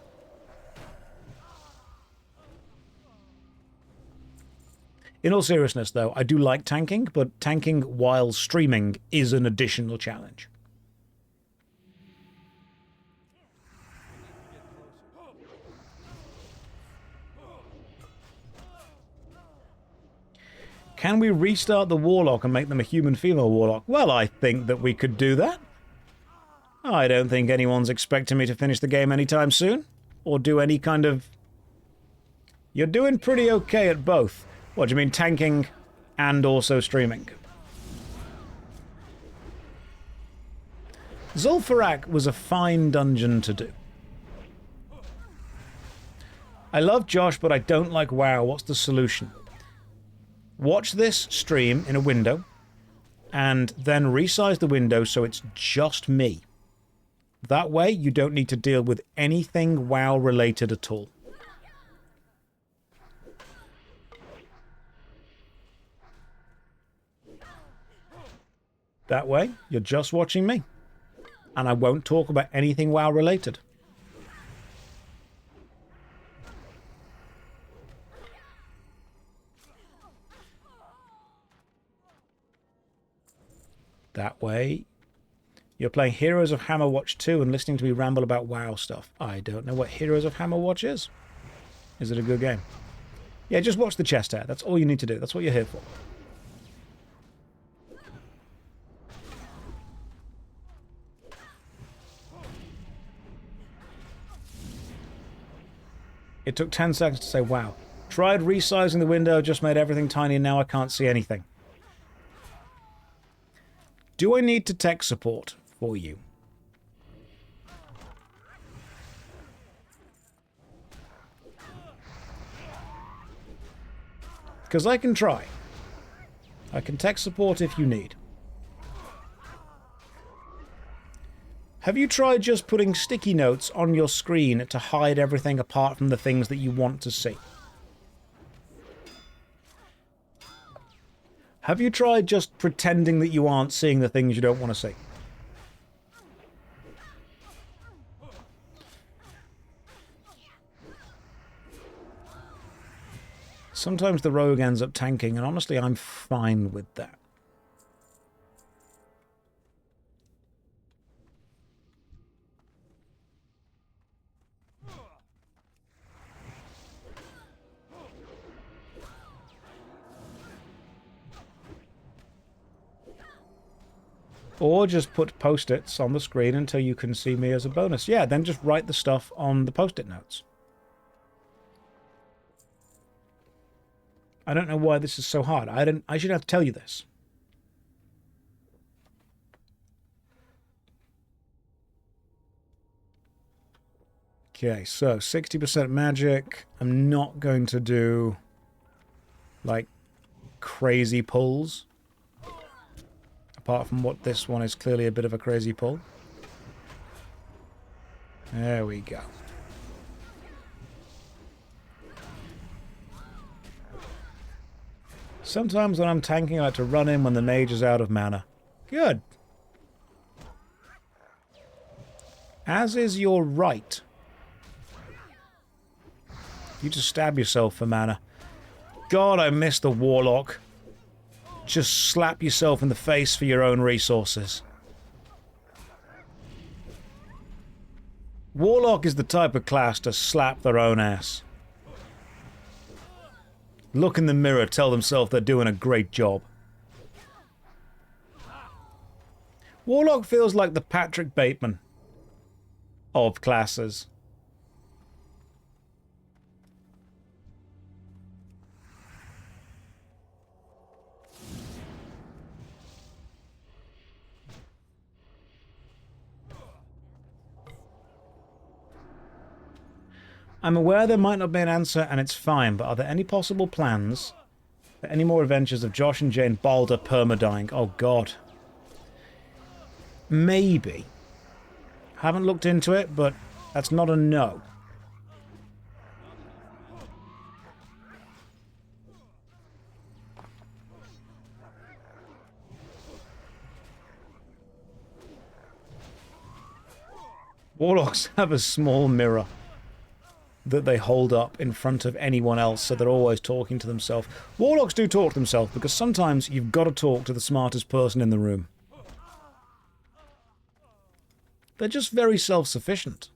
In all seriousness, though, I do like tanking, but tanking while streaming is an additional challenge. Can we restart the Warlock and make them a human female Warlock? Well, I think that we could do that. I don't think anyone's expecting me to finish the game anytime soon, or do any kind of... You're doing pretty okay at both. What, do you mean tanking and also streaming? Zul'Farrak was a fine dungeon to do. I love Josh, but I don't like WoW. What's the solution? Watch this stream in a window, and then resize the window so it's just me. That way, you don't need to deal with anything WoW-related at all. That way, you're just watching me. And I won't talk about anything WoW-related. That way, you're playing Heroes of Hammerwatch 2 and listening to me ramble about WoW stuff. I don't know what Heroes of Hammerwatch is. Is it a good game? Yeah, just watch the chest hair. That's all you need to do. That's what you're here for. It took 10 seconds to say, wow. Tried resizing the window, just made everything tiny, and now I can't see anything. Do I need to tech support for you? Because I can try. I can tech support if you need. Have you tried just putting sticky notes on your screen to hide everything apart from the things that you want to see? Have you tried just pretending that you aren't seeing the things you don't want to see? Sometimes the rogue ends up tanking, and honestly, I'm fine with that. Or just put post-its on the screen until you can see me as a bonus. Yeah, then just write the stuff on the post-it notes. I don't know why this is so hard. I should have to tell you this. Okay, so 60% magic. I'm not going to do, like, crazy pulls. Apart from what this one is clearly a bit of a crazy pull. There we go. Sometimes when I'm tanking, I like to run in when the mage is out of mana. Good. As is your right. You just stab yourself for mana. God, I miss the warlock. Just slap yourself in the face for your own resources. Warlock is the type of class to slap their own ass. Look in the mirror, tell themselves they're doing a great job. Warlock feels like the Patrick Bateman of classes. I'm aware there might not be an answer, and it's fine, but are there any possible plans for any more adventures of Josh and Jane Balder permadying? Oh, God. Maybe. Haven't looked into it, but that's not a no. Warlocks have a small mirror that they hold up in front of anyone else, so they're always talking to themselves. Warlocks do talk to themselves, because sometimes you've got to talk to the smartest person in the room. They're just very self-sufficient.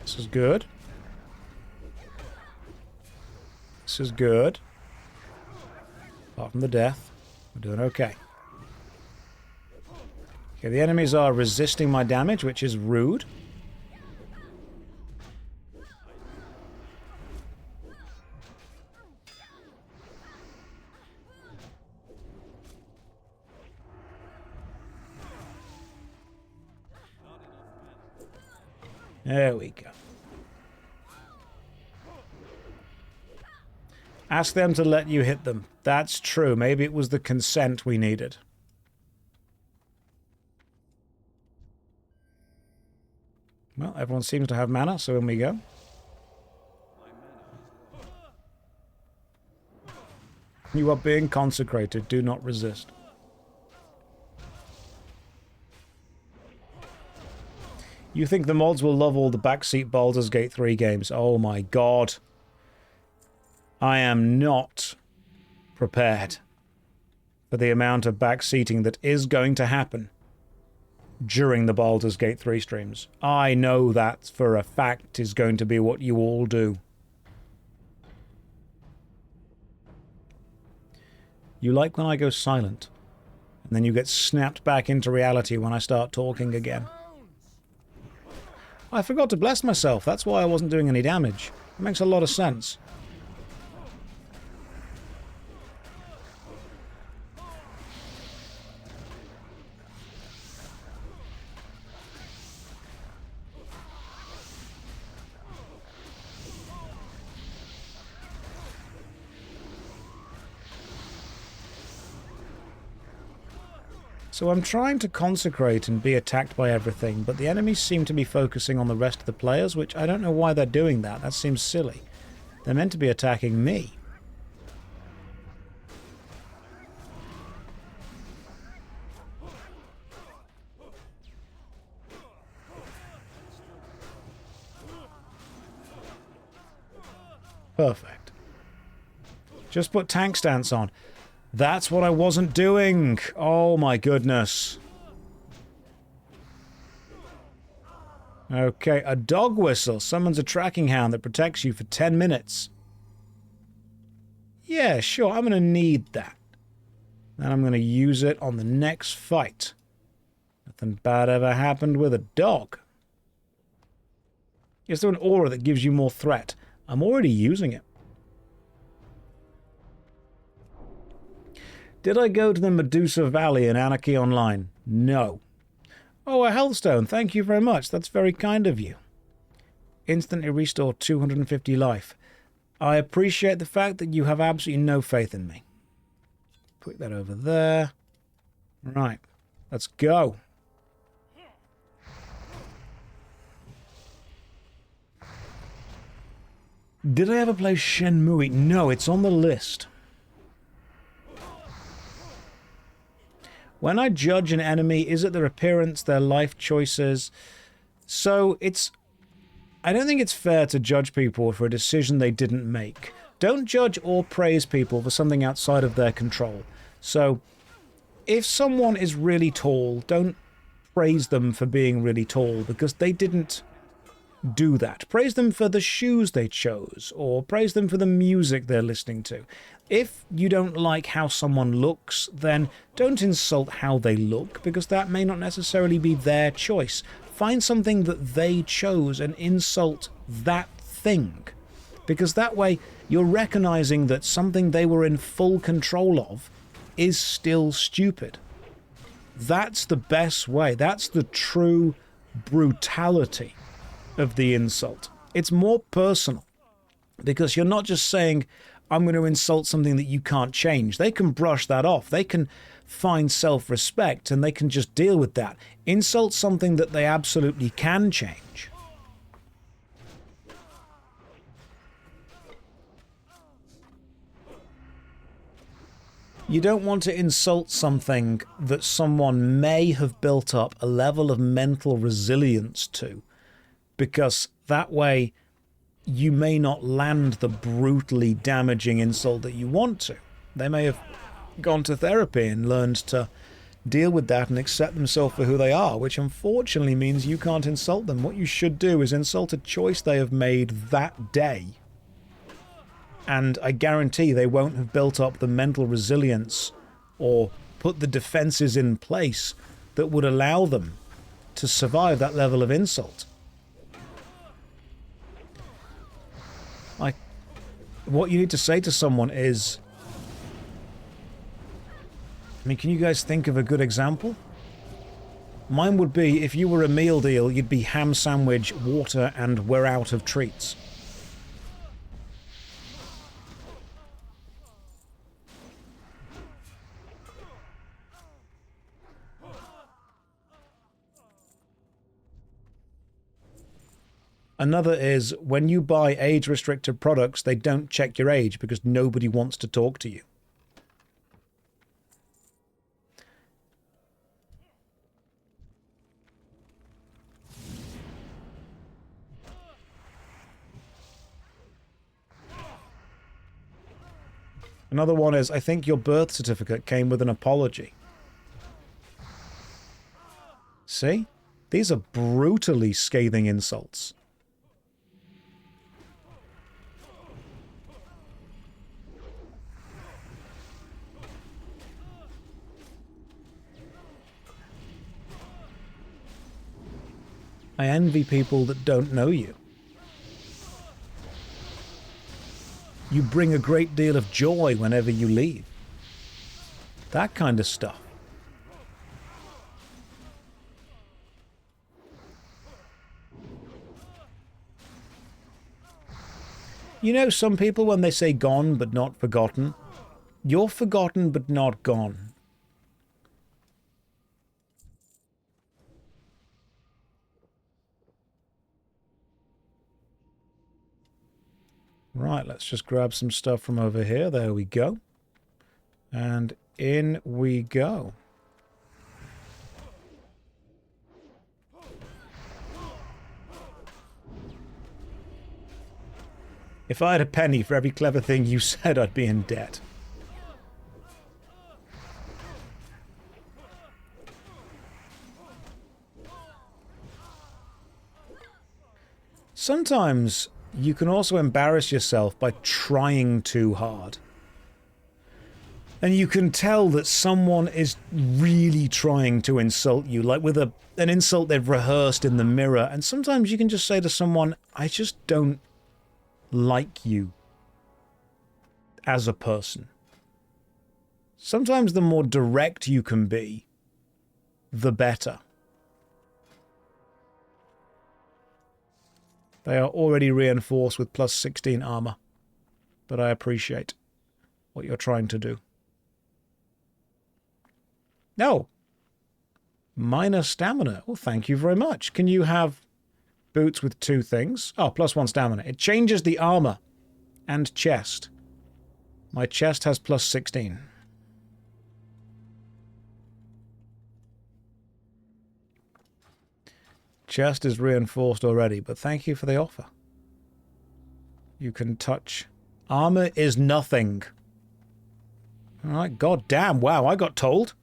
This is good. This is good. Apart from the death, we're doing okay. Okay, the enemies are resisting my damage, which is rude. There we go. Ask them to let you hit them. That's true. Maybe it was the consent we needed. Well, everyone seems to have mana, so in we go. You are being consecrated. Do not resist. You think the mods will love all the backseat Baldur's Gate 3 games? Oh my god. I am not prepared for the amount of backseating that is going to happen during the Baldur's Gate 3 streams. I know that for a fact is going to be what you all do. You like when I go silent, and then you get snapped back into reality when I start talking again. I forgot to bless myself, that's why I wasn't doing any damage. It makes a lot of sense. So I'm trying to consecrate and be attacked by everything, but the enemies seem to be focusing on the rest of the players, which I don't know why they're doing that. That seems silly. They're meant to be attacking me. Perfect. Just put tank stance on. That's what I wasn't doing. Oh my goodness. Okay, a dog whistle summons a tracking hound that protects you for 10 minutes. Yeah, sure, I'm going to need that. And I'm going to use it on the next fight. Nothing bad ever happened with a dog. Is there an aura that gives you more threat? I'm already using it. Did I go to the Medusa Valley in Anarchy Online? No. Oh, a Healthstone. Thank you very much. That's very kind of you. Instantly restore 250 life. I appreciate the fact that you have absolutely no faith in me. Put that over there. Right. Let's go. Did I ever play Shenmue? No, it's on the list. When I judge an enemy, is it their appearance, their life choices? So I don't think it's fair to judge people for a decision they didn't make. Don't judge or praise people for something outside of their control. So if someone is really tall, don't praise them for being really tall because they didn't do that. Praise them for the shoes they chose, or praise them for the music they're listening to. If you don't like how someone looks, then don't insult how they look, because that may not necessarily be their choice. Find something that they chose and insult that thing, because that way you're recognizing that something they were in full control of is still stupid. That's the best way. That's the true brutality of the insult. It's more personal, because you're not just saying, I'm going to insult something that you can't change. They can brush that off. They can find self-respect and they can just deal with that. Insult something that they absolutely can change. You don't want to insult something that someone may have built up a level of mental resilience to, because that way you may not land the brutally damaging insult that you want to. They may have gone to therapy and learned to deal with that and accept themselves for who they are, which unfortunately means you can't insult them. What you should do is insult a choice they have made that day. And I guarantee they won't have built up the mental resilience or put the defenses in place that would allow them to survive that level of insult. Like, what you need to say to someone is, I mean, can you guys think of a good example? Mine would be, if you were a meal deal, you'd be ham sandwich, water, and we're out of treats. Another is, when you buy age-restricted products, they don't check your age because nobody wants to talk to you. Another one is, I think your birth certificate came with an apology. See? These are brutally scathing insults. I envy people that don't know you. You bring a great deal of joy whenever you leave. That kind of stuff. You know, some people, when they say gone but not forgotten, you're forgotten but not gone. Right, let's just grab some stuff from over here. There we go. And in we go. If I had a penny for every clever thing you said, I'd be in debt. sometimes you can also embarrass yourself by trying too hard. And you can tell that someone is really trying to insult you, like with an insult they've rehearsed in the mirror. And sometimes you can just say to someone, I just don't like you as a person. Sometimes the more direct you can be, the better. They are already reinforced with plus 16 armor, but I appreciate what you're trying to do. No. Minor stamina. Well, thank you very much. Can you have boots with 2 things? Oh, plus 1 stamina. It changes the armor and chest. My chest has plus 16. Chest is reinforced already, but thank you for the offer. You can touch. Armor is nothing. Alright, god damn, wow, I got told.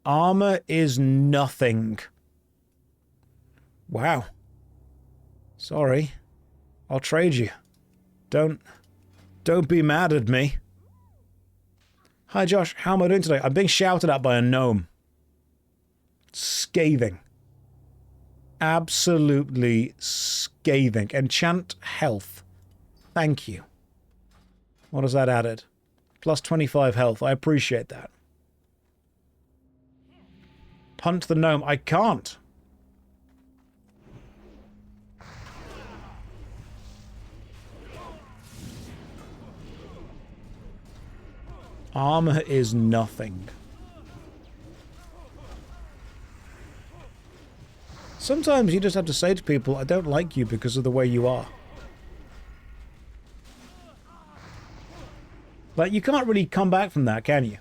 Armor is nothing. Wow. Sorry. I'll trade you. Don't be mad at me. Hi Josh, how am I doing today? I'm being shouted at by a gnome. Scathing. Absolutely scathing. Enchant health. Thank you. What has that added? Plus 25 health. I appreciate that. Punt the gnome. I can't. Armor is nothing. Sometimes you just have to say to people, I don't like you because of the way you are. Like, you can't really come back from that, can you?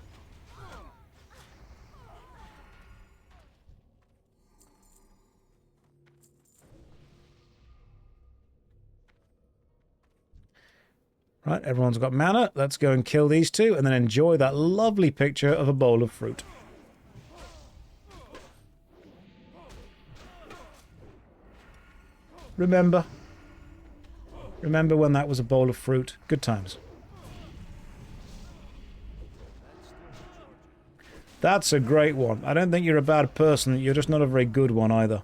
Right, everyone's got mana. Let's go and kill these 2 and then enjoy that lovely picture of a bowl of fruit. Remember when that was a bowl of fruit? Good times. That's a great one. I don't think you're a bad person. You're just not a very good one either.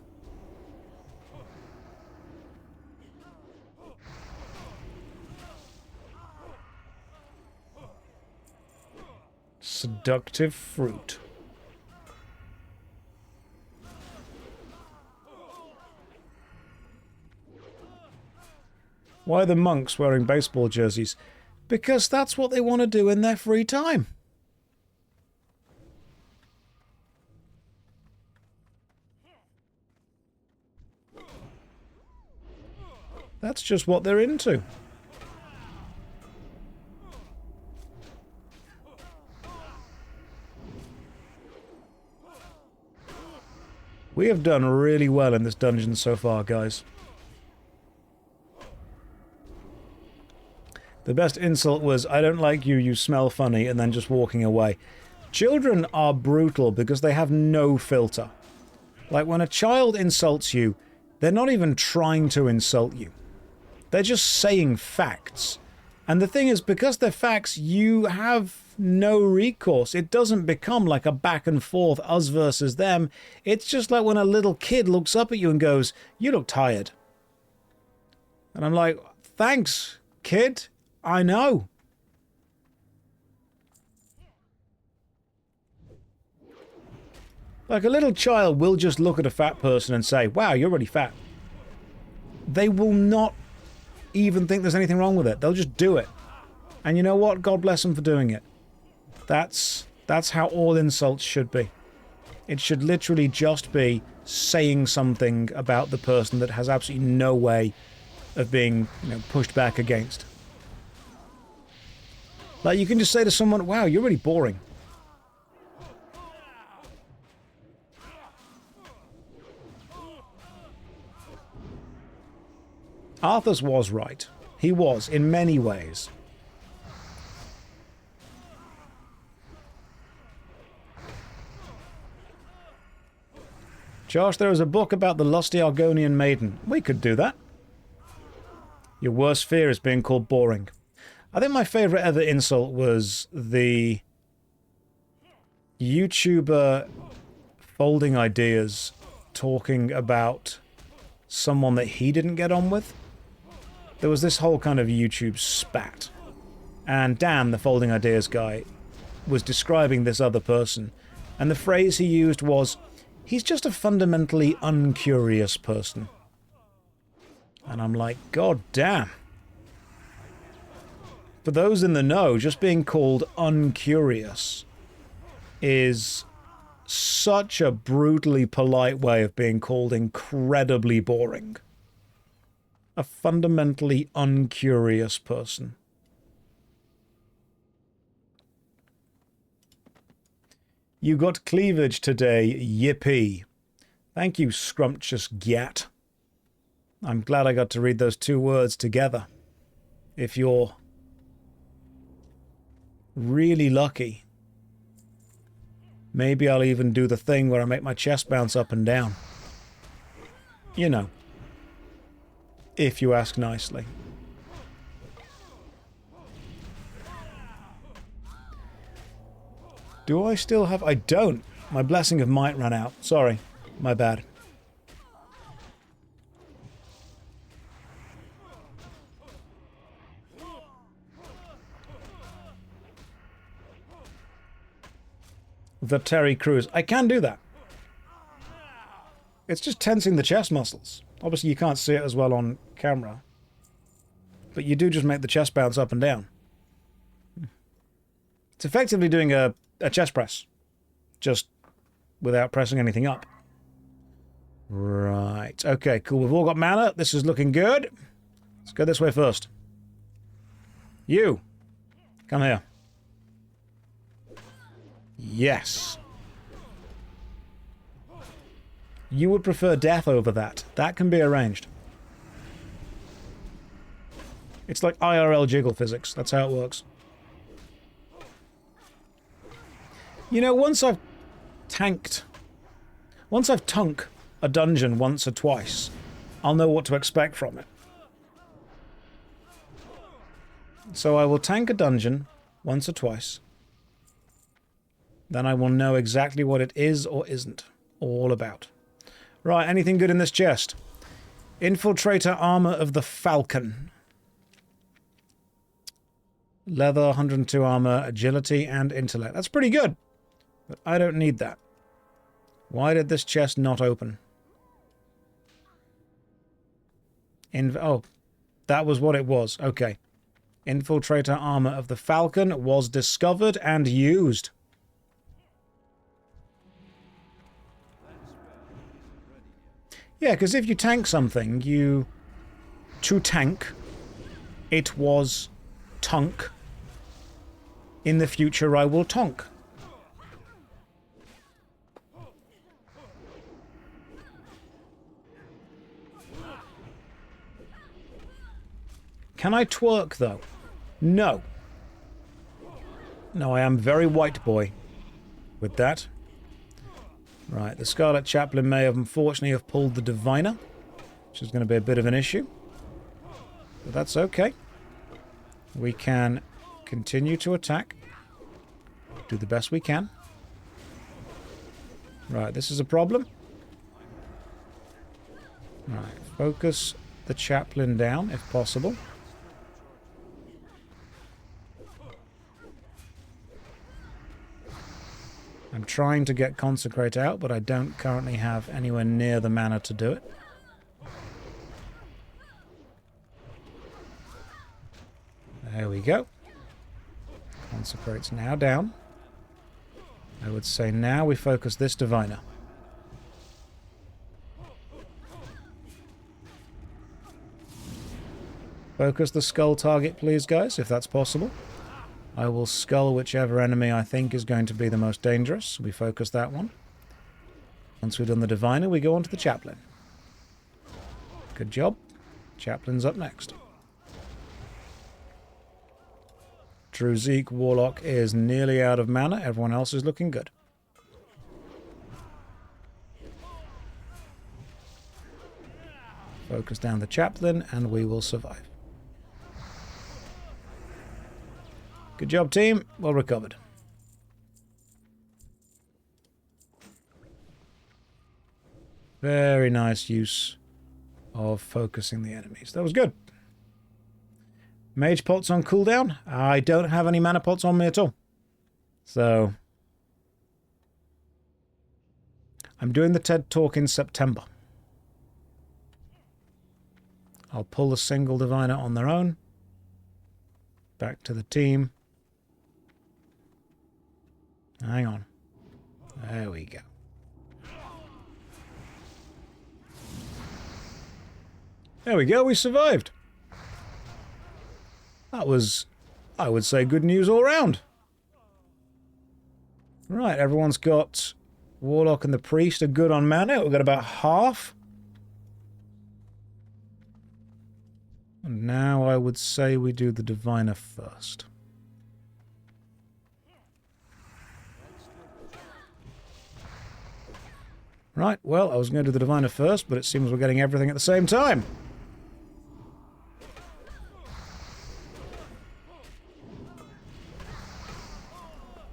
Seductive fruit. Why are the monks wearing baseball jerseys? Because that's what they want to do in their free time. That's just what they're into. We have done really well in this dungeon so far, guys. The best insult was, I don't like you, you smell funny, and then just walking away. Children are brutal because they have no filter. Like, when a child insults you, they're not even trying to insult you. They're just saying facts. And the thing is, because they're facts, you have no recourse. It doesn't become like a back and forth, us versus them. It's just like when a little kid looks up at you and goes, you look tired. And I'm like, thanks, kid. I know. Like, a little child will just look at a fat person and say, wow, you're really fat. They will not even think there's anything wrong with it. They'll just do it. And you know what? God bless them for doing it. That's how all insults should be. It should literally just be saying something about the person that has absolutely no way of being, pushed back against. Like, you can just say to someone, wow, you're really boring. Arthas was right. He was, in many ways. Josh, there is a book about the lusty Argonian maiden. We could do that. Your worst fear is being called boring. I think my favorite ever insult was the YouTuber Folding Ideas talking about someone that he didn't get on with. There was this whole kind of YouTube spat. And Dan, the Folding Ideas guy, was describing this other person. And the phrase he used was, he's just a fundamentally uncurious person. And I'm like, God damn. For those in the know, just being called uncurious is such a brutally polite way of being called incredibly boring. A fundamentally uncurious person. You got cleavage today, yippee. Thank you, scrumptious gat. I'm glad I got to read those two words together. If you're really lucky, maybe I'll even do the thing where I make my chest bounce up and down. You know. If you ask nicely. Do I still have... I don't. My Blessing of Might ran out. Sorry. My bad. The Terry Crews. I can do that. It's just tensing the chest muscles. Obviously you can't see it as well on camera. But you do just make the chest bounce up and down. It's effectively doing a chest press. Just without pressing anything up. Right. Okay, cool. We've all got mana. This is looking good. Let's go this way first. You. Come here. Yes. You would prefer death over that. That can be arranged. It's like IRL jiggle physics. That's how it works. You know, once I've tunk a dungeon once or twice, I'll know what to expect from it. So I will tank a dungeon once or twice. Then I will know exactly what it is or isn't all about. Right, anything good in this chest? Infiltrator armor of the Falcon. Leather, 102 armor, agility, and intellect. That's pretty good. But I don't need that. Why did this chest not open? Oh, that was what it was. Okay. Infiltrator armor of the Falcon was discovered and used. Yeah, because if you tank something, you... To tank, it was tunk. In the future, I will tonk. Can I twerk, though? No. No, I am very white boy with that. Right, the Scarlet Chaplain may have unfortunately have pulled the Diviner, which is going to be a bit of an issue. But that's okay. We can continue to attack. Do the best we can. Right, this is a problem. Right, focus the Chaplain down if possible. I'm trying to get Consecrate out, but I don't currently have anywhere near the mana to do it. There we go. Consecrate's now down. I would say now we focus this Diviner. Focus the skull target, please, guys, if that's possible. I will skull whichever enemy I think is going to be the most dangerous. We focus that one. Once we've done the Diviner, we go on to the Chaplain. Good job. Chaplain's up next. Druzik Warlock is nearly out of mana. Everyone else is looking good. Focus down the Chaplain and we will survive. Good job, team. Well recovered. Very nice use of focusing the enemies. That was good. Mage pots on cooldown. I don't have any mana pots on me at all. So I'm doing the TED Talk in September. I'll pull a single diviner on their own. Back to the team. Hang on. There we go. There we go, we survived. That was, I would say, good news all round. Right, everyone's got Warlock and the Priest are good on mana. We've got about half. And now I would say we do the Diviner first. Right, well, I was going to do the Diviner first, but it seems we're getting everything at the same time.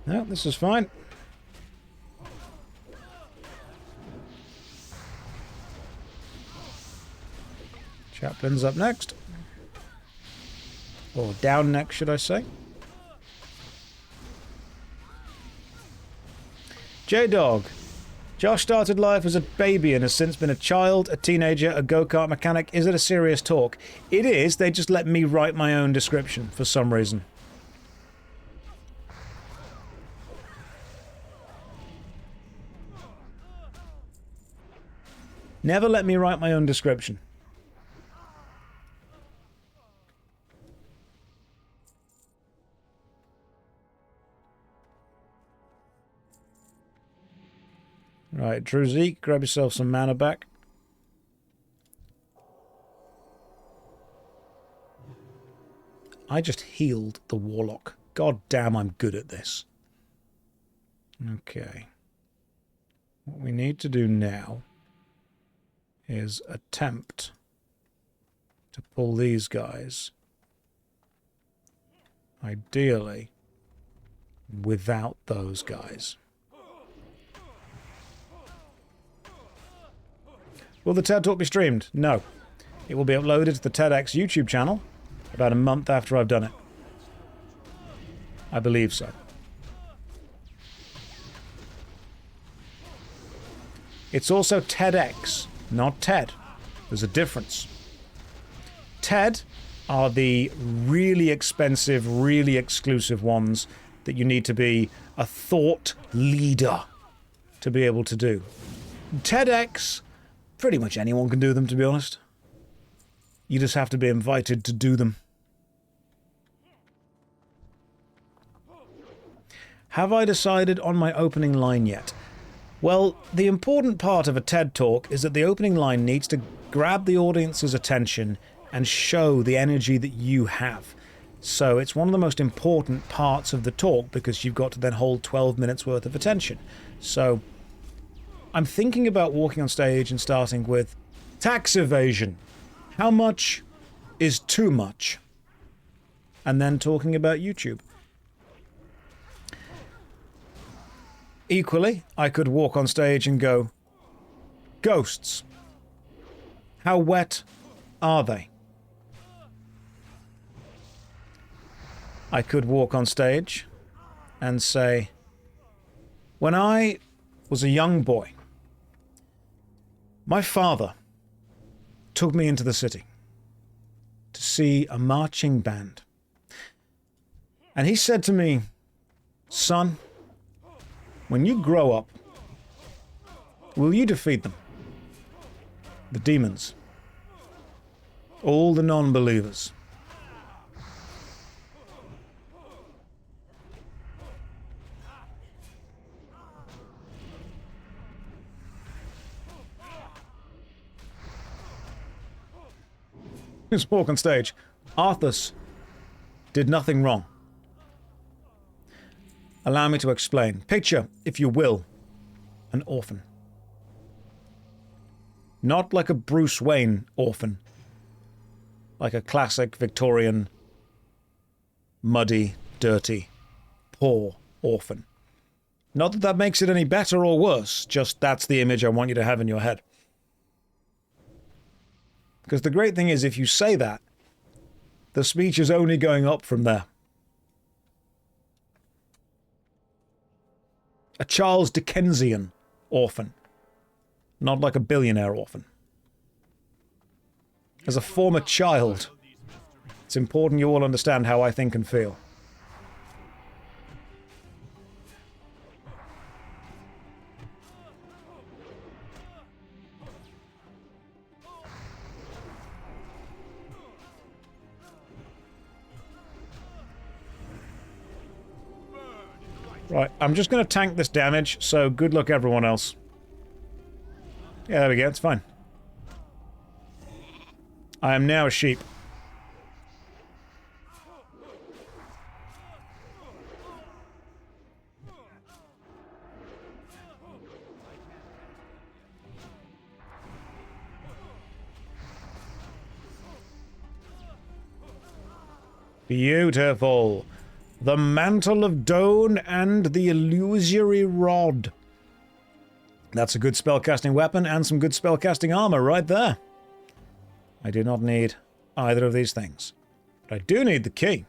No, this is fine. Chaplain's up next. Or down next, should I say. J-Dog. Josh started life as a baby and has since been a child, a teenager, a go-kart mechanic. Is it a serious talk? It is. They just let me write my own description for some reason. Never let me write my own description. Right, Drew Zeke, grab yourself some mana back. I just healed the Warlock. God damn, I'm good at this. Okay. What we need to do now is attempt to pull these guys, ideally without those guys. Will the TED Talk be streamed? No. It will be uploaded to the TEDx YouTube channel about a month after I've done it. I believe so. It's also TEDx, not TED. There's a difference. TED are the really expensive, really exclusive ones that you need to be a thought leader to be able to do. TEDx, pretty much anyone can do them, to be honest. You just have to be invited to do them. Have I decided on my opening line yet? Well, the important part of a TED Talk is that the opening line needs to grab the audience's attention and show the energy that you have. So it's one of the most important parts of the talk because you've got to then hold 12 minutes worth of attention. So I'm thinking about walking on stage and starting with tax evasion. How much is too much? And then talking about YouTube. Equally, I could walk on stage and go, ghosts. How wet are they? I could walk on stage and say, when I was a young boy, my father took me into the city to see a marching band. And he said to me, son, when you grow up, will you defeat them? The demons. All the non-believers. Just walk on stage. Arthas did nothing wrong. Allow me to explain. Picture, if you will, an orphan. Not like a Bruce Wayne orphan. Like a classic Victorian, muddy dirty, poor orphan. Not that that makes it any better or worse, just that's the image I want you to have in your head. Because the great thing is, if you say that, the speech is only going up from there. A Charles Dickensian orphan. Not like a billionaire orphan. As a former child, it's important you all understand how I think and feel. Right, I'm just going to tank this damage, so good luck everyone else. Yeah, there we go, it's fine. I am now a sheep. Beautiful. The Mantle of Dawn and the Illusory Rod. That's a good spellcasting weapon and some good spellcasting armor right there. I do not need either of these things. But I do need the key.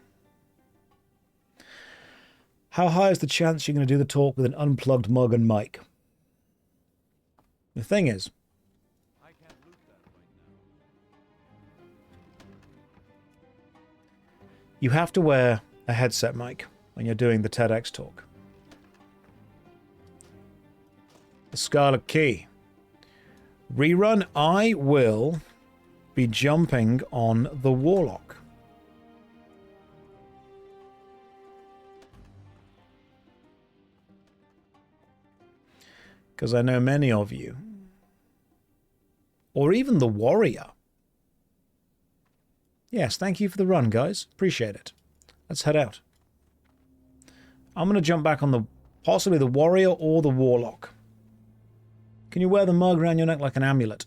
How high is the chance you're going to do the talk with an unplugged mug and mic? The thing is, you have to wear a headset mic when you're doing the TEDx talk. The Scarlet Key. Rerun, I will be jumping on the Warlock. Because I know many of you, or even the Warrior. Yes, thank you for the run, guys. Appreciate it. Let's head out. I'm going to jump back on the possibly the Warrior or the Warlock. Can you wear the mug around your neck like an amulet?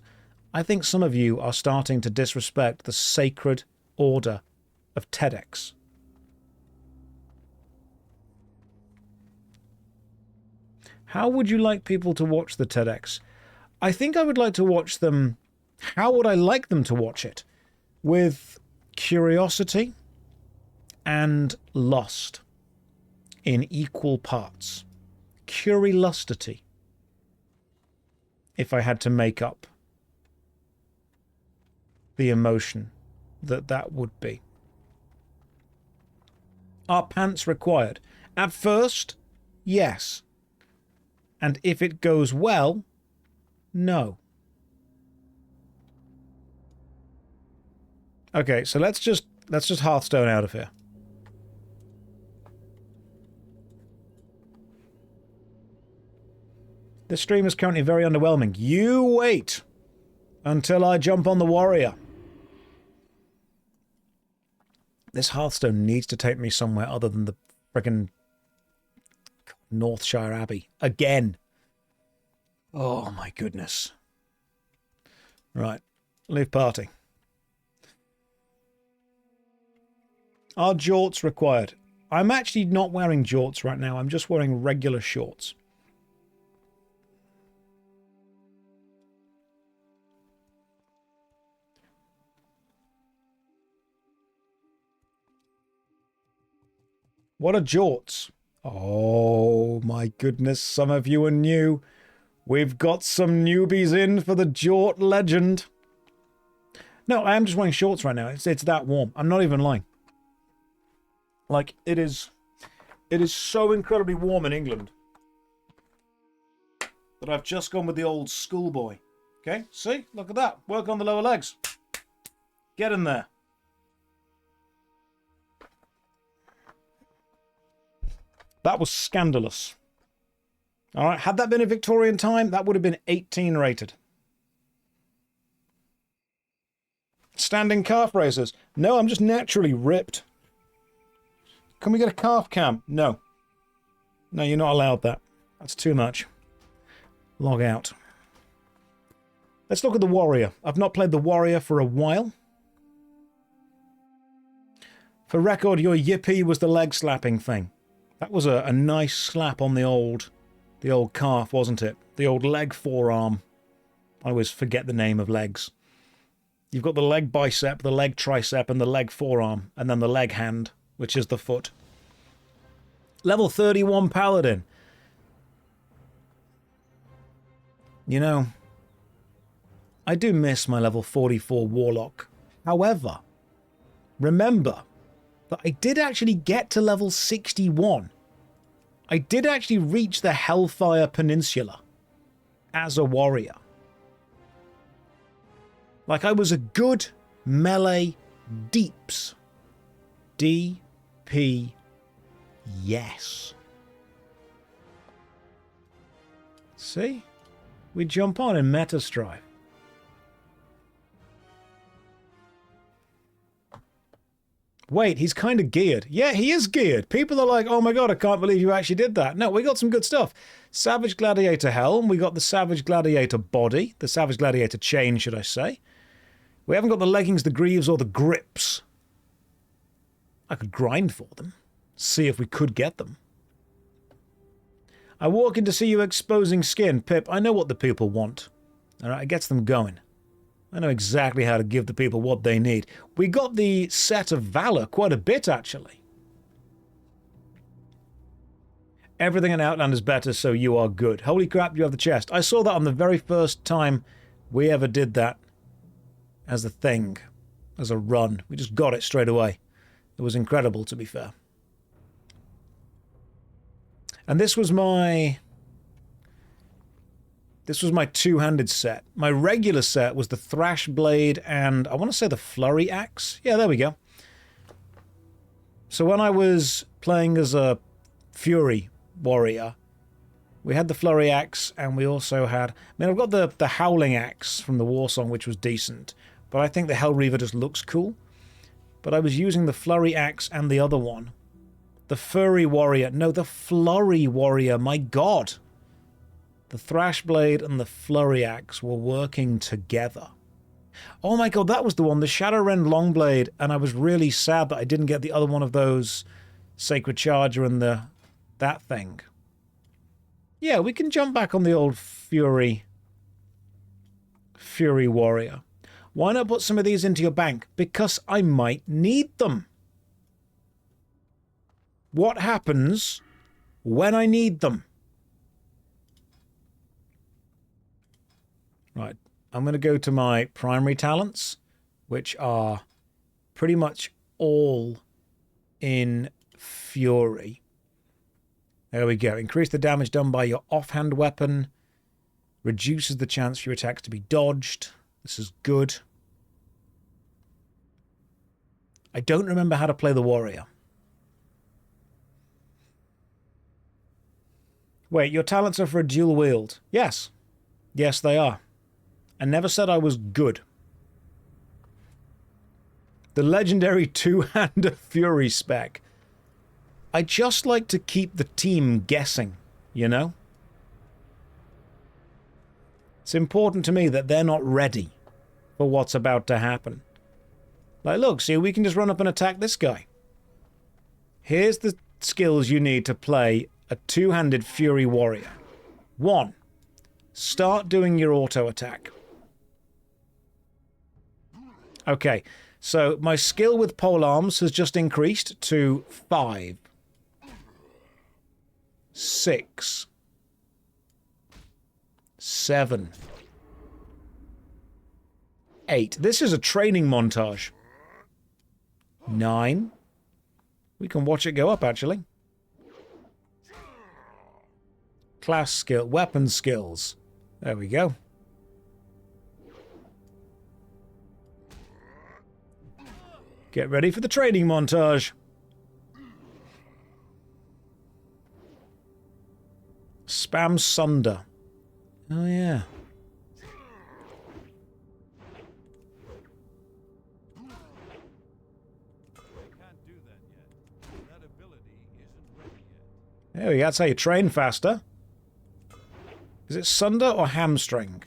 I think some of you are starting to disrespect the sacred order of TEDx. How would you like people to watch the TEDx? I think I would like to watch them... How would I like them to watch it? With curiosity and lust in equal parts. Curiosity. If I had to make up the emotion that would be. Are pants required? At first, yes. And if it goes well, no. Okay, so let's just Hearthstone out of here. This stream is currently very underwhelming. You wait until I jump on the Warrior. This Hearthstone needs to take me somewhere other than the friggin' Northshire Abbey. Again. Oh my goodness. Right. Leave party. Are jorts required? I'm actually not wearing jorts right now. I'm just wearing regular shorts. What are jorts? Oh my goodness, some of you are new. We've got some newbies in for the jort legend. No, I am just wearing shorts right now. It's that warm. I'm not even lying. Like, it is so incredibly warm in England that I've just gone with the old schoolboy. Okay, see? Look at that. Work on the lower legs. Get in there. That was scandalous. All right, had that been a Victorian time, that would have been 18 rated. Standing calf raisers. No, I'm just naturally ripped. Can we get a calf cam? No. No, you're not allowed that. That's too much. Log out. Let's look at the Warrior. I've not played the Warrior for a while. For record, your yippee was the leg slapping thing. That was a nice slap on the old calf, wasn't it? The old leg forearm. I always forget the name of legs. You've got the leg bicep, the leg tricep, and the leg forearm, and then the leg hand, which is the foot. Level 31 Paladin. You know, I do miss my level 44 Warlock. However, remember that I did actually get to level 61. I did actually reach the Hellfire Peninsula as a warrior. Like, I was a good melee deeps. DP, yes. See? We jump on in Meta Strife. Wait, he's kind of geared. Yeah, he is geared. People are like, oh my god, I can't believe you actually did that. No, we got some good stuff. Savage Gladiator Helm. We got the Savage Gladiator Body. The Savage Gladiator Chain, should I say. We haven't got the leggings, the greaves, or the grips. I could grind for them. See if we could get them. I walk in to see you exposing skin. Pip, I know what the people want. Alright, it gets them going. I know exactly how to give the people what they need. We got the set of Valor quite a bit, actually. Everything in Outland is better, so you are good. Holy crap, you have the chest. I saw that on the very first time we ever did that as a thing, as a run. We just got it straight away. It was incredible, to be fair. And this was my two-handed set. My regular set was the Thrash Blade and I want to say the Flurry Axe. Yeah, there we go. So when I was playing as a Fury warrior, we had the Flurry Axe and we also had... I mean, I've got the Howling Axe from the Warsong, which was decent. But I think the Hellreaver just looks cool. But I was using the Flurry Axe and the other one. The Furry Warrior. No, the Flurry Warrior. My god. The Thrash Blade and the Flurry Axe were working together. Oh my god, that was the one. The Shadowrend Longblade. And I was really sad that I didn't get the other one of those. Sacred Charger and that thing. Yeah, we can jump back on the old Fury Warrior. Why not put some of these into your bank? Because I might need them. What happens when I need them? Right, I'm going to go to my primary talents, which are pretty much all in Fury. There we go. Increase the damage done by your offhand weapon. Reduces the chance for your attacks to be dodged. This is good. I don't remember how to play the warrior. Wait, your talents are for a dual wield? Yes. Yes, they are. I never said I was good. The legendary two-hander Fury spec. I just like to keep the team guessing, you know? It's important to me that they're not ready for what's about to happen. Like, look, see, we can just run up and attack this guy. Here's the skills you need to play a two-handed Fury Warrior. 1. Start doing your auto attack. Okay, so my skill with polearms has just increased to 5. 6. 7. 8. This is a training montage. 9. We can watch it go up, actually. Class skill, weapon skills. There we go. Get ready for the training montage. Spam Sunder. Oh, yeah. There we go, that's how you train faster. Is it Sunder or Hamstring?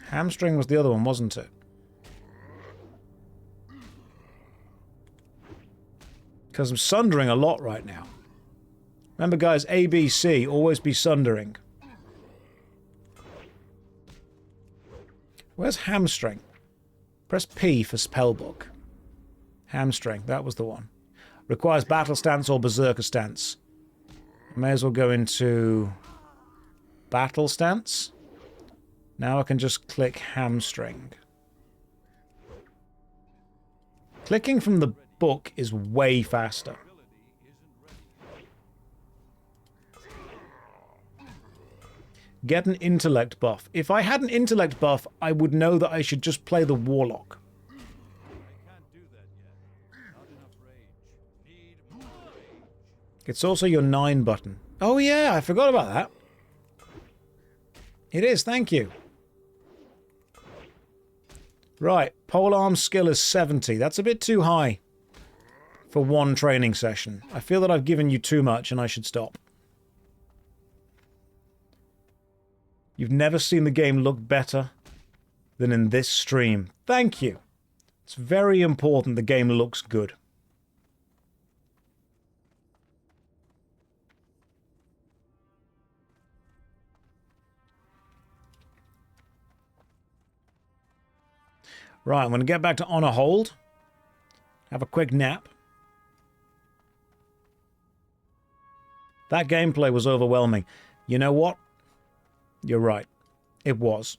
Hamstring was the other one, wasn't it? Because I'm sundering a lot right now. Remember, guys, ABC, always be sundering. Where's hamstring? Press P for spellbook. Hamstring, that was the one. Requires battle stance or berserker stance. May as well go into battle stance. Now I can just click hamstring. Clicking from the book is way faster. Get an intellect buff. If I had an intellect buff, I would know that I should just play the warlock. It's also your 9 button. Oh yeah, I forgot about that. It is, thank you. Right, polearm skill is 70. That's a bit too high for one training session. I feel that I've given you too much and I should stop. You've never seen the game look better than in this stream. Thank you. It's very important the game looks good. Right, I'm going to get back to honor hold. Have a quick nap. That gameplay was overwhelming. You know what? You're right. It was.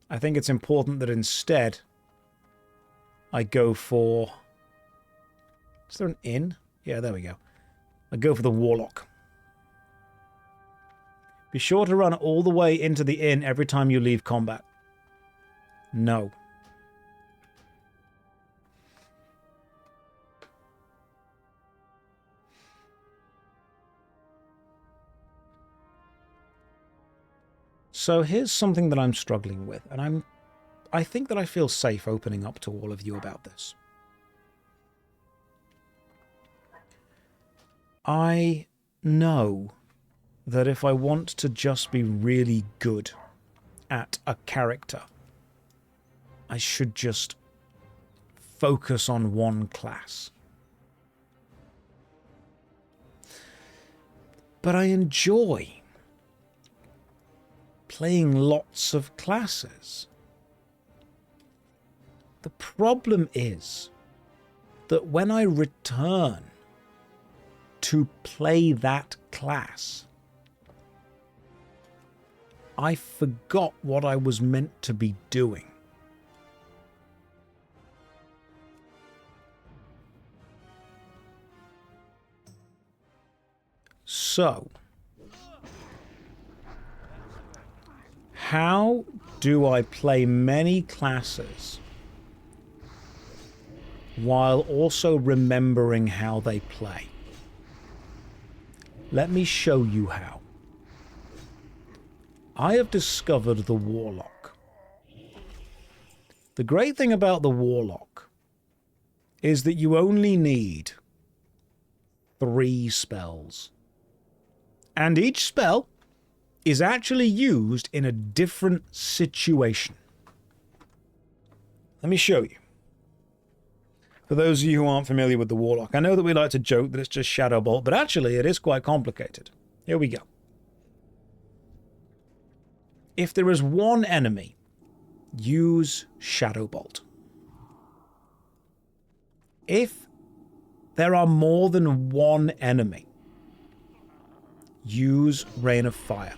I think it's important that instead I go for... Is there an inn? Yeah, there we go. I go for the warlock. Be sure to run all the way into the inn every time you leave combat. No. So here's something that I'm struggling with, and I think that I feel safe opening up to all of you about this. I know that if I want to just be really good at a character, I should just focus on one class. But I enjoy playing lots of classes. The problem is that when I return to play that class, I forgot what I was meant to be doing. So, how do I play many classes while also remembering how they play? Let me show you how. I have discovered the warlock. The great thing about the warlock is that you only need 3 spells. And each spell is actually used in a different situation. Let me show you. For those of you who aren't familiar with the Warlock, I know that we like to joke that it's just Shadow Bolt, but actually it is quite complicated. Here we go. If there is one enemy, use Shadow Bolt. If there are more than one enemy, use Rain of Fire.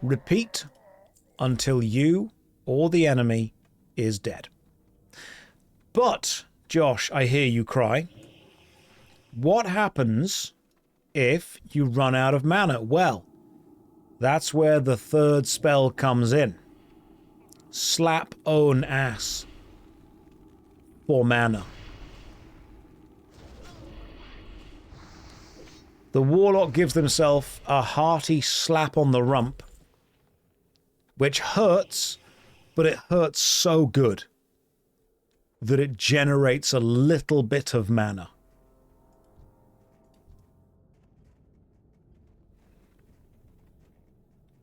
Repeat until you or the enemy is dead. But, Josh, I hear you cry. What happens if you run out of mana? Well, that's where the 3rd spell comes in. Slap own ass for mana. The Warlock gives themselves a hearty slap on the rump, which hurts, but it hurts so good that it generates a little bit of mana.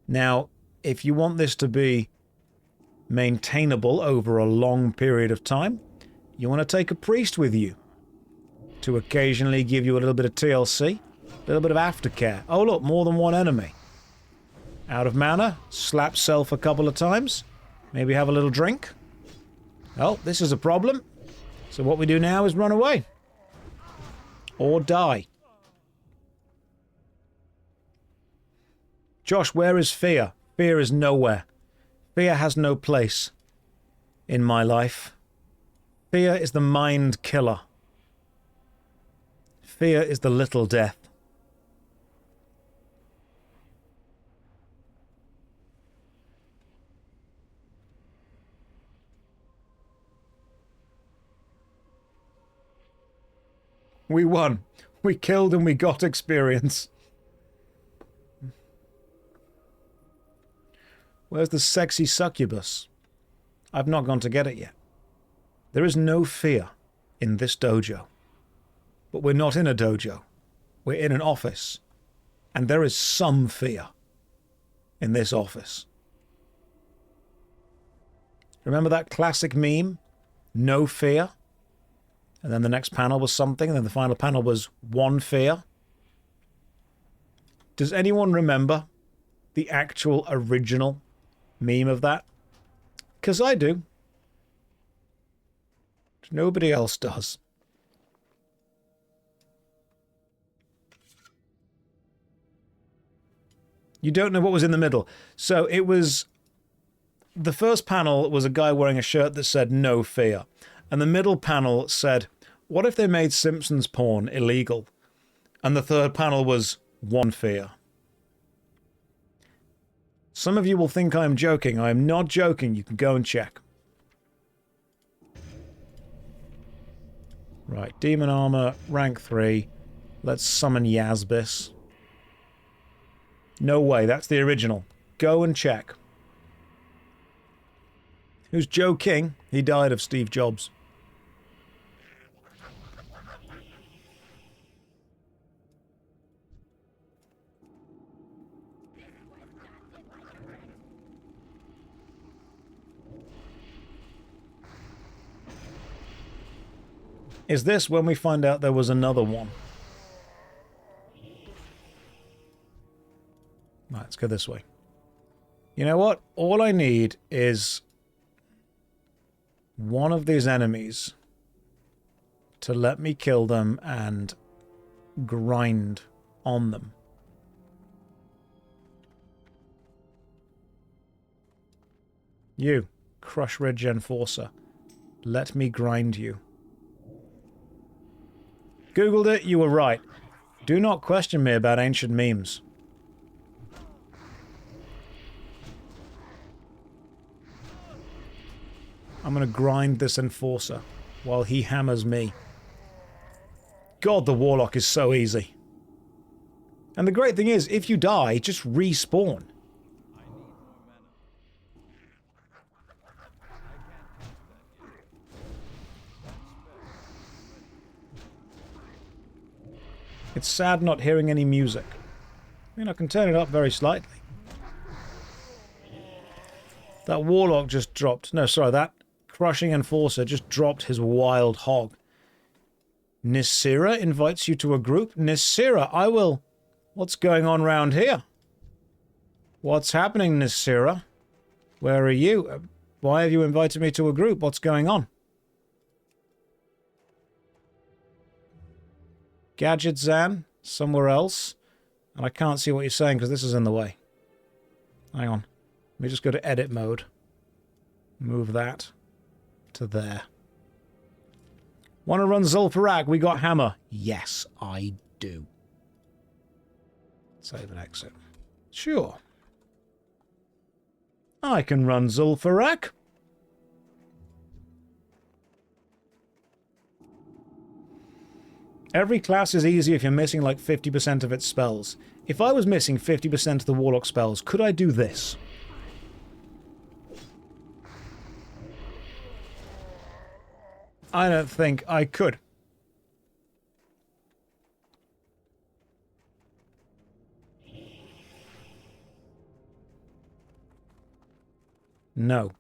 Now, if you want this to be maintainable over a long period of time, You want to take a priest with you to occasionally give you a little bit of TLC, a little bit of aftercare. Oh look, more than one enemy. Out of mana, slap self a couple of times, maybe have a little drink. Oh, this is a problem. So what we do now is run away. Or die. Josh, where is fear? Fear is nowhere. Fear has no place in my life. Fear is the mind killer. Fear is the little death. We won. We killed and we got experience. Where's the sexy succubus? I've not gone to get it yet. There is no fear in this dojo. But we're not in a dojo. We're in an office. And there is some fear in this office. Remember that classic meme? No fear? And then the next panel was something, and then the final panel was one fear. Does anyone remember the actual original meme of that? Because I do. Nobody else does. You don't know what was in the middle. So it was... The first panel was a guy wearing a shirt that said no fear. And the middle panel said, what if they made Simpsons porn illegal? And the third panel was one fear. Some of you will think I'm joking. I am not joking. You can go and check. Right, Demon Armor, rank 3. Let's summon Yazbis. No way, that's the original. Go and check. Who's Joe King? He died of Steve Jobs. Is this when we find out there was another one? Right, let's go this way. You know what? All I need is one of these enemies to let me kill them and grind on them. You, Crush Ridge Enforcer. Let me grind you. Googled it, you were right. Do not question me about ancient memes. I'm gonna grind this Enforcer while he hammers me. God, the Warlock is so easy. And the great thing is, if you die, just respawn. It's sad not hearing any music. I mean, I can turn it up very slightly. That Warlock just dropped... No, sorry, that Crushing Enforcer just dropped his wild hog. Nisira invites you to a group? Nisira, I will... What's going on round here? What's happening, Nisira? Where are you? Why have you invited me to a group? What's going on? Gadget Zan, somewhere else. And I can't see what you're saying because this is in the way. Hang on. Let me just go to edit mode. Move that to there. Want to run Zul'Farrak? We got Hammer. Yes, I do. Save and exit. Sure. I can run Zul'Farrak. Every class is easy if you're missing like 50% of its spells. If I was missing 50% of the Warlock spells, could I do this? I don't think I could. No.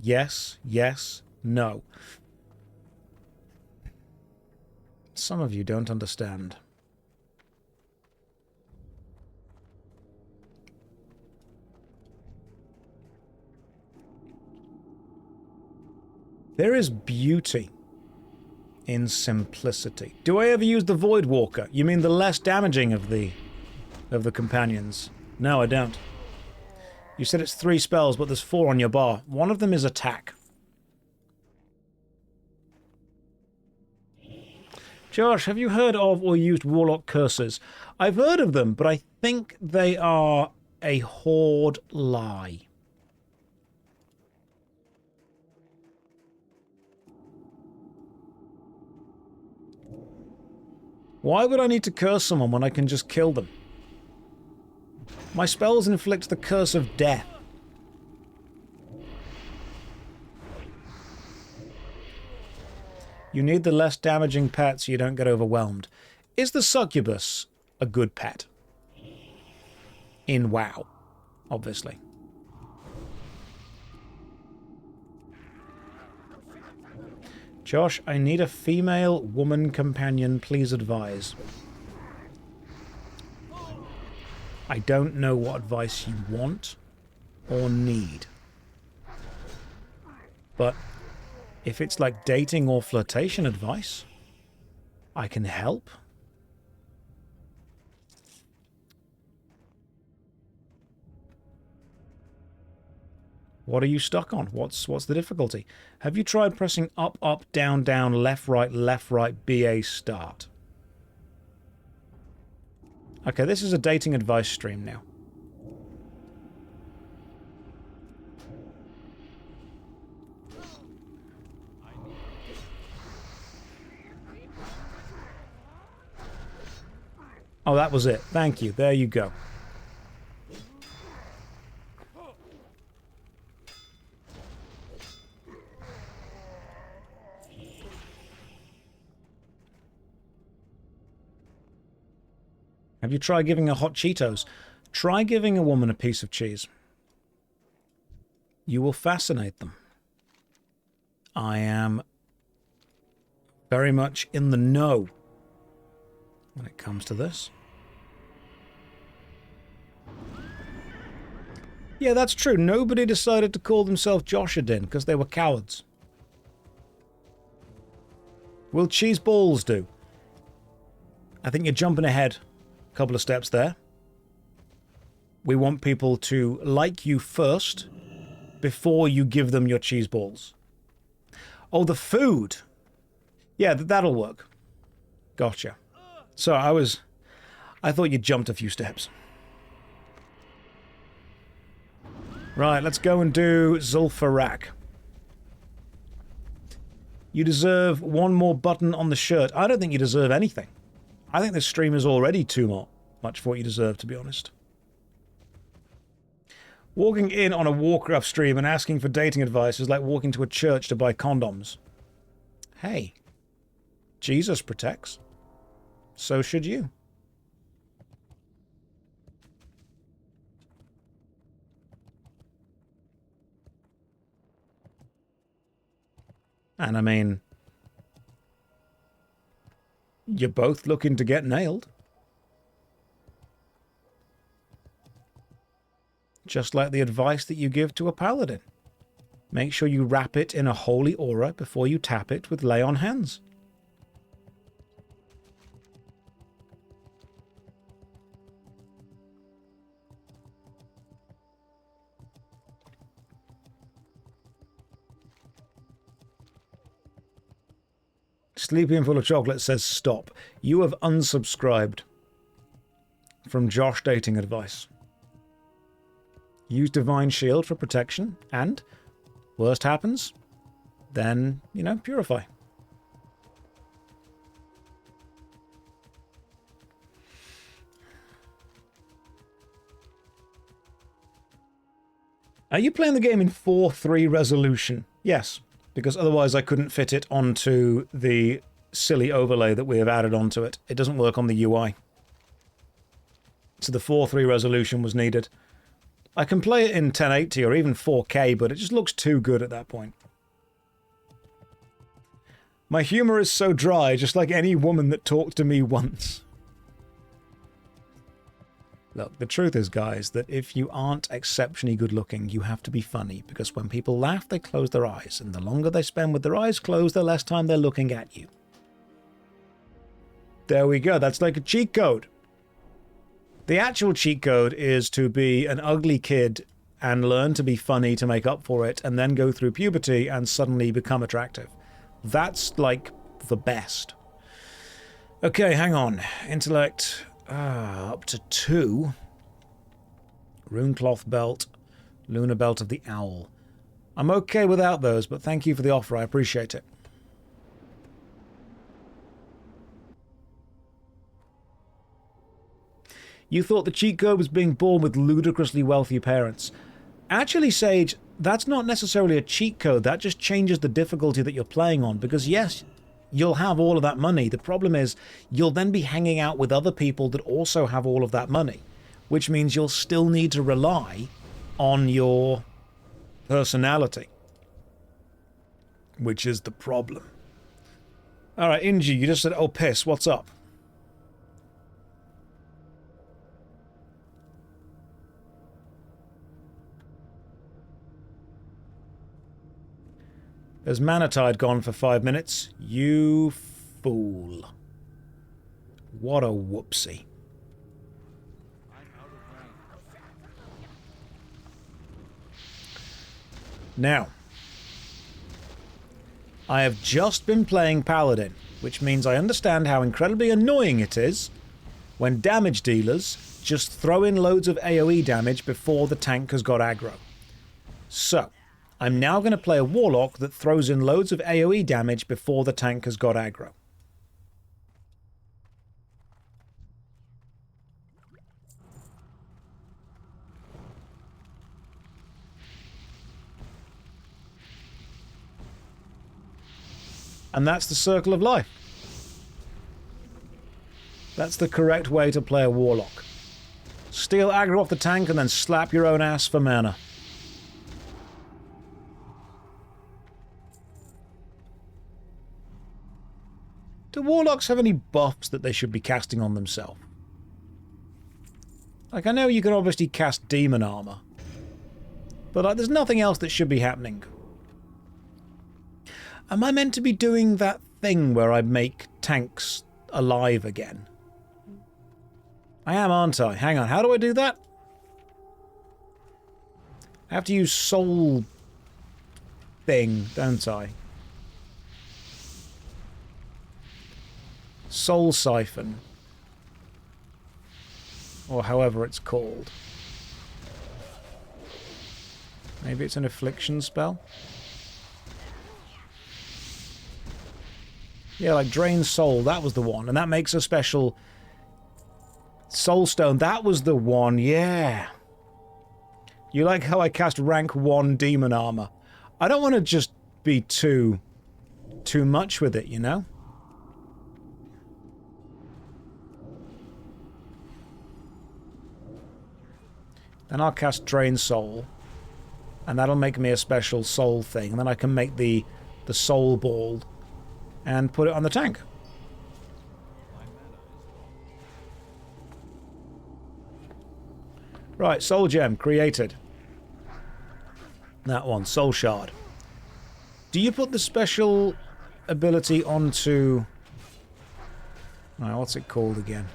Yes, yes, no. Some of you don't understand. There is beauty in simplicity. Do I ever use the Void Walker? You mean the less damaging of the companions? No, I don't. You said it's 3 spells, but there's 4 on your bar. One of them is attack. Josh, have you heard of or used Warlock curses? I've heard of them, but I think they are a Horde lie. Why would I need to curse someone when I can just kill them? My spells inflict the curse of death. You need the less damaging pet so you don't get overwhelmed. Is the succubus a good pet? In WoW, obviously. Josh, I need a female woman companion, please advise. I don't know what advice you want or need. But if it's like dating or flirtation advice, I can help. What are you stuck on? What's the difficulty? Have you tried pressing up, up, down, down, left, right, BA start? Okay, this is a dating advice stream now. Oh, that was it. Thank you. There you go. Have you tried giving her hot Cheetos? Try giving a woman a piece of cheese. You will fascinate them. I am very much in the know when it comes to this. Yeah, that's true. Nobody decided to call themselves Joshadin because they were cowards. Will cheese balls do? I think you're jumping ahead a couple of steps there. We want people to like you first before you give them your cheese balls. Oh, the food. Yeah, that'll work. Gotcha. So I thought you jumped a few steps. Right, let's go and do Zulfarak. You deserve one more button on the shirt. I don't think you deserve anything. I think this stream is already too much for what you deserve, to be honest. Walking in on a Warcraft stream and asking for dating advice is like walking to a church to buy condoms. Hey, Jesus protects. So should you. And I mean, you're both looking to get nailed. Just like the advice that you give to a paladin. Make sure you wrap it in a holy aura before you tap it with lay on hands. Sleepy and Full of Chocolate says stop. You have unsubscribed from Josh Dating Advice. Use Divine Shield for protection, and worst happens, then, you know, purify. Are you playing the game in 4:3 resolution? Yes, because otherwise I couldn't fit it onto the silly overlay that we have added onto it. It doesn't work on the UI. So the 4:3 resolution was needed. I can play it in 1080 or even 4K, but it just looks too good at that point. My humor is so dry, just like any woman that talked to me once. Look, the truth is, guys, that if you aren't exceptionally good looking, you have to be funny, because when people laugh, they close their eyes, and the longer they spend with their eyes closed, the less time they're looking at you. There we go. That's like a cheat code. The actual cheat code is to be an ugly kid and learn to be funny to make up for it, and then go through puberty and suddenly become attractive. That's, like, the best. Okay, hang on. Intellect... up to 2. Runecloth belt. Lunar belt of the owl. I'm okay without those, but thank you for the offer. I appreciate it. You thought the cheat code was being born with ludicrously wealthy parents. Actually, Sage, that's not necessarily a cheat code. That just changes the difficulty that you're playing on. Because yes, you'll have all of that money. The problem is you'll then be hanging out with other people that also have all of that money, which means you'll still need to rely on your personality, which is the problem. All right, Inji, you just said, oh, piss, what's up? There's Manatide gone for 5 minutes. You fool. What a whoopsie. Now, I have just been playing Paladin, which means I understand how incredibly annoying it is when damage dealers just throw in loads of AoE damage before the tank has got aggro. So, I'm now going to play a Warlock that throws in loads of AoE damage before the tank has got aggro. And that's the circle of life. That's the correct way to play a Warlock. Steal aggro off the tank and then slap your own ass for mana. Do Warlocks have any buffs that they should be casting on themselves? Like, I know you can obviously cast Demon Armor, but like, there's nothing else that should be happening. Am I meant to be doing that thing where I make tanks alive again? I am, aren't I? Hang on, how do I do that? I have to use soul thing, don't I? Soul Siphon. Or however it's called. Maybe it's an affliction spell? Yeah, like Drain Soul, that was the one. And that makes a special... Soul Stone, that was the one, yeah. You like how I cast rank 1 Demon Armor. I don't want to just be too much with it, you know? Then I'll cast Drain Soul. And that'll make me a special soul thing. And then I can make the Soul Ball and put it on the tank. Right, Soul Gem created. That one, Soul Shard. Do you put the special ability onto... Oh, what's it called again?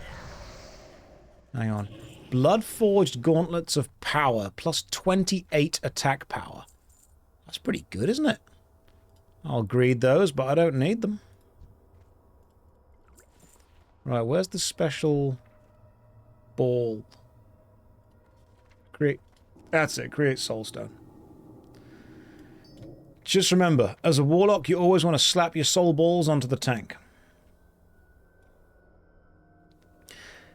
Hang on. Blood-forged Gauntlets of Power, plus 28 attack power. That's pretty good, isn't it? I'll greed those, but I don't need them. Right, where's the special ball? Create... That's it, create Soulstone. Just remember, as a Warlock, you always want to slap your soul balls onto the tank.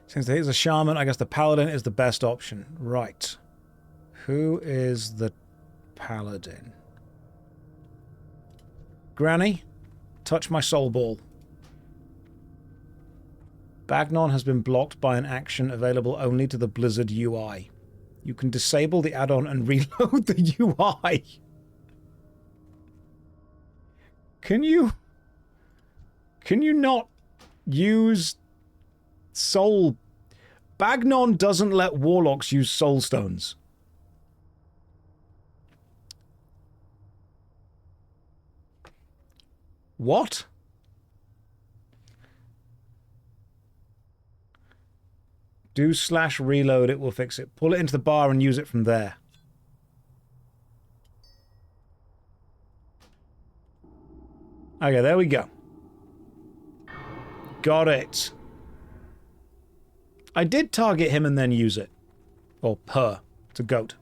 Since he's a Shaman, I guess the Paladin is the best option. Right. Who is the Paladin? Granny, touch my soul ball. Bagnon has been blocked by an action available only to the Blizzard UI. You can disable the add-on and reload the UI. Can you? Can you not use soul... Bagnon doesn't let warlocks use soul stones. What? Do / reload, it will fix it. Pull it into the bar and use it from there. Okay, there we go. Got it. I did target him and then use it. Or her. It's a goat.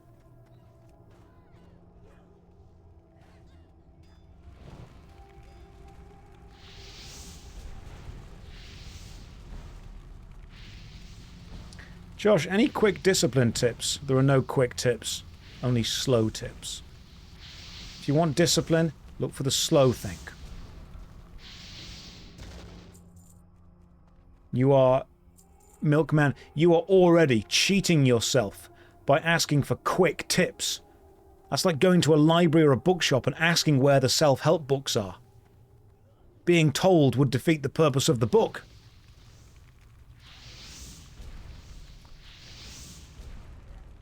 Josh, any quick discipline tips? There are no quick tips. Only slow tips. If you want discipline, look for the slow thing. You are... Milkman, you are already cheating yourself by asking for quick tips. That's like going to a library or a bookshop and asking where the self-help books are. Being told would defeat the purpose of the book.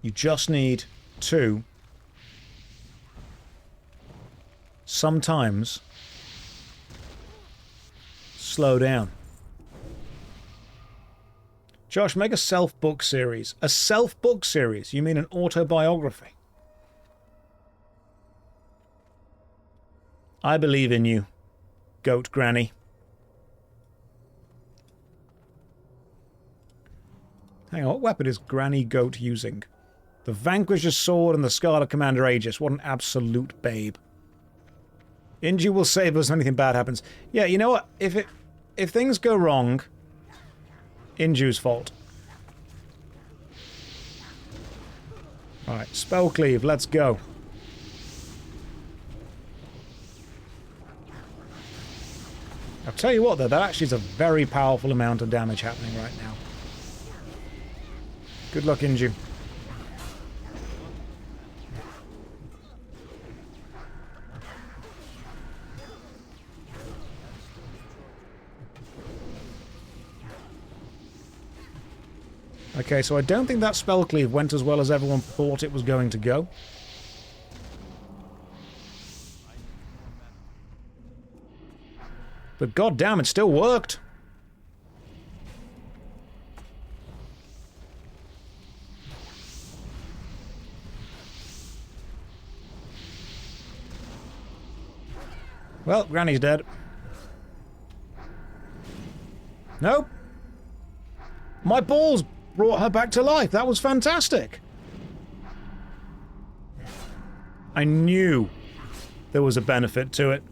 You just need to sometimes slow down. Josh, make a self-book series. A self-book series? You mean an autobiography? I believe in you, Goat Granny. Hang on, what weapon is Granny Goat using? The Vanquisher's Sword and the Scarlet Commander Aegis. What an absolute babe. Inju will save us if anything bad happens. Yeah, you know what? If things go wrong... Inju's fault. Alright, Spell Cleave, let's go. I'll tell you what though, that actually is a very powerful amount of damage happening right now. Good luck, Inju. Okay, so I don't think that Spell Cleave went as well as everyone thought it was going to go. But goddamn, it still worked. Well, Granny's dead. Nope. My balls brought her back to life. That was fantastic. I knew there was a benefit to it.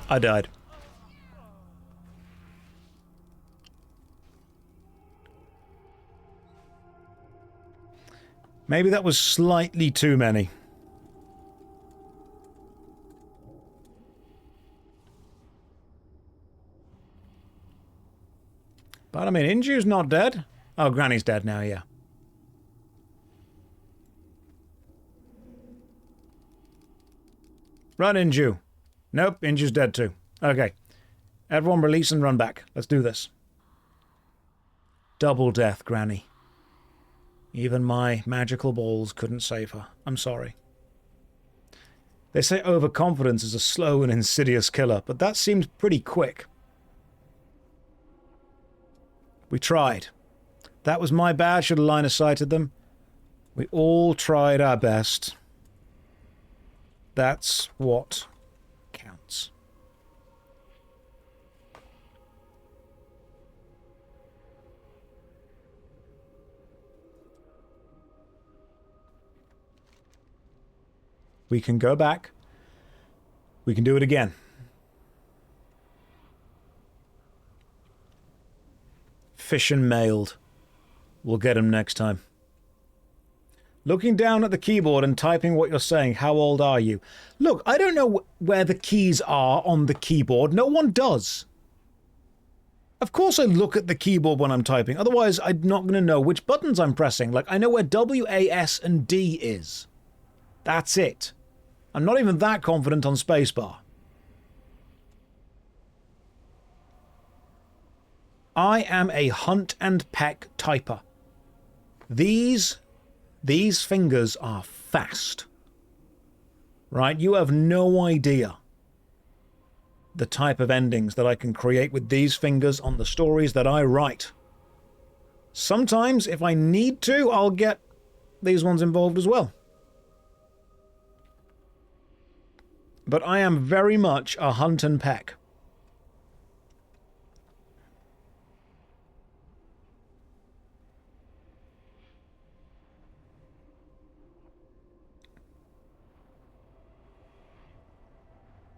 I died. Maybe that was slightly too many. But I mean, Inju's not dead. Oh, Granny's dead now, yeah. Run, Inju. Nope, Inju's dead too. Okay. Everyone release and run back. Let's do this. Double death, Granny. Even my magical balls couldn't save her. I'm sorry. They say overconfidence is a slow and insidious killer, but that seems pretty quick. We tried. That was my bad. Should have line of sighted them. We all tried our best. That's what counts. We can go back. We can do it again. Fish and mailed. We'll get him next time. Looking down at the keyboard and typing what you're saying, how old are you? Look, I don't know where the keys are on the keyboard. No one does. Of course I look at the keyboard when I'm typing. Otherwise, I'm not going to know which buttons I'm pressing. Like, I know where W, A, S, and D is. That's it. I'm not even that confident on spacebar. I am a hunt and peck typer. These fingers are fast. Right? You have no idea the type of endings that I can create with these fingers on the stories that I write. Sometimes, if I need to, I'll get these ones involved as well. But I am very much a hunt and peck.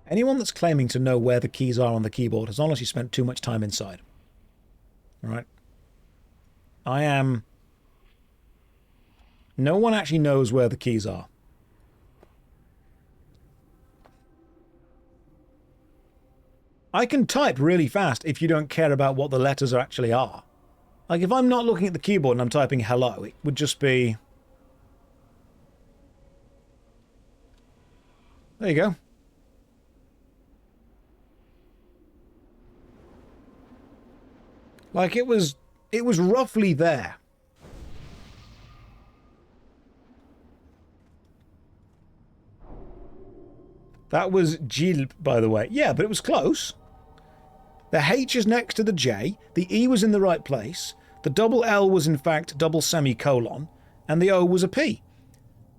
Anyone that's claiming to know where the keys are on the keyboard has honestly spent too much time inside. Alright? I am... No one actually knows where the keys are. I can type really fast if you don't care about what the letters actually are. Like, if I'm not looking at the keyboard and I'm typing hello, it would just be... There you go. Like, it was roughly there. That was Gilb, by the way. Yeah, but it was close. The H is next to the J, the E was in the right place, the double L was in fact double semicolon, and the O was a P.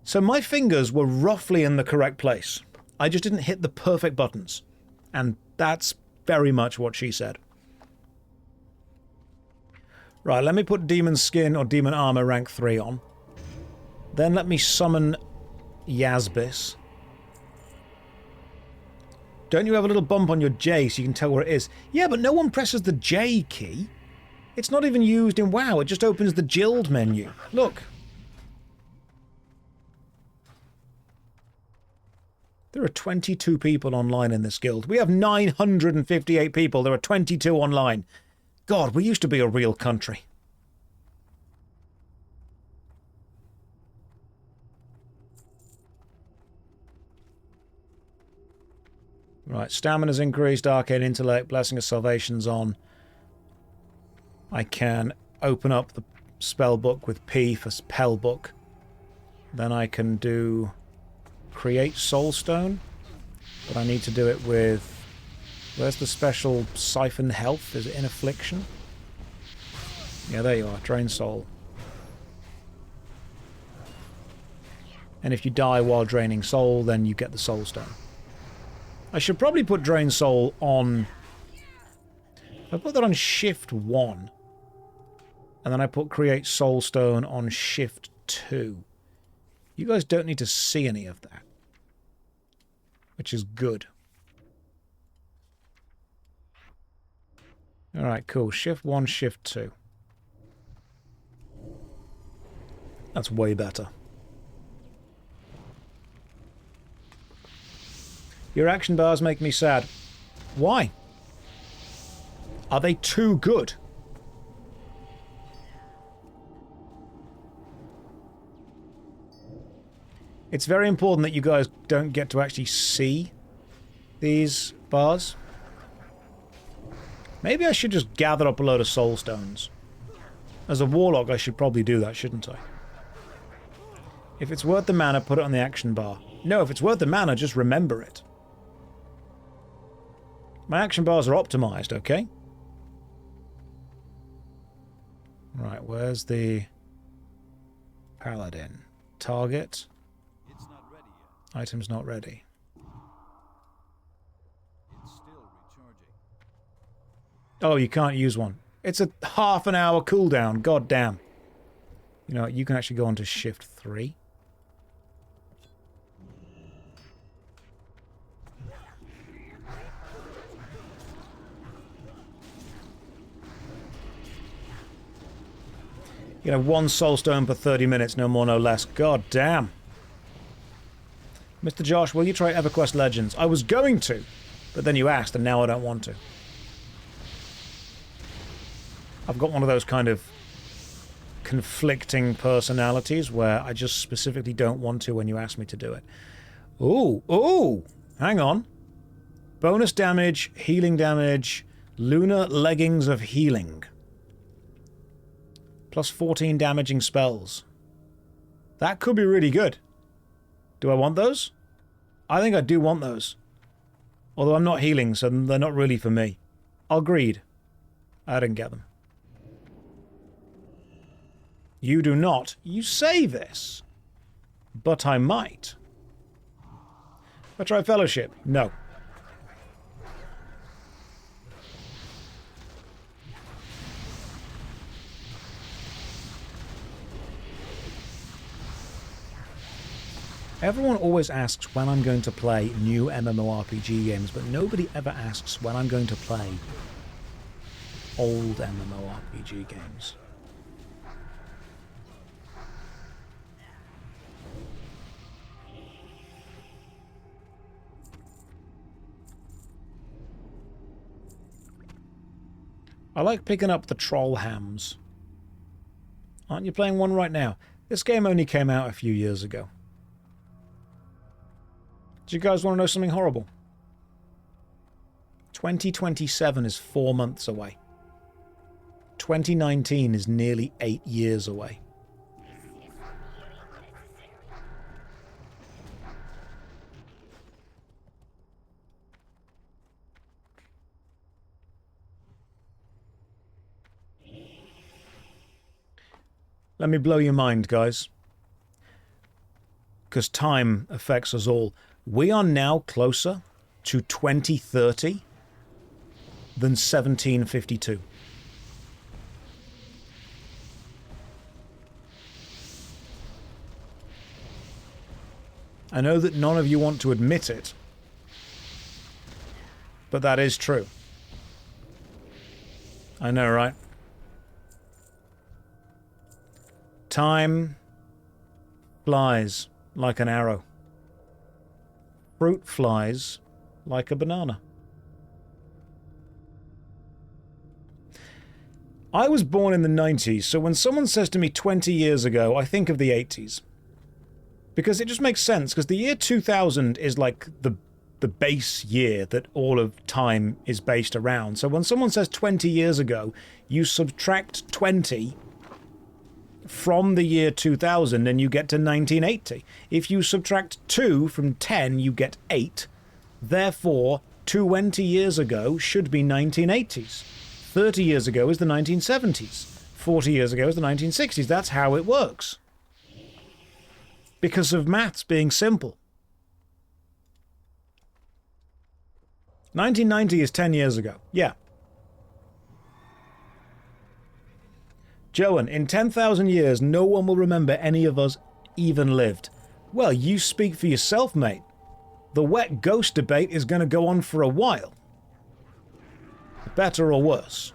So my fingers were roughly in the correct place. I just didn't hit the perfect buttons. And that's very much what she said. Right, let me put Demon Skin or Demon Armor rank 3 on. Then let me summon Yazbis. Don't you have a little bump on your J so you can tell where it is? Yeah, but no one presses the J key. It's not even used in WoW, it just opens the Guild menu. Look. There are 22 people online in this guild. We have 958 people. There are 22 online. God, we used to be a real country. Right, stamina's increased, Arcane Intellect, Blessing of Salvation's on. I can open up the spell book with P for spell book. Then I can do Create Soulstone, but I need to do it with... Where's the special Siphon Health? Is it in Affliction? Yeah, there you are. Drain Soul. And if you die while draining Soul, then you get the Soul Stone. I should probably put Drain Soul on... If I put that on Shift 1, and then I put Create Soul Stone on Shift 2, you guys don't need to see any of that. Which is good. Alright, cool. Shift 1, Shift 2. That's way better. Your action bars make me sad. Why? Are they too good? It's very important that you guys don't get to actually see these bars. Maybe I should just gather up a load of soul stones. As a warlock, I should probably do that, shouldn't I? If it's worth the mana, put it on the action bar. No, if it's worth the mana, just remember it. My action bars are optimized, okay? Right, where's the paladin? Target. It's not ready yet. Item's not ready. It's still recharging. Oh, you can't use one. It's a half an hour cooldown. God damn. You know, you can actually go on to Shift 3. You know, 1 soulstone per 30 minutes, no more, no less. God damn. Mr. Josh, will you try EverQuest Legends? I was going to, but then you asked, and now I don't want to. I've got one of those kind of conflicting personalities where I just specifically don't want to when you ask me to do it. Ooh, ooh! Hang on. Bonus damage, healing damage, lunar leggings of healing. Plus 14 damaging spells. That could be really good. Do I want those? I think I do want those. Although I'm not healing, so they're not really for me. I'll greed. I didn't get them. You do not. You say this. But I might. I try fellowship. No. Everyone always asks when I'm going to play new MMORPG games, but nobody ever asks when I'm going to play old MMORPG games. I like picking up the troll hams. Aren't you playing one right now? This game only came out a few years ago. Do you guys want to know something horrible? 2027 is 4 months away. 2019 is nearly 8 years away. Let me blow your mind, guys. Because time affects us all. We are now closer to 2030 than 1752. I know that none of you want to admit it, but that is true. I know, right? Time flies like an arrow. Fruit flies like a banana. I was born in the 90s, so when someone says to me 20 years ago, I think of the 80s. Because it just makes sense, because the year 2000 is like the base year that all of time is based around. So when someone says 20 years ago, you subtract 20 from the year 2000 and you get to 1980. If you subtract 2 from 10, you get 8. Therefore, 20 years ago should be 1980s. 30 years ago is the 1970s. 40 years ago is the 1960s. That's how it works. Because of maths being simple. 1990 is 10 years ago. Yeah. Joan, in 10,000 years, no one will remember any of us even lived. Well, you speak for yourself, mate. The wet ghost debate is going to go on for a while. Better or worse?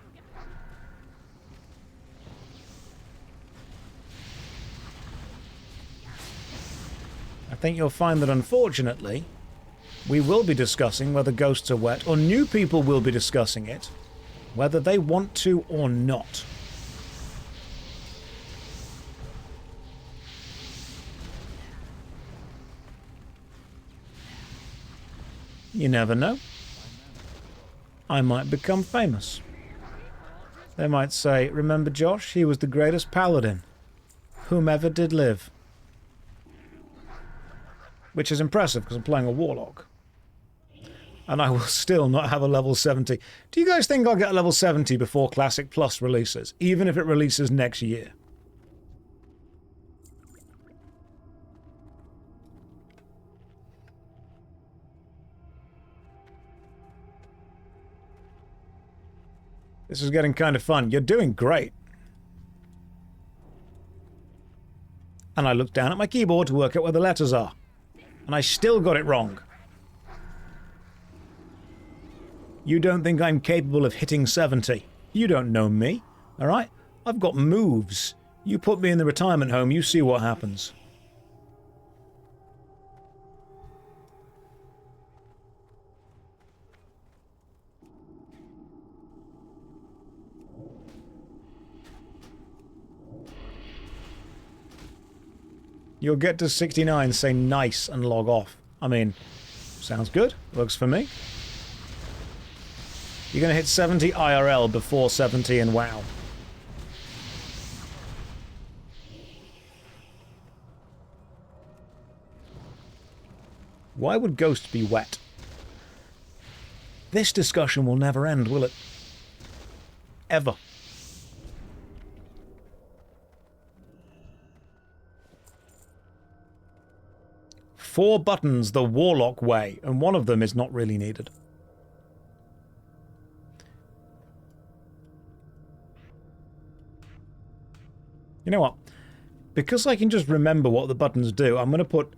I think you'll find that, unfortunately, we will be discussing whether ghosts are wet, or new people will be discussing it, whether they want to or not. You never know. I might become famous. They might say, remember Josh? He was the greatest paladin whom ever did live. Which is impressive, because I'm playing a warlock. And I will still not have a level 70. Do you guys think I'll get a level 70 before Classic Plus releases? Even if it releases next year? This is getting kind of fun. You're doing great. And I looked down at my keyboard to work out where the letters are. And I still got it wrong. You don't think I'm capable of hitting 70. You don't know me, alright? I've got moves. You put me in the retirement home, you see what happens. You'll get to 69, say nice, and log off. I mean, sounds good. Works for me. You're going to hit 70 IRL before 70 in WoW. Why would Ghost be wet? This discussion will never end, will it? Ever. Four buttons the Warlock way, and one of them is not really needed. You know what? Because I can just remember what the buttons do, I'm going to put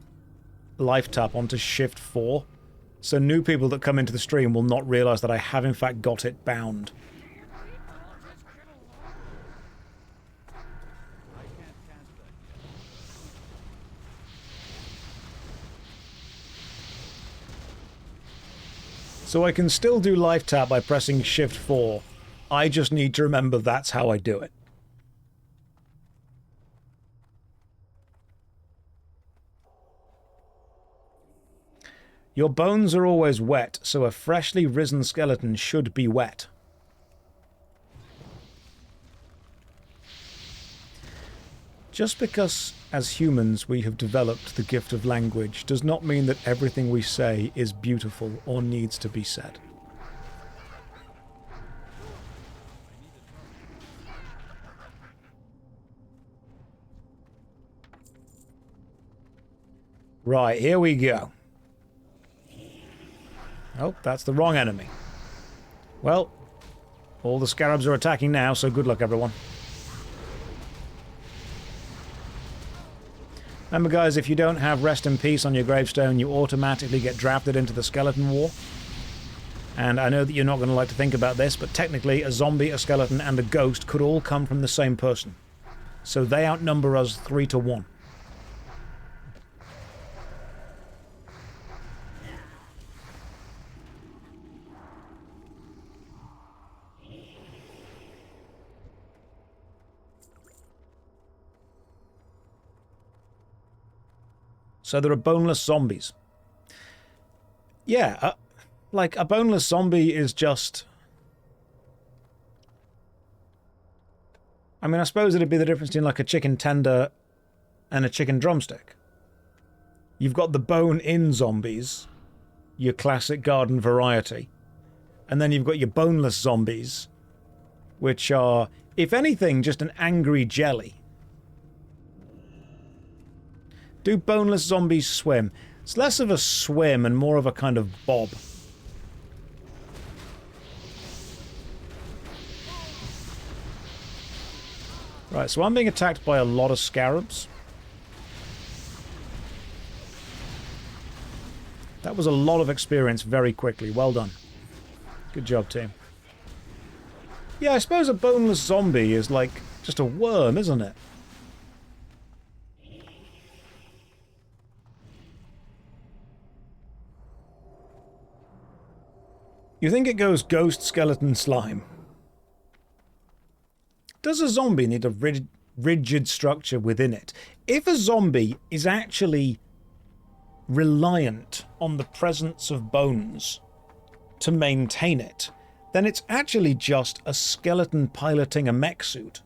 life tap onto Shift 4, so new people that come into the stream will not realise that I have in fact got it bound. So I can still do life tap by pressing Shift 4. I just need to remember that's how I do it. Your bones are always wet, so a freshly risen skeleton should be wet. Just because, as humans, we have developed the gift of language does not mean that everything we say is beautiful or needs to be said. Right, here we go. Oh, that's the wrong enemy. Well, all the scarabs are attacking now, so good luck, everyone. Remember, guys, if you don't have Rest in Peace on your gravestone, you automatically get drafted into the Skeleton War. And I know that you're not going to like to think about this, but technically a zombie, a skeleton, and a ghost could all come from the same person. So they outnumber us 3-1. So there are boneless zombies. Yeah, like a boneless zombie is just... I mean, I suppose it'd be the difference between like a chicken tender and a chicken drumstick. You've got the bone-in zombies, your classic garden variety. And then you've got your boneless zombies, which are, if anything, just an angry jelly. Do boneless zombies swim? It's less of a swim and more of a kind of bob. Right, so I'm being attacked by a lot of scarabs. That was a lot of experience very quickly. Well done. Good job, team. Yeah, I suppose a boneless zombie is like just a worm, isn't it? You think it goes ghost, skeleton, slime? Does a zombie need a rigid structure within it? If a zombie is actually reliant on the presence of bones to maintain it, then it's actually just a skeleton piloting a mech suit.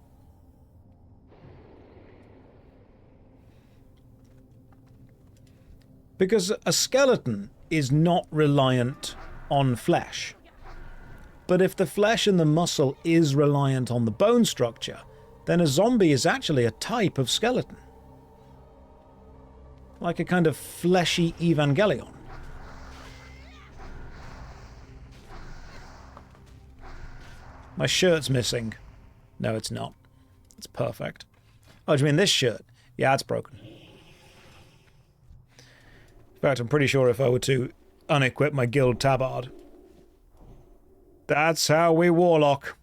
Because a skeleton is not reliant on flesh. But if the flesh and the muscle is reliant on the bone structure, then a zombie is actually a type of skeleton. Like a kind of fleshy Evangelion. My shirt's missing. No, it's not. It's perfect. Oh, do you mean this shirt? Yeah, it's broken. In fact, I'm pretty sure if I were to unequip my guild tabard. That's how we warlock.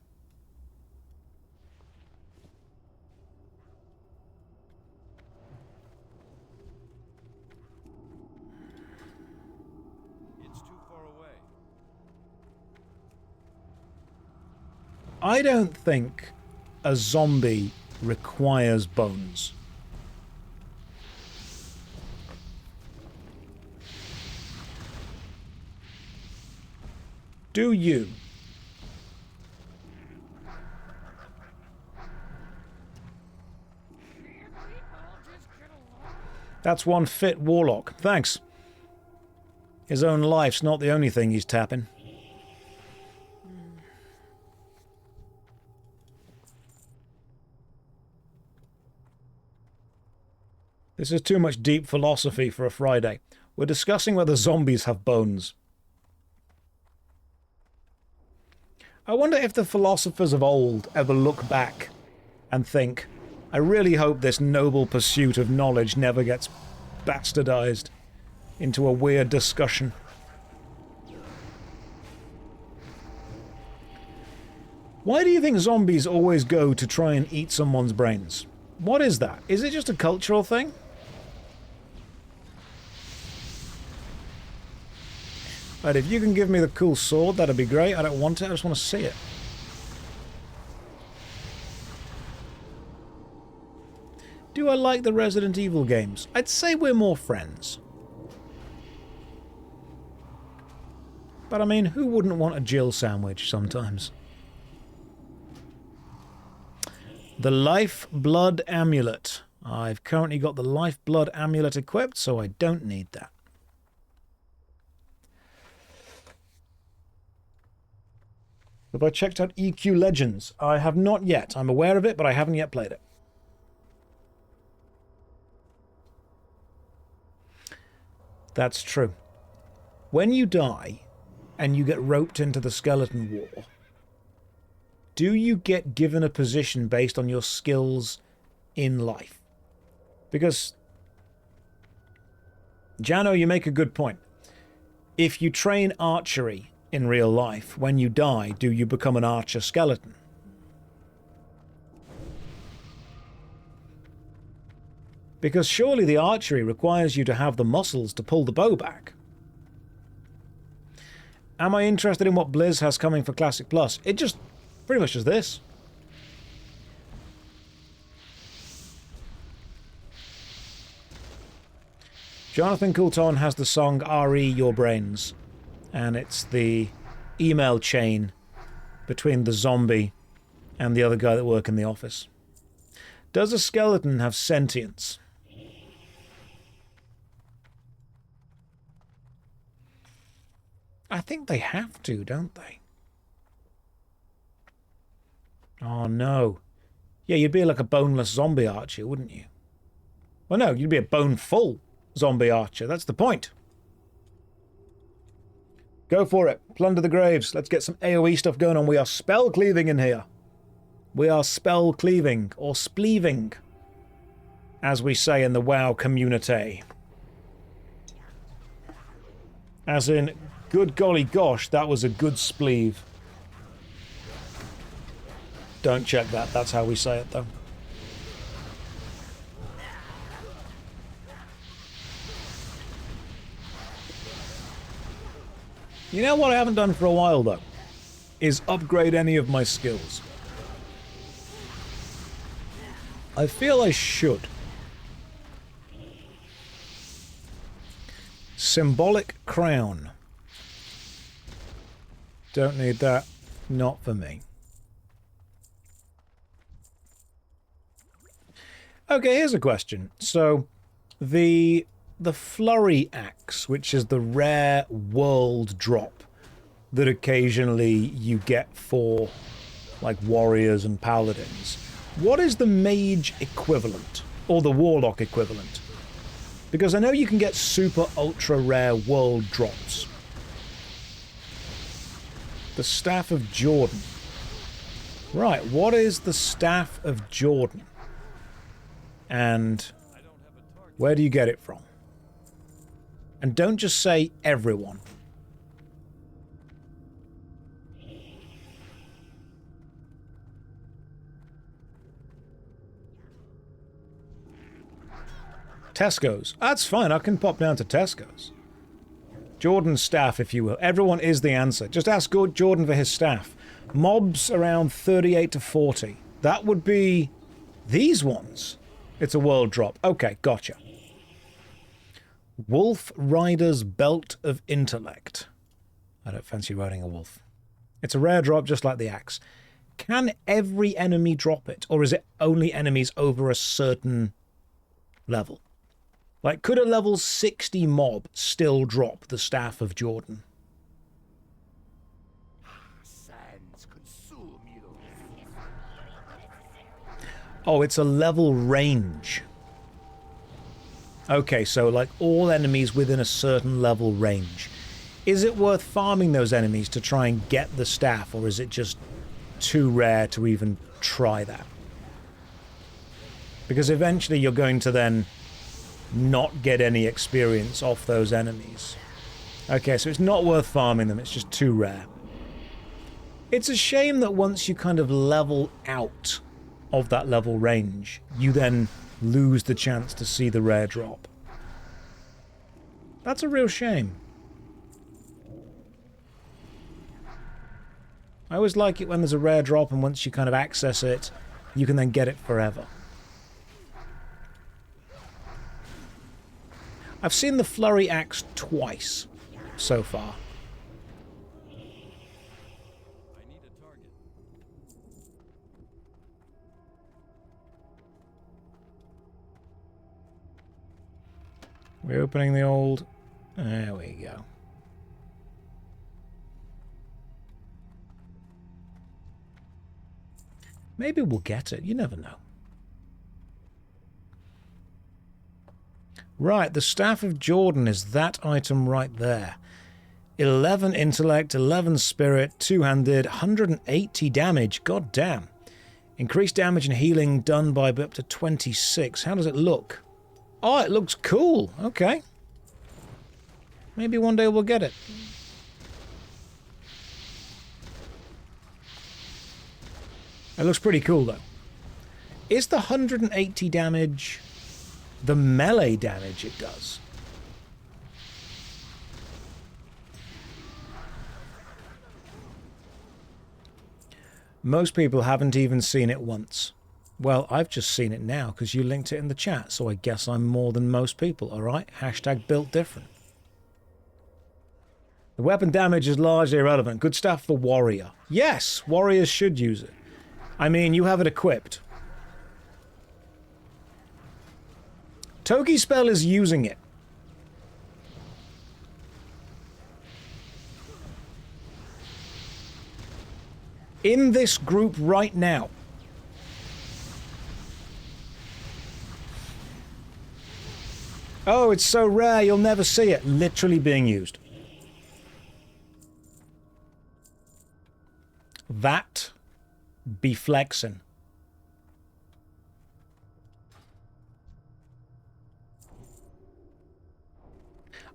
It's too far away. I don't think a zombie requires bones. Do you? That's one fit warlock. Thanks. His own life's not the only thing he's tapping. This is too much deep philosophy for a Friday. We're discussing whether zombies have bones. I wonder if the philosophers of old ever look back and think, I really hope this noble pursuit of knowledge never gets bastardized into a weird discussion. Why do you think zombies always go to try and eat someone's brains? What is that? Is it just a cultural thing? Right, if you can give me the cool sword, that'd be great. I don't want it, I just want to see it. Do I like the Resident Evil games? I'd say we're more friends. But I mean, who wouldn't want a Jill sandwich sometimes? The Lifeblood Amulet. I've currently got the Lifeblood Amulet equipped, so I don't need that. Have I checked out EQ Legends? I have not yet. I'm aware of it, but I haven't yet played it. That's true. When you die and you get roped into the skeleton war, do you get given a position based on your skills in life? Because, Jano, you make a good point. If you train archery in real life, when you die, do you become an archer skeleton? Because surely the archery requires you to have the muscles to pull the bow back. Am I interested in what Blizz has coming for Classic Plus? It just pretty much is this. Jonathan Coulton has the song RE Your Brains, and it's the email chain between the zombie and the other guy that work in the office. Does a skeleton have sentience? I think they have to, don't they? Oh, no. Yeah, you'd be like a boneless zombie archer, wouldn't you? Well, no, you'd be a bone-full zombie archer. That's the point. Go for it. Plunder the graves. Let's get some AoE stuff going on. We are spell cleaving in here. We are spell cleaving, or spleeving, as we say in the WoW community. As in, good golly gosh, that was a good spleeve. Don't check that. That's how we say it, though. You know what I haven't done for a while, though? Is upgrade any of my skills. I feel I should. Symbolic Crown. Don't need that. Not for me. Okay, here's a question. So, the Flurry Axe, which is the rare world drop that occasionally you get for, like, warriors and paladins. What is the mage equivalent? Or the warlock equivalent? Because I know you can get super ultra rare world drops. The Staff of Jordan. Right, what is the Staff of Jordan? And where do you get it from? And don't just say everyone. Tesco's. That's fine, I can pop down to Tesco's. Jordan's staff, if you will. Everyone is the answer. Just ask Jordan for his staff. Mobs around 38 to 40. That would be these ones. It's a world drop. Okay, gotcha. Wolf Rider's Belt of Intellect. I don't fancy riding a wolf. It's a rare drop just like the axe. Can every enemy drop it? Or is it only enemies over a certain level? Like, could a level 60 mob still drop the Staff of Jordan? Oh, it's a level range. Okay, so like all enemies within a certain level range. Is it worth farming those enemies to try and get the staff, or is it just too rare to even try that? Because eventually you're going to then not get any experience off those enemies. Okay, so it's not worth farming them, it's just too rare. It's a shame that once you kind of level out of that level range, you then lose the chance to see the rare drop. That's a real shame. I always like it when there's a rare drop and once you kind of access it, you can then get it forever. I've seen the Flurry Axe twice so far. I need a target. We're opening the old... There we go. Maybe we'll get it. You never know. Right, the Staff of Jordan is that item right there. 11 intellect, 11 spirit, two-handed, 180 damage. God damn. Increased damage and healing done by up to 26. How does it look? Oh, it looks cool. Okay. Maybe one day we'll get it. It looks pretty cool, though. Is the 180 damage the melee damage it does? Most people haven't even seen it once. Well, I've just seen it now because you linked it in the chat, so I guess I'm more than most people, alright? Hashtag built different. The weapon damage is largely irrelevant. Good stuff for warrior. Yes, warriors should use it. I mean, you have it equipped. Toki Spell is using it. In this group right now. Oh, it's so rare you'll never see it. Literally being used. That be flexing.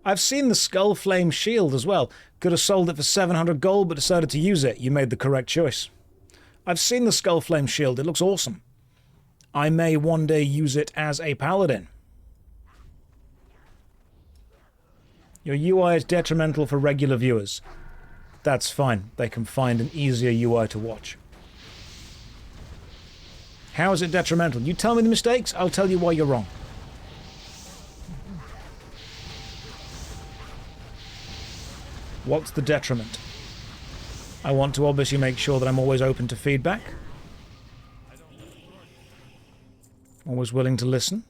I've seen the Skull Flame Shield as well. Could have sold it for 700 gold, but decided to use it. You made the correct choice. I've seen the Skull Flame Shield. It looks awesome. I may one day use it as a paladin. Your UI is detrimental for regular viewers. That's fine. They can find an easier UI to watch. How is it detrimental? You tell me the mistakes, I'll tell you why you're wrong. What's the detriment? I want to obviously make sure that I'm always open to feedback. Always willing to listen.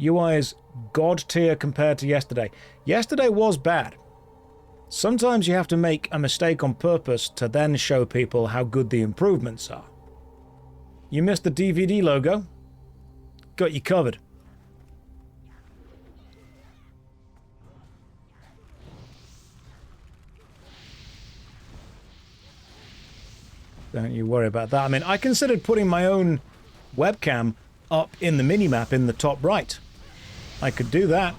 UI is god tier compared to yesterday. Yesterday was bad. Sometimes you have to make a mistake on purpose to then show people how good the improvements are. You missed the DVD logo. Got you covered. Don't you worry about that. I mean, I considered putting my own webcam up in the minimap in the top right. I could do that.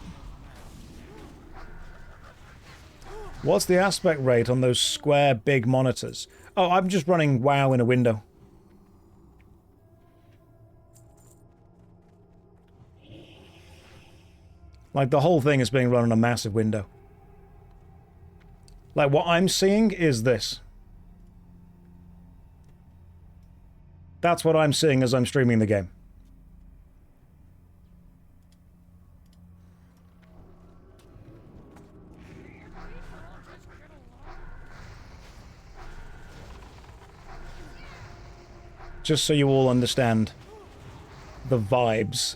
What's the aspect rate on those square big monitors? Oh, I'm just running WoW in a window. Like, the whole thing is being run on a massive window. Like, what I'm seeing is this. That's what I'm seeing as I'm streaming the game. just so you all understand the vibes.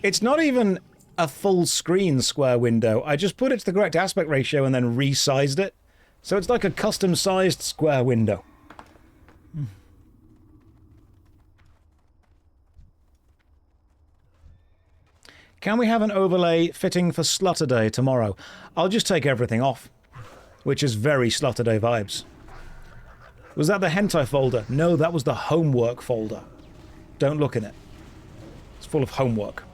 It's not even a full screen square window. I just put it to the correct aspect ratio and then resized it. So it's like a custom sized square window. Can we have an overlay fitting for Slutterday tomorrow? I'll just take everything off, which is very Slutterday vibes. Was that the hentai folder? No, that was the homework folder. Don't look in it. It's full of homework.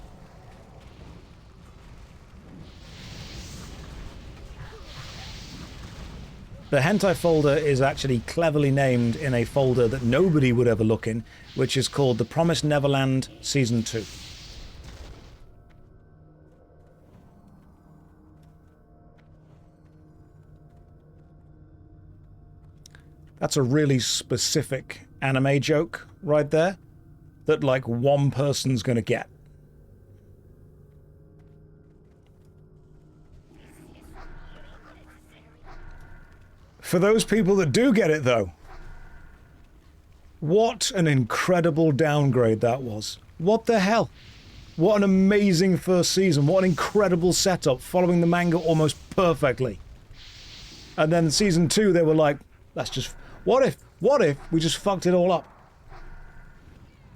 The hentai folder is actually cleverly named in a folder that nobody would ever look in, which is called The Promised Neverland Season 2. That's a really specific anime joke right there that like one person's gonna get. For those people that do get it though, what an incredible downgrade that was. What the hell? What an amazing first season. What an incredible setup, following the manga almost perfectly. And then season 2 they were like, that's just... What if we just fucked it all up?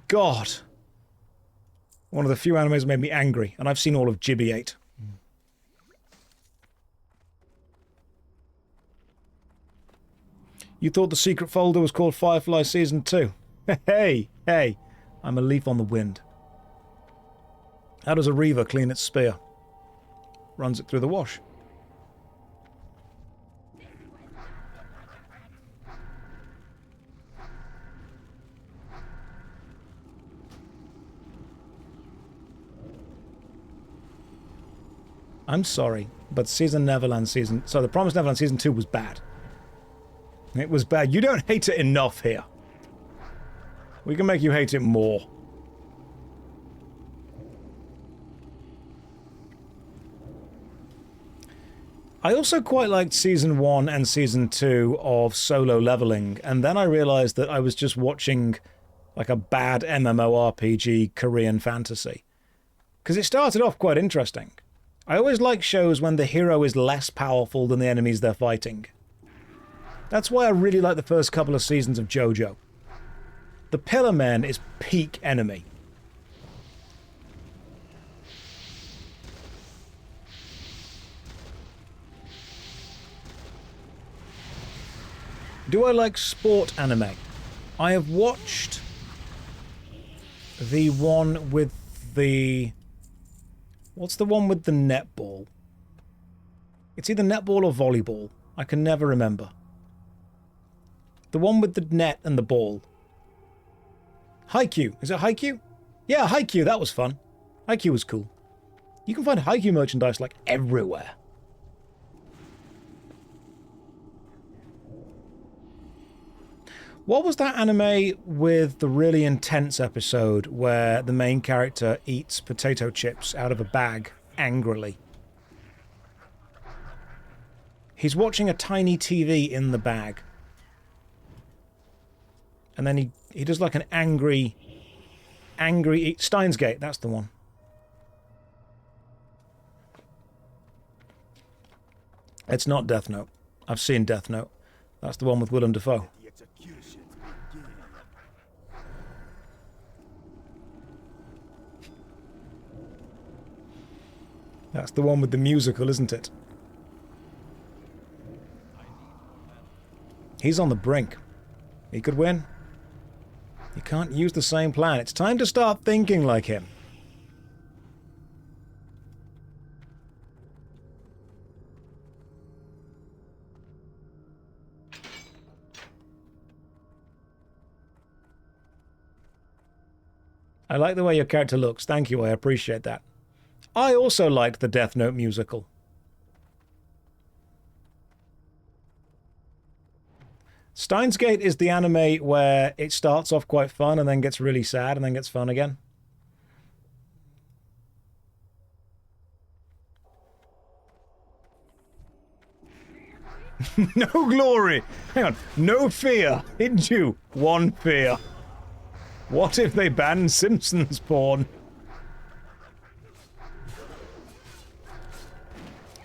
God. One of the few animes that made me angry, and I've seen all of Ghibli 8. You thought the secret folder was called Firefly Season 2? Hey, I'm a leaf on the wind. How does a reaver clean its spear? Runs it through the wash. I'm sorry, but The Promised Neverland Season 2 was bad. It was bad. You don't hate it enough here. We can make you hate it more. I also quite liked Season 1 and Season 2 of Solo Leveling, and then I realized that I was just watching like a bad MMORPG Korean fantasy. Because it started off quite interesting. I always like shows when the hero is less powerful than the enemies they're fighting. That's why I really like the first couple of seasons of JoJo. The Pillar Man is peak enemy. Do I like sport anime? I have watched the one with the... What's the one with the netball? It's either netball or volleyball. I can never remember. The one with the net and the ball. Haikyuu. Is it Haikyuu? Yeah, Haikyuu. That was fun. Haikyuu was cool. You can find Haikyuu merchandise like everywhere. What was that anime with the really intense episode where the main character eats potato chips out of a bag angrily? He's watching a tiny TV in the bag. And then he does like an angry Steins Gate, that's the one. It's not Death Note. I've seen Death Note. That's the one with Willem Dafoe. That's the one with the musical, isn't it? He's on the brink. He could win. You can't use the same plan. It's time to start thinking like him. I like the way your character looks. Thank you, I appreciate that. I also liked the Death Note musical. Steins Gate is the anime where it starts off quite fun and then gets really sad and then gets fun again. No glory! Hang on. No fear. Didn't you? One fear. What if they banned Simpsons porn?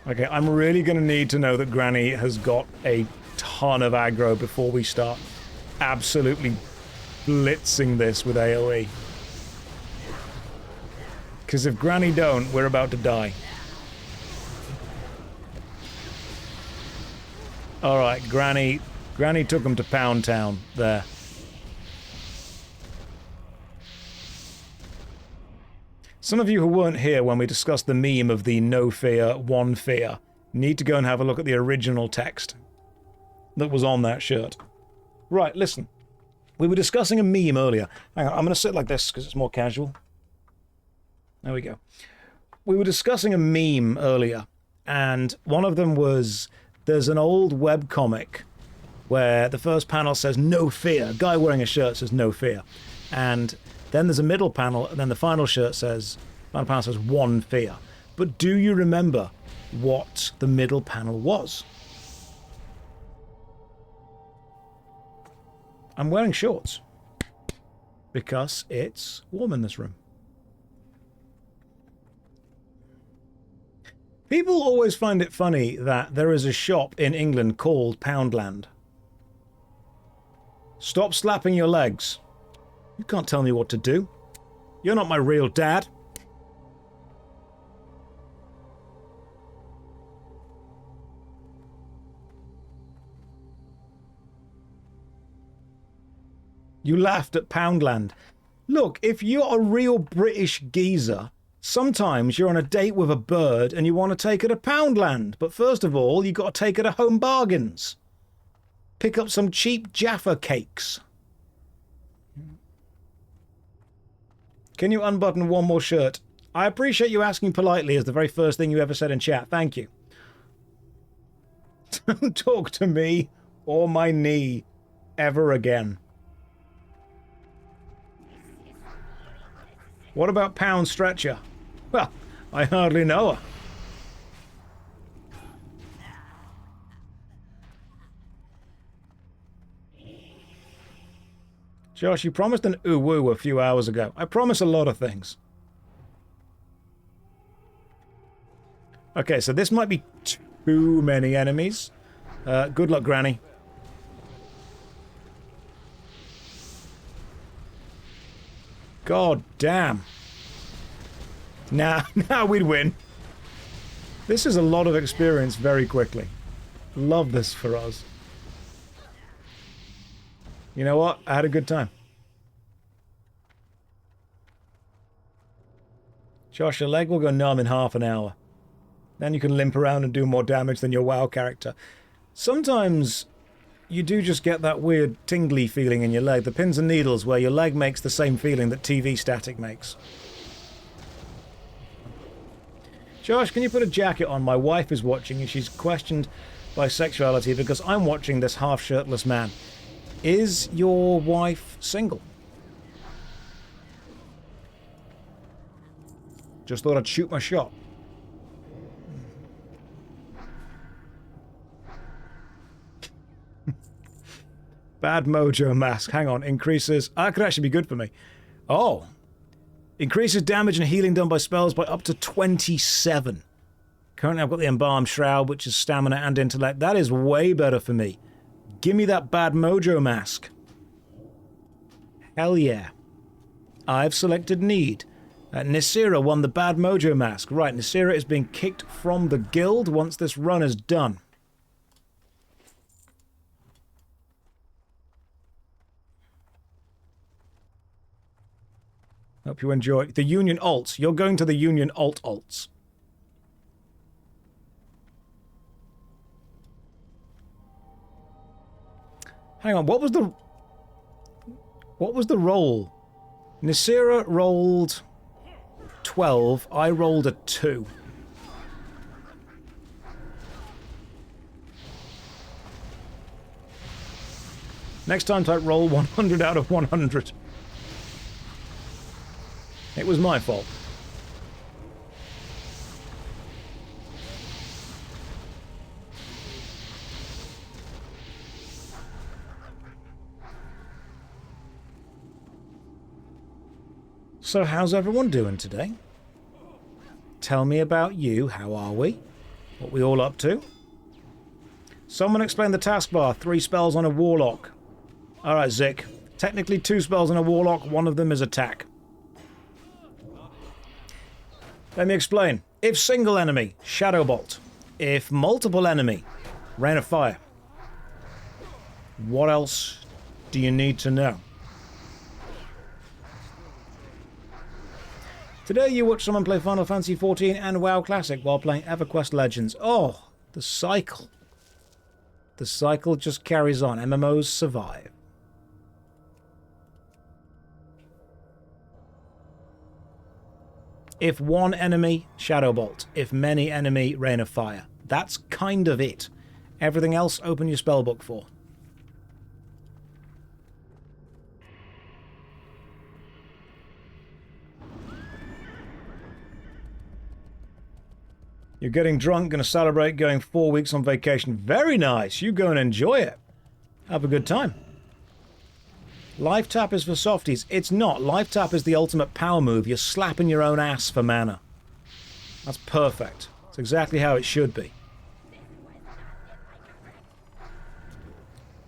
Okay, I'm really going to need to know that Granny has got a ton of aggro before we start absolutely blitzing this with AoE. Because if Granny don't, we're about to die. Alright, Granny took him to Pound Town there. Some of you who weren't here when we discussed the meme of the no fear, one fear, need to go and have a look at the original text that was on that shirt. Right, listen. We were discussing a meme earlier. Hang on, I'm going to sit like this because it's more casual. There we go. We were discussing a meme earlier, and one of them was, there's an old webcomic where the first panel says no fear. A guy wearing a shirt says no fear. And then there's a middle panel, and then the final panel says one fear. But do you remember what the middle panel was? I'm wearing shorts because it's warm in this room. People always find it funny that there is a shop in England called Poundland. Stop slapping your legs. You can't tell me what to do. You're not my real dad. You laughed at Poundland. Look, if you're a real British geezer, sometimes you're on a date with a bird and you want to take her to Poundland. But first of all, you've got to take her to Home Bargains. Pick up some cheap Jaffa cakes. Can you unbutton one more shirt? I appreciate you asking politely as the very first thing you ever said in chat. Thank you. Don't talk to me or my knee ever again. What about Pound Stretcher? Well, I hardly know her. Josh, you promised an ooh-woo a few hours ago. I promise a lot of things. Okay, so this might be too many enemies. Good luck, Granny. God damn. Now we'd win. This is a lot of experience very quickly. Love this for us. You know what? I had a good time. Josh, your leg will go numb in half an hour. Then you can limp around and do more damage than your WoW character. Sometimes you do just get that weird tingly feeling in your leg. The pins and needles where your leg makes the same feeling that TV static makes. Josh, can you put a jacket on? My wife is watching and she's questioned bisexuality because I'm watching this half-shirtless man. Is your wife single? Just thought I'd shoot my shot. Bad mojo mask. Hang on. Increases. That could actually be good for me. Oh. Increases damage and healing done by spells by up to 27. Currently I've got the Embalmed Shroud, which is stamina and intellect. That is way better for me. Give me that bad mojo mask. Hell yeah. I've selected need. Nisira won the bad mojo mask. Right, Nisira is being kicked from the guild once this run is done. Hope you enjoy the Union Alts. You're going to the Union Alts. Hang on, what was the roll? Nisira rolled 12. I rolled a 2. Next time type roll 100 out of 100. It was my fault. So how's everyone doing today? Tell me about you. How are we? What we all up to? Someone explain the taskbar. 3 spells on a warlock. Alright, Zik. Technically 2 spells on a warlock. One of them is attack. Let me explain. If single enemy, Shadow Bolt. If multiple enemy, Rain of Fire. What else do you need to know? Today you watch someone play Final Fantasy XIV and WoW Classic while playing EverQuest Legends. Oh, the cycle. The cycle just carries on. MMOs survive. If one enemy, Shadow Bolt. If many enemy, Rain of Fire. That's kind of it. Everything else, open your spellbook for. You're getting drunk, gonna celebrate going 4 weeks on vacation. Very nice. You go and enjoy it. Have a good time. Life Tap is for softies. It's not. Life Tap is the ultimate power move. You're slapping your own ass for mana. That's perfect. It's exactly how it should be.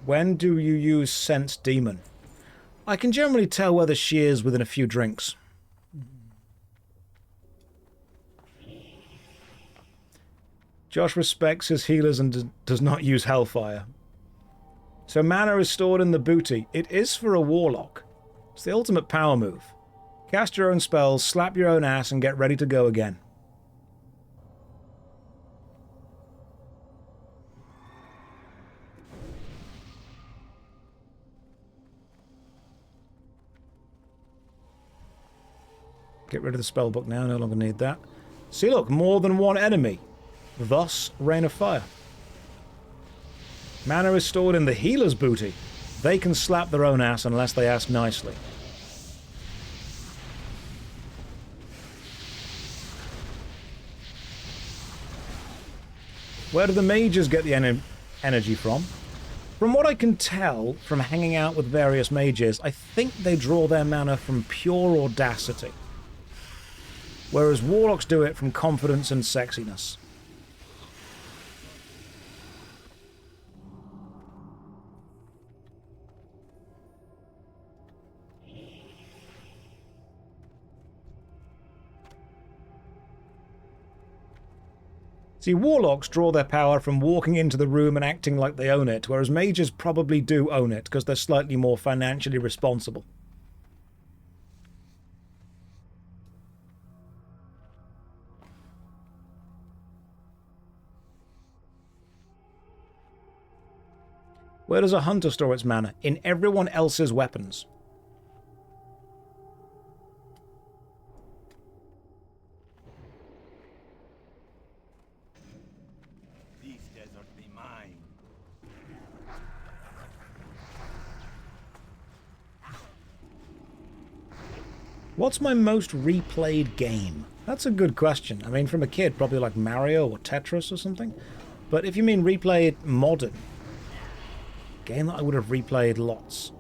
When do you use Sense Demon? I can generally tell whether she is within a few drinks. Josh respects his healers and does not use Hellfire. So mana is stored in the booty. It is for a warlock. It's the ultimate power move. Cast your own spells, slap your own ass, and get ready to go again. Get rid of the spellbook now, no longer need that. See, look, more than one enemy. Thus, Rain of Fire. Mana is stored in the healer's booty. They can slap their own ass unless they ask nicely. Where do the mages get the energy from? From what I can tell from hanging out with various mages, I think they draw their mana from pure audacity. Whereas warlocks do it from confidence and sexiness. See, warlocks draw their power from walking into the room and acting like they own it, whereas mages probably do own it, because they're slightly more financially responsible. Where does a hunter store its mana? In everyone else's weapons. What's my most replayed game? That's a good question. I mean, from a kid, probably like Mario or Tetris or something. But if you mean replayed modern, game that I would have replayed lots.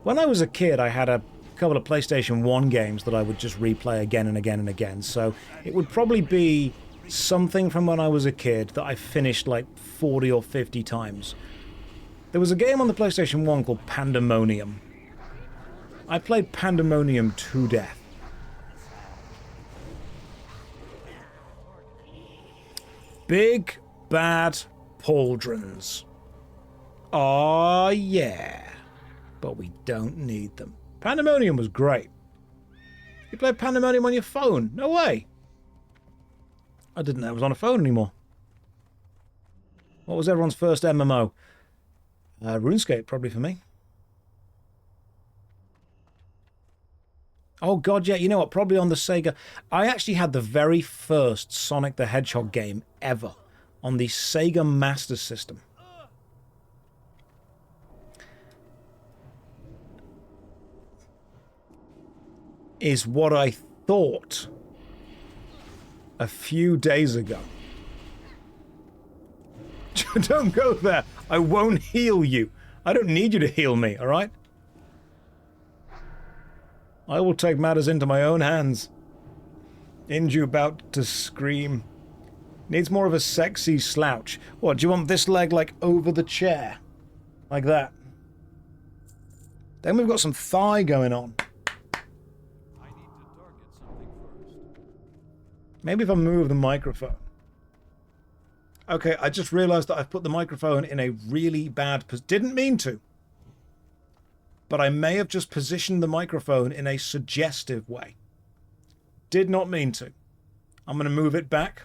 When I was a kid, I had a couple of PlayStation 1 games that I would just replay again and again and again. So it would probably be something from when I was a kid that I finished like 40 or 50 times. There was a game on the PlayStation 1 called Pandemonium. I played Pandemonium to death. Big bad pauldrons. Aw, yeah. But we don't need them. Pandemonium was great. You played Pandemonium on your phone? No way. I didn't know it was on a phone anymore. What was everyone's first MMO? RuneScape, probably for me. Oh god, yeah, you know what, probably on the Sega. I actually had the very first Sonic the Hedgehog game ever on the Sega Master System. Is what I thought a few days ago. Don't go there. I won't heal you. I don't need you to heal me, alright? I will take matters into my own hands. Inju about to scream. Needs more of a sexy slouch. What, do you want this leg, like, over the chair? Like that. Then we've got some thigh going on. I need to target something first. Maybe if I move the microphone. Okay, I just realized that I've put the microphone in a really bad position. Didn't mean to. But I may have just positioned the microphone in a suggestive way. Did not mean to. I'm going to move it back.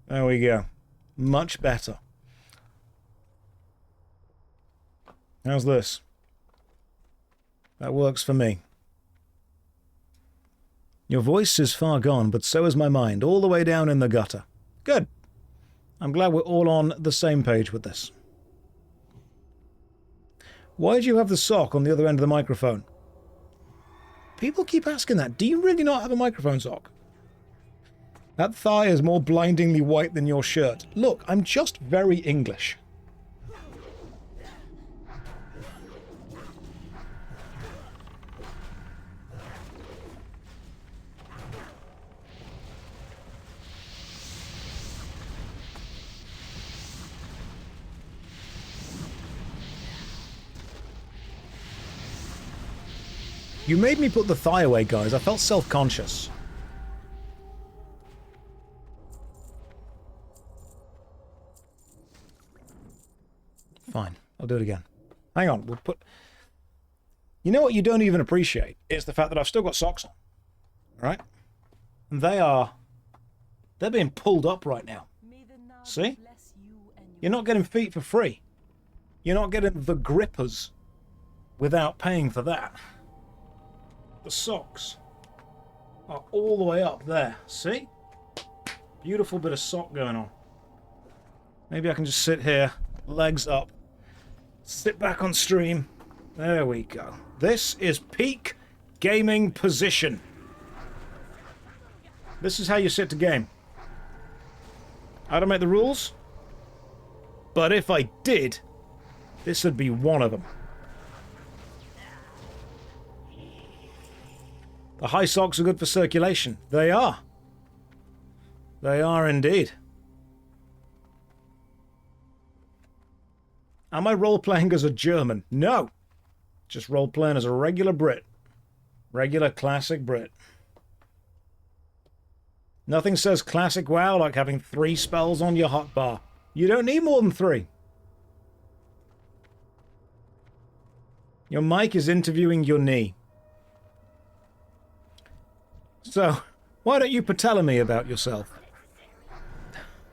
There we go. Much better. How's this? That works for me. Your voice is far gone, but so is my mind, all the way down in the gutter. Good. I'm glad we're all on the same page with this. Why do you have the sock on the other end of the microphone? People keep asking that. Do you really not have a microphone sock? That thigh is more blindingly white than your shirt. Look, I'm just very English. You made me put the thigh away, guys. I felt self-conscious. Fine. I'll do it again. Hang on. We'll put... You know what you don't even appreciate? It's the fact that I've still got socks on. Right? And they're being pulled up right now. See? You're not getting feet for free. You're not getting the grippers without paying for that. The socks are all the way up there. See? Beautiful bit of sock going on. Maybe I can just sit here, legs up, sit back on stream. There we go. This is peak gaming position. This is how you sit to game. I don't make the rules, but if I did, this would be one of them. The high socks are good for circulation. They are. They are indeed. Am I role-playing as a German? No. Just role-playing as a regular Brit. Regular classic Brit. Nothing says classic WoW like having 3 spells on your hotbar. You don't need more than 3. Your mic is interviewing your knee. So, why don't you tell me about yourself?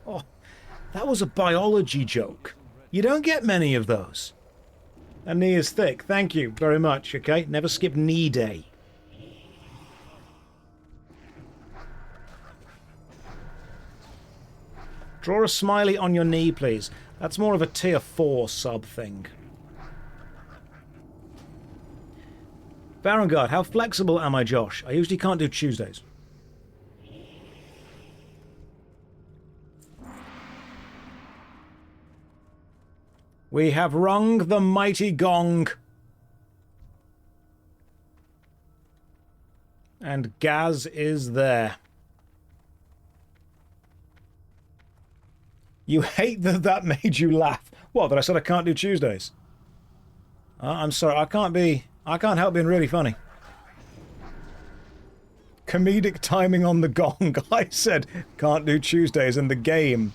Oh, that was a biology joke. You don't get many of those. That knee is thick. Thank you very much, okay? Never skip knee day. Draw a smiley on your knee, please. That's more of a tier 4 sub thing. Barangard, how flexible am I, Josh? I usually can't do Tuesdays. We have rung the mighty gong. And Gaz is there. You hate that that made you laugh. What, that I said I can't do Tuesdays? I'm sorry, I can't help being really funny. Comedic timing on the gong. I said can't do Tuesdays in the game.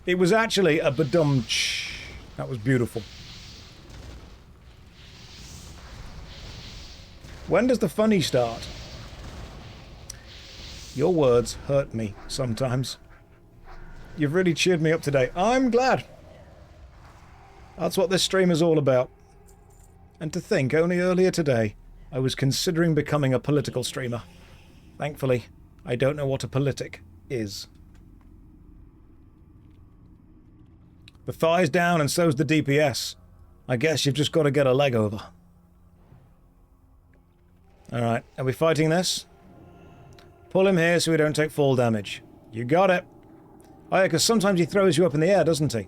It was actually a badum-tsh. That was beautiful. When does the funny start? Your words hurt me sometimes. You've really cheered me up today. I'm glad. That's what this stream is all about. And to think, only earlier today, I was considering becoming a political streamer. Thankfully, I don't know what a politic is. The thigh's down and so's the DPS. I guess you've just got to get a leg over. Alright, are we fighting this? Pull him here so we don't take fall damage. You got it. Oh yeah, because sometimes he throws you up in the air, doesn't he?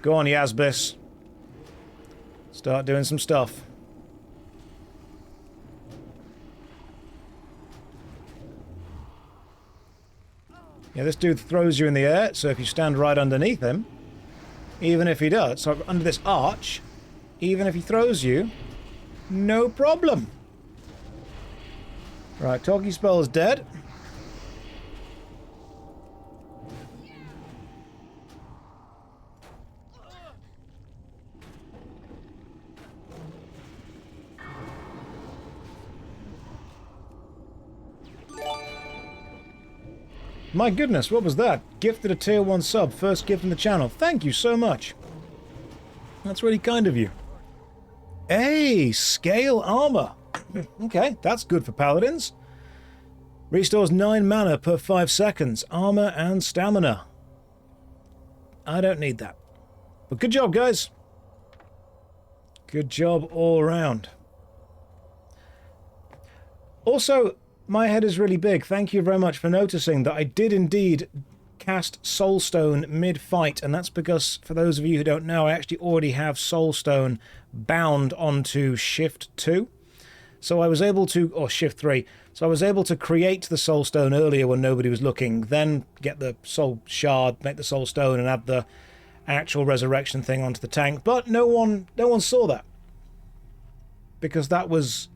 Go on, Yazbis. Start doing some stuff. Yeah, this dude throws you in the air, so if you stand right underneath him, even if he does, so under this arch, even if he throws you, no problem. Right, Talkie Spell is dead. My goodness, what was that? Gifted a tier 1 sub, first gift in the channel. Thank you so much. That's really kind of you. Hey, scale armor. Okay, that's good for paladins. Restores 9 mana per 5 seconds. Armor and stamina. I don't need that. But good job, guys. Good job all around. Also, my head is really big. Thank you very much for noticing that I did indeed cast Soulstone mid-fight, and that's because, for those of you who don't know, I actually already have Soulstone bound onto Shift 2. So I was able to, or Shift 3, so I was able to create the Soulstone earlier when nobody was looking, then get the Soul Shard, make the Soulstone, and add the actual resurrection thing onto the tank, but no one saw that. Because that was...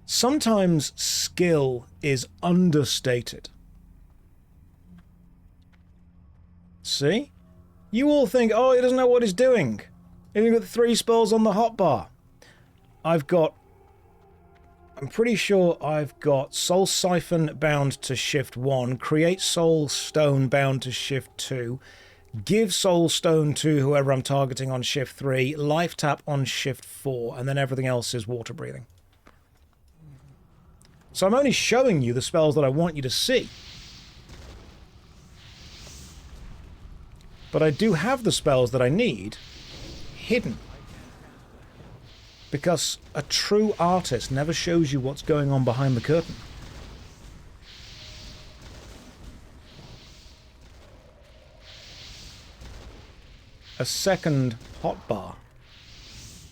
Sometimes skill is understated. See? You all think, oh, he doesn't know what he's doing. He's got 3 spells on the hotbar. I'm pretty sure I've got Soul Siphon bound to Shift 1, Create Soul Stone bound to Shift 2, Give Soul Stone to whoever I'm targeting on Shift 3, Life Tap on Shift 4, and then everything else is water breathing. So I'm only showing you the spells that I want you to see. But I do have the spells that I need hidden. Because a true artist never shows you what's going on behind the curtain. A second hotbar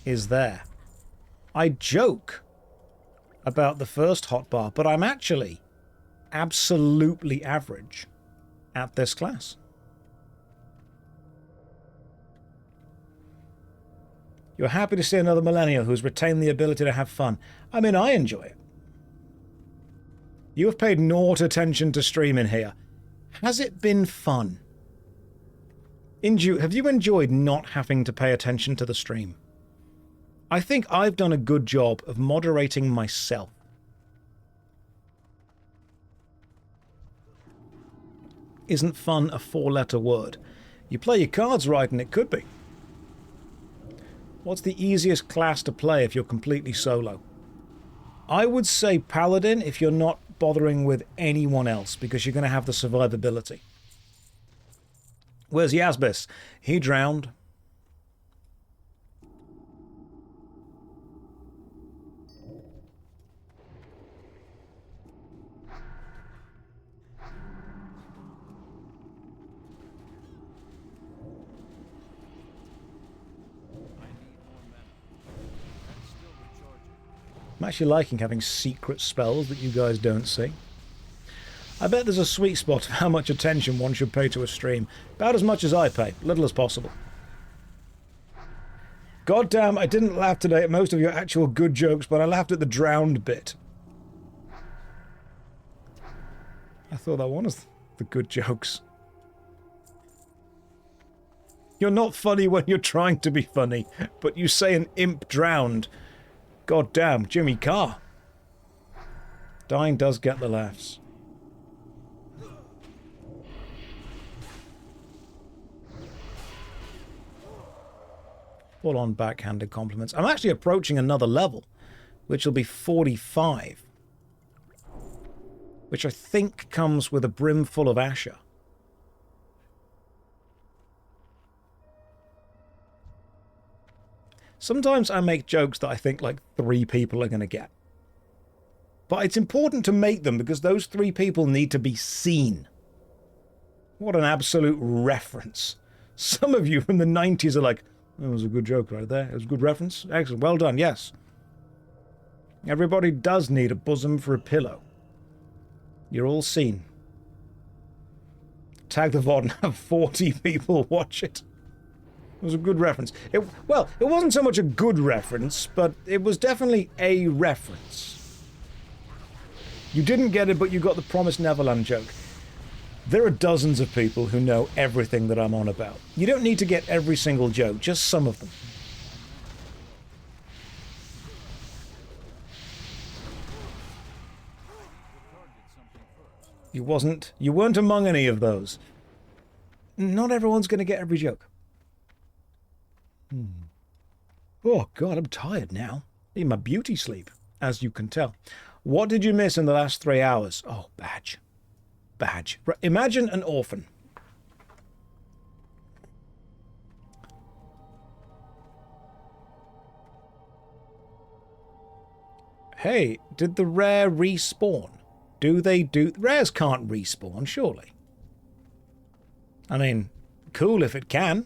is there. I joke about the first hotbar, but I'm actually absolutely average at this class. You're happy to see another millennial who's retained the ability to have fun. I mean, I enjoy it. You have paid naught attention to stream in here. Has it been fun? Have you enjoyed not having to pay attention to the stream? I think I've done a good job of moderating myself. Isn't fun a 4-letter word? You play your cards right and it could be. What's the easiest class to play if you're completely solo? I would say Paladin if you're not bothering with anyone else, because you're going to have the survivability. Where's Yasbis? He drowned. I'm actually liking having secret spells that you guys don't see. I bet there's a sweet spot of how much attention one should pay to a stream. About as much as I pay, little as possible. God damn, I didn't laugh today at most of your actual good jokes, but I laughed at the drowned bit. I thought that one was the good jokes. You're not funny when you're trying to be funny, but you say an imp drowned. God damn, Jimmy Carr. Dying does get the laughs. Full-on backhanded compliments. I'm actually approaching another level, which will be 45. Which I think comes with a brim full of Asher. Sometimes I make jokes that I think like 3 people are going to get. But it's important to make them because those 3 people need to be seen. What an absolute reference. Some of you from the 90s are like, that was a good joke right there. It was a good reference. Excellent. Well done. Yes. Everybody does need a bosom for a pillow. You're all seen. Tag the VOD and have 40 people watch it. It was a good reference. Well, it wasn't so much a good reference, but it was definitely a reference. You didn't get it, but you got the Promised Neverland joke. There are dozens of people who know everything that I'm on about. You don't need to get every single joke, just some of them. You weren't among any of those. Not everyone's going to get every joke. Oh, God, I'm tired now. I need my beauty sleep, as you can tell. What did you miss in the last 3 hours? Oh, badge. Badge. Imagine an orphan. Hey, did the rare respawn? Do they do... Rares can't respawn, surely. I mean, cool if it can.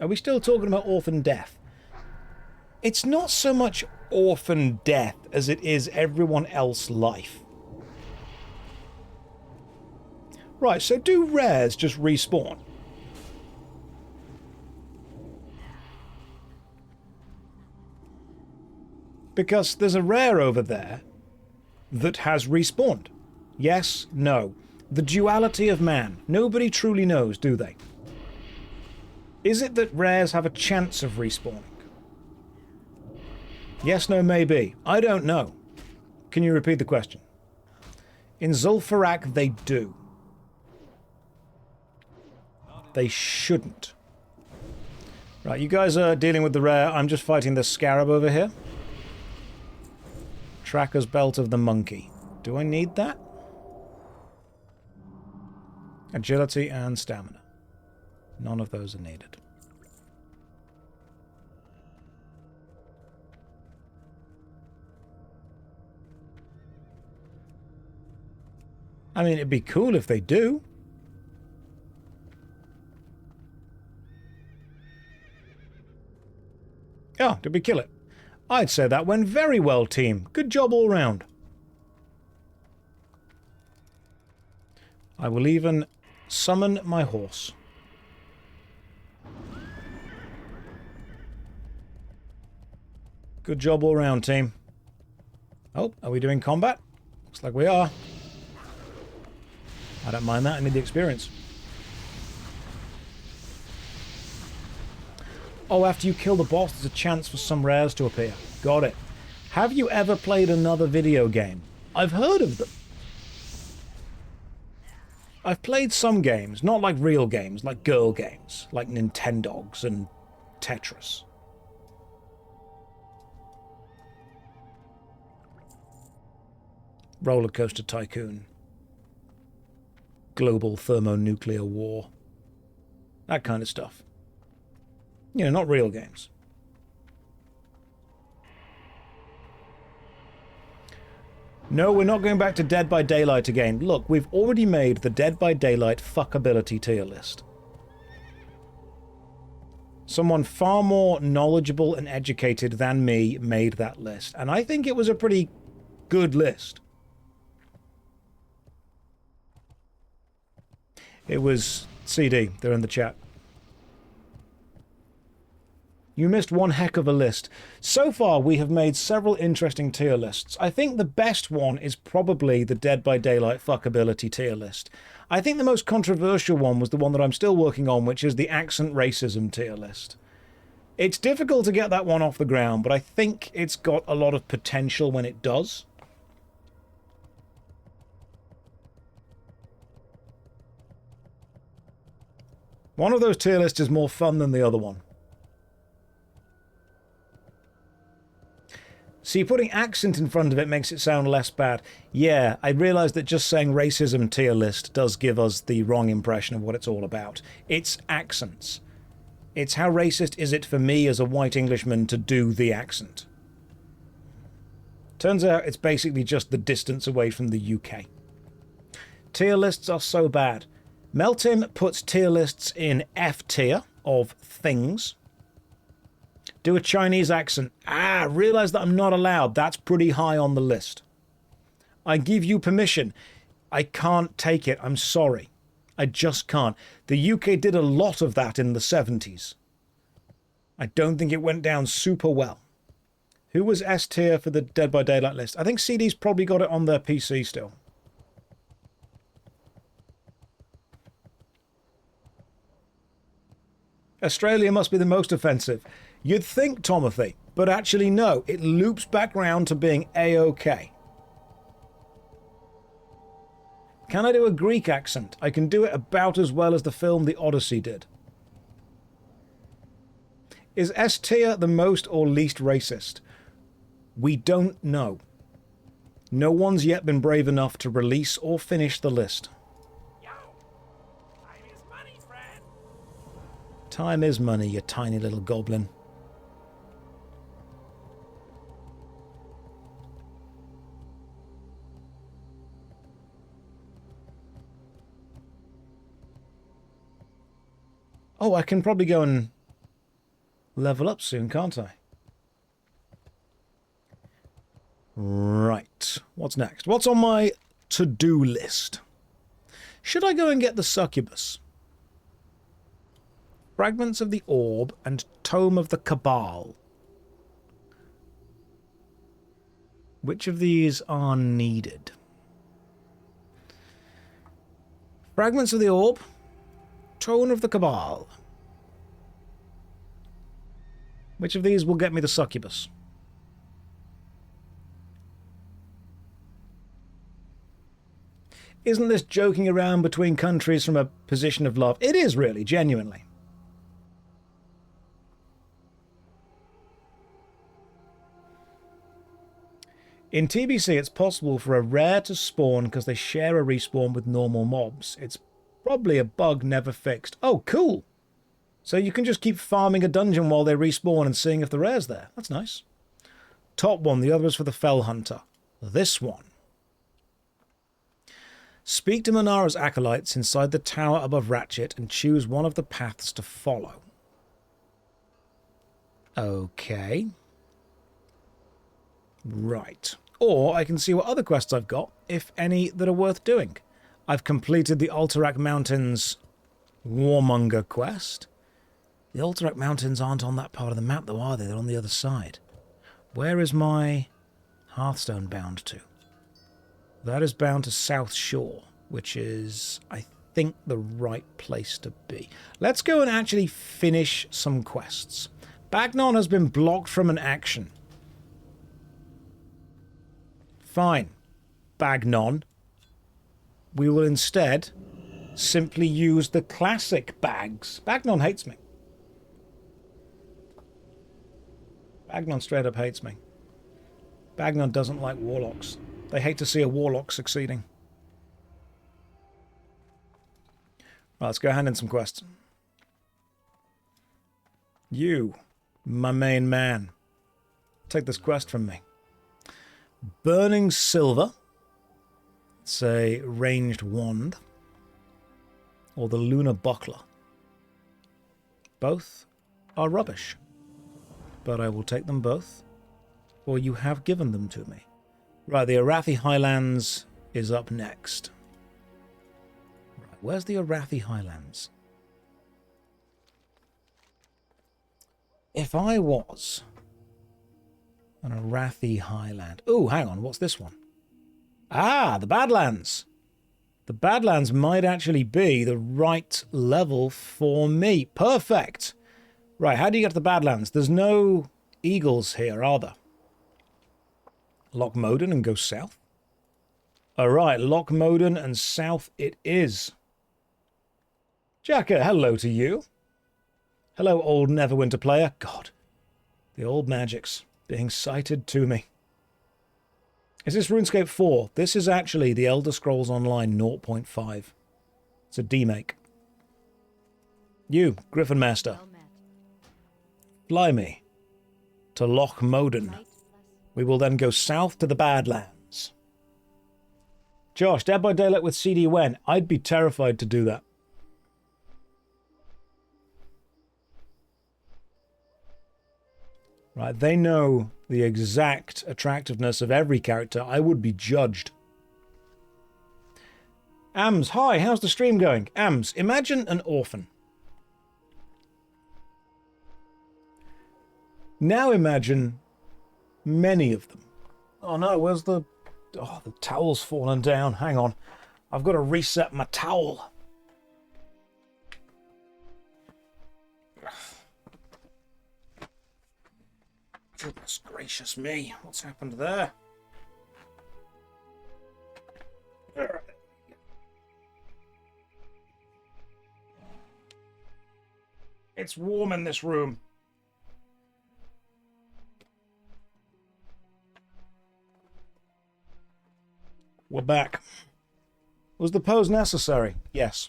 Are we still talking about orphan death? It's not so much orphan death as it is everyone else life. Right, so do rares just respawn? Because there's a rare over there that has respawned. Yes, no. The duality of man. Nobody truly knows, do they? Is it that rares have a chance of respawning? Yes, no, maybe. I don't know. Can you repeat the question? In Zul'Farrak, they do. They shouldn't. Right, you guys are dealing with the rare. I'm just fighting the scarab over here. Tracker's Belt of the Monkey. Do I need that? Agility and stamina. None of those are needed. I mean, it'd be cool if they do. Oh, did we kill it? I'd say that went very well, team. Good job all round. I will even summon my horse. Good job all round, team. Oh, are we doing combat? Looks like we are. I don't mind that. I need the experience. Oh, after you kill the boss, there's a chance for some rares to appear. Got it. Have you ever played another video game? I've heard of them. I've played some games, not like real games, like girl games, like Nintendogs and Tetris. Roller Coaster Tycoon. Global thermonuclear war. That kind of stuff. You know, not real games. No, we're not going back to Dead by Daylight again. Look, we've already made the Dead by Daylight fuckability tier list. Someone far more knowledgeable and educated than me made that list. And I think it was a pretty good list. It was CD. They're in the chat. You missed one heck of a list. So far, we have made several interesting tier lists. I think the best one is probably the Dead by Daylight fuckability tier list. I think the most controversial one was the one that I'm still working on, which is the accent racism tier list. It's difficult to get that one off the ground, but I think it's got a lot of potential when it does. One of those tier lists is more fun than the other one. See, putting accent in front of it makes it sound less bad. Yeah, I realise that just saying racism tier list does give us the wrong impression of what it's all about. It's accents. It's how racist is it for me as a white Englishman to do the accent. Turns out it's basically just the distance away from the UK. Tier lists are so bad. Meltim puts tier lists in F tier of things. Do a Chinese accent. Ah, realise that I'm not allowed. That's pretty high on the list. I give you permission. I can't take it. I'm sorry. I just can't. The UK did a lot of that in the 70s. I don't think it went down super well. Who was S tier for the Dead by Daylight list? I think CD's probably got it on their PC still. Australia must be the most offensive. You'd think, Tomothy, but actually no. It loops back round to being A-OK. Can I do a Greek accent? I can do it about as well as the film The Odyssey did. Is S tier the most or least racist? We don't know. No one's yet been brave enough to release or finish the list. Yo, time is money, friend. Time is money, you tiny little goblin. Oh, I can probably go and level up soon, can't I? Right. What's next? What's on my to-do list? Should I go and get the succubus? Fragments of the Orb and Tome of the Cabal. Which of these are needed? Fragments of the Orb, Tome of the Cabal. Which of these will get me the succubus? Isn't this joking around between countries from a position of love? It is really, genuinely. In TBC, it's possible for a rare to spawn because they share a respawn with normal mobs. It's probably a bug never fixed. Oh, cool! So you can just keep farming a dungeon while they respawn and seeing if the rare's there. That's nice. Top one, the other is for the Fell Hunter. This one. Speak to Manara's acolytes inside the tower above Ratchet and choose one of the paths to follow. Okay. Right. Or I can see what other quests I've got, if any that are worth doing. I've completed the Alterac Mountains Warmonger quest. The Alterac Mountains aren't on that part of the map though, are they? They're on the other side. Where is my Hearthstone bound to? That is bound to South Shore, which is, I think, the right place to be. Let's go and actually finish some quests. Bagnon has been blocked from an action. Fine, Bagnon. We will instead simply use the classic bags. Bagnon hates me. Bagnon straight up hates me. Bagnon doesn't like warlocks. They hate to see a warlock succeeding. Right, let's go hand in some quests. You, my main man, take this quest from me. Burning Silver. It's a ranged wand. Or the Lunar Buckler. Both are rubbish. But I will take them both, for you have given them to me. Right, the Arathi Highlands is up next. Right, where's the Arathi Highlands? If I was an Arathi Highland... Oh, hang on, what's this one? Ah, the Badlands. The Badlands might actually be the right level for me. Perfect. Right, how do you get to the Badlands? There's no eagles here, are there? Loch Moden and go south? Alright, Loch Moden and south it is. Jacka, hello to you. Hello, old Neverwinter player. God, the old magics being cited to me. Is this RuneScape 4? This is actually the Elder Scrolls Online 0.5. It's a demake. You, Griffin Master. Fly me to Loch Moden. We will then go south to the Badlands. Josh, Dead by Daylight with CD when? I'd be terrified to do that. Right, they know the exact attractiveness of every character. I would be judged. Ams, hi, how's the stream going? Ams, imagine an orphan. Now imagine many of them. Oh no, where's the... Oh, the towel's fallen down. Hang on. I've got to reset my towel. Goodness gracious me. What's happened there? It's warm in this room. We're back. Was the pose necessary? Yes.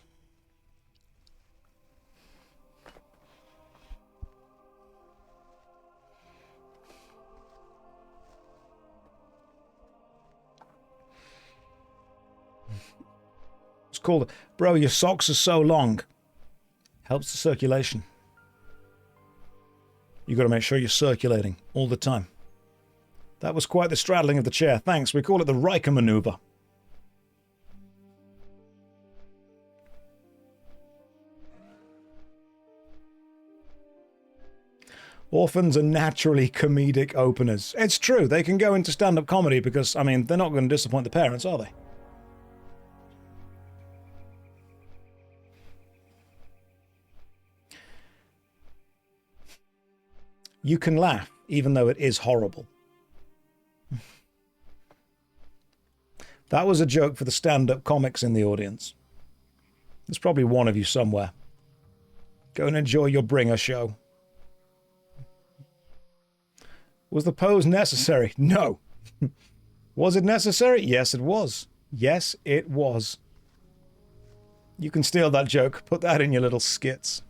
It's called, bro, your socks are so long. Helps the circulation. You got to make sure you're circulating all the time. That was quite the straddling of the chair. Thanks. We call it the Riker maneuver. Orphans are naturally comedic openers. It's true. They can go into stand-up comedy because, I mean, they're not going to disappoint the parents, are they? You can laugh, even though it is horrible. That was a joke for the stand-up comics in the audience. There's probably one of you somewhere. Go and enjoy your bringer show. Was the pose necessary? No. Was it necessary? Yes, it was. Yes, it was. You can steal that joke. Put that in your little skits.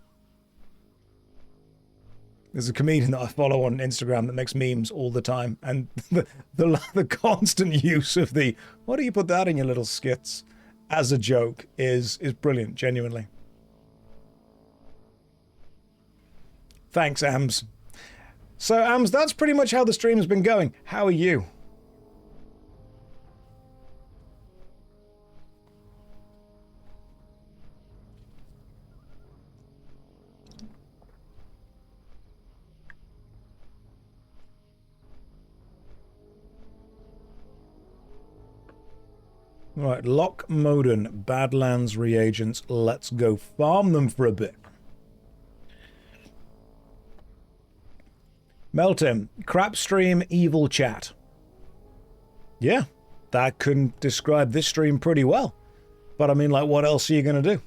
There's a comedian that I follow on Instagram that makes memes all the time, and the constant use of the "why do you put that in your little skits" as a joke is brilliant, genuinely. Thanks, Ams. So, Ams, that's pretty much how the stream's been going. How are you? Right, Lock Modin, Badlands reagents. Let's go farm them for a bit. Meltim, crap stream, evil chat. Yeah, that can describe this stream pretty well. But I mean, like, what else are you going to do?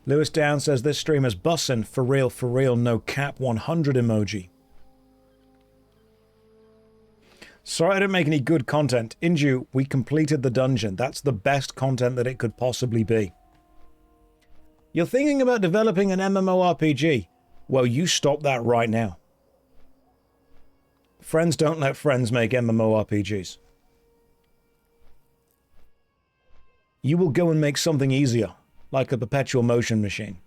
Lewis Down says this stream is bussin', for real, no cap 100 emoji. Sorry I didn't make any good content. Inju, we completed the dungeon. That's the best content that it could possibly be. You're thinking about developing an MMORPG? Well, you stop that right now. Friends don't let friends make MMORPGs. You will go and make something easier, like a perpetual motion machine.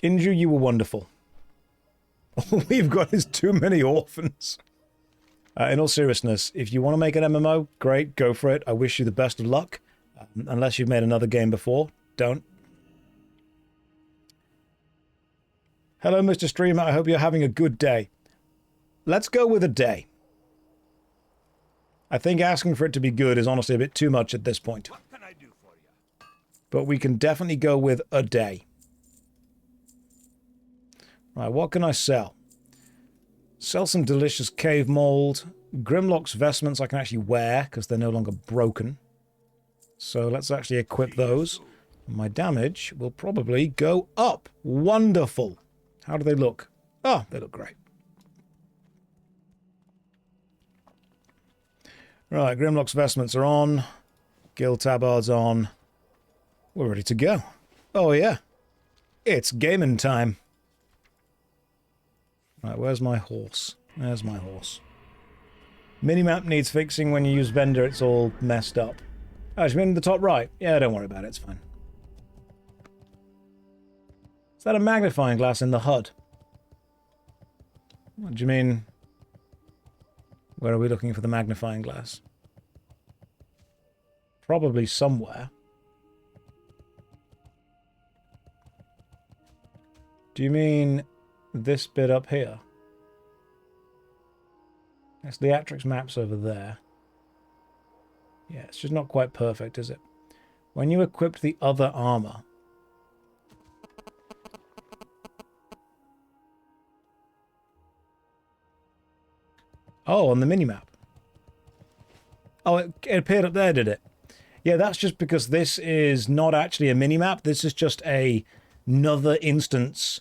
Inju, you were wonderful. All we've got is too many orphans. In all seriousness, if you want to make an MMO, great, go for it. I wish you the best of luck. Unless you've made another game before, don't. Hello, Mr. Streamer. I hope you're having a good day. Let's go with a day. I think asking for it to be good is honestly a bit too much at this point. What can I do for you? But we can definitely go with a day. Right, what can I sell? Sell some delicious cave mold. Grimlock's vestments I can actually wear because they're no longer broken. So let's actually equip those. My damage will probably go up. Wonderful. How do they look? Oh, they look great. Right, Grimlock's vestments are on. Guild tabard's on. We're ready to go. Oh yeah. It's gaming time. Right, where's my horse? There's my horse. Minimap needs fixing. When you use vendor, it's all messed up. Oh, you mean the top right? Yeah, don't worry about it, it's fine. Is that a magnifying glass in the HUD? What do you mean? Where are we looking for the magnifying glass? Probably somewhere. Do you mean this bit up here? It's the Atrix maps over there. Yeah, it's just not quite perfect, is it? When you equipped the other armor... Oh, on the minimap. Oh, it appeared up there, did it? Yeah, that's just because this is not actually a minimap. This is just another instance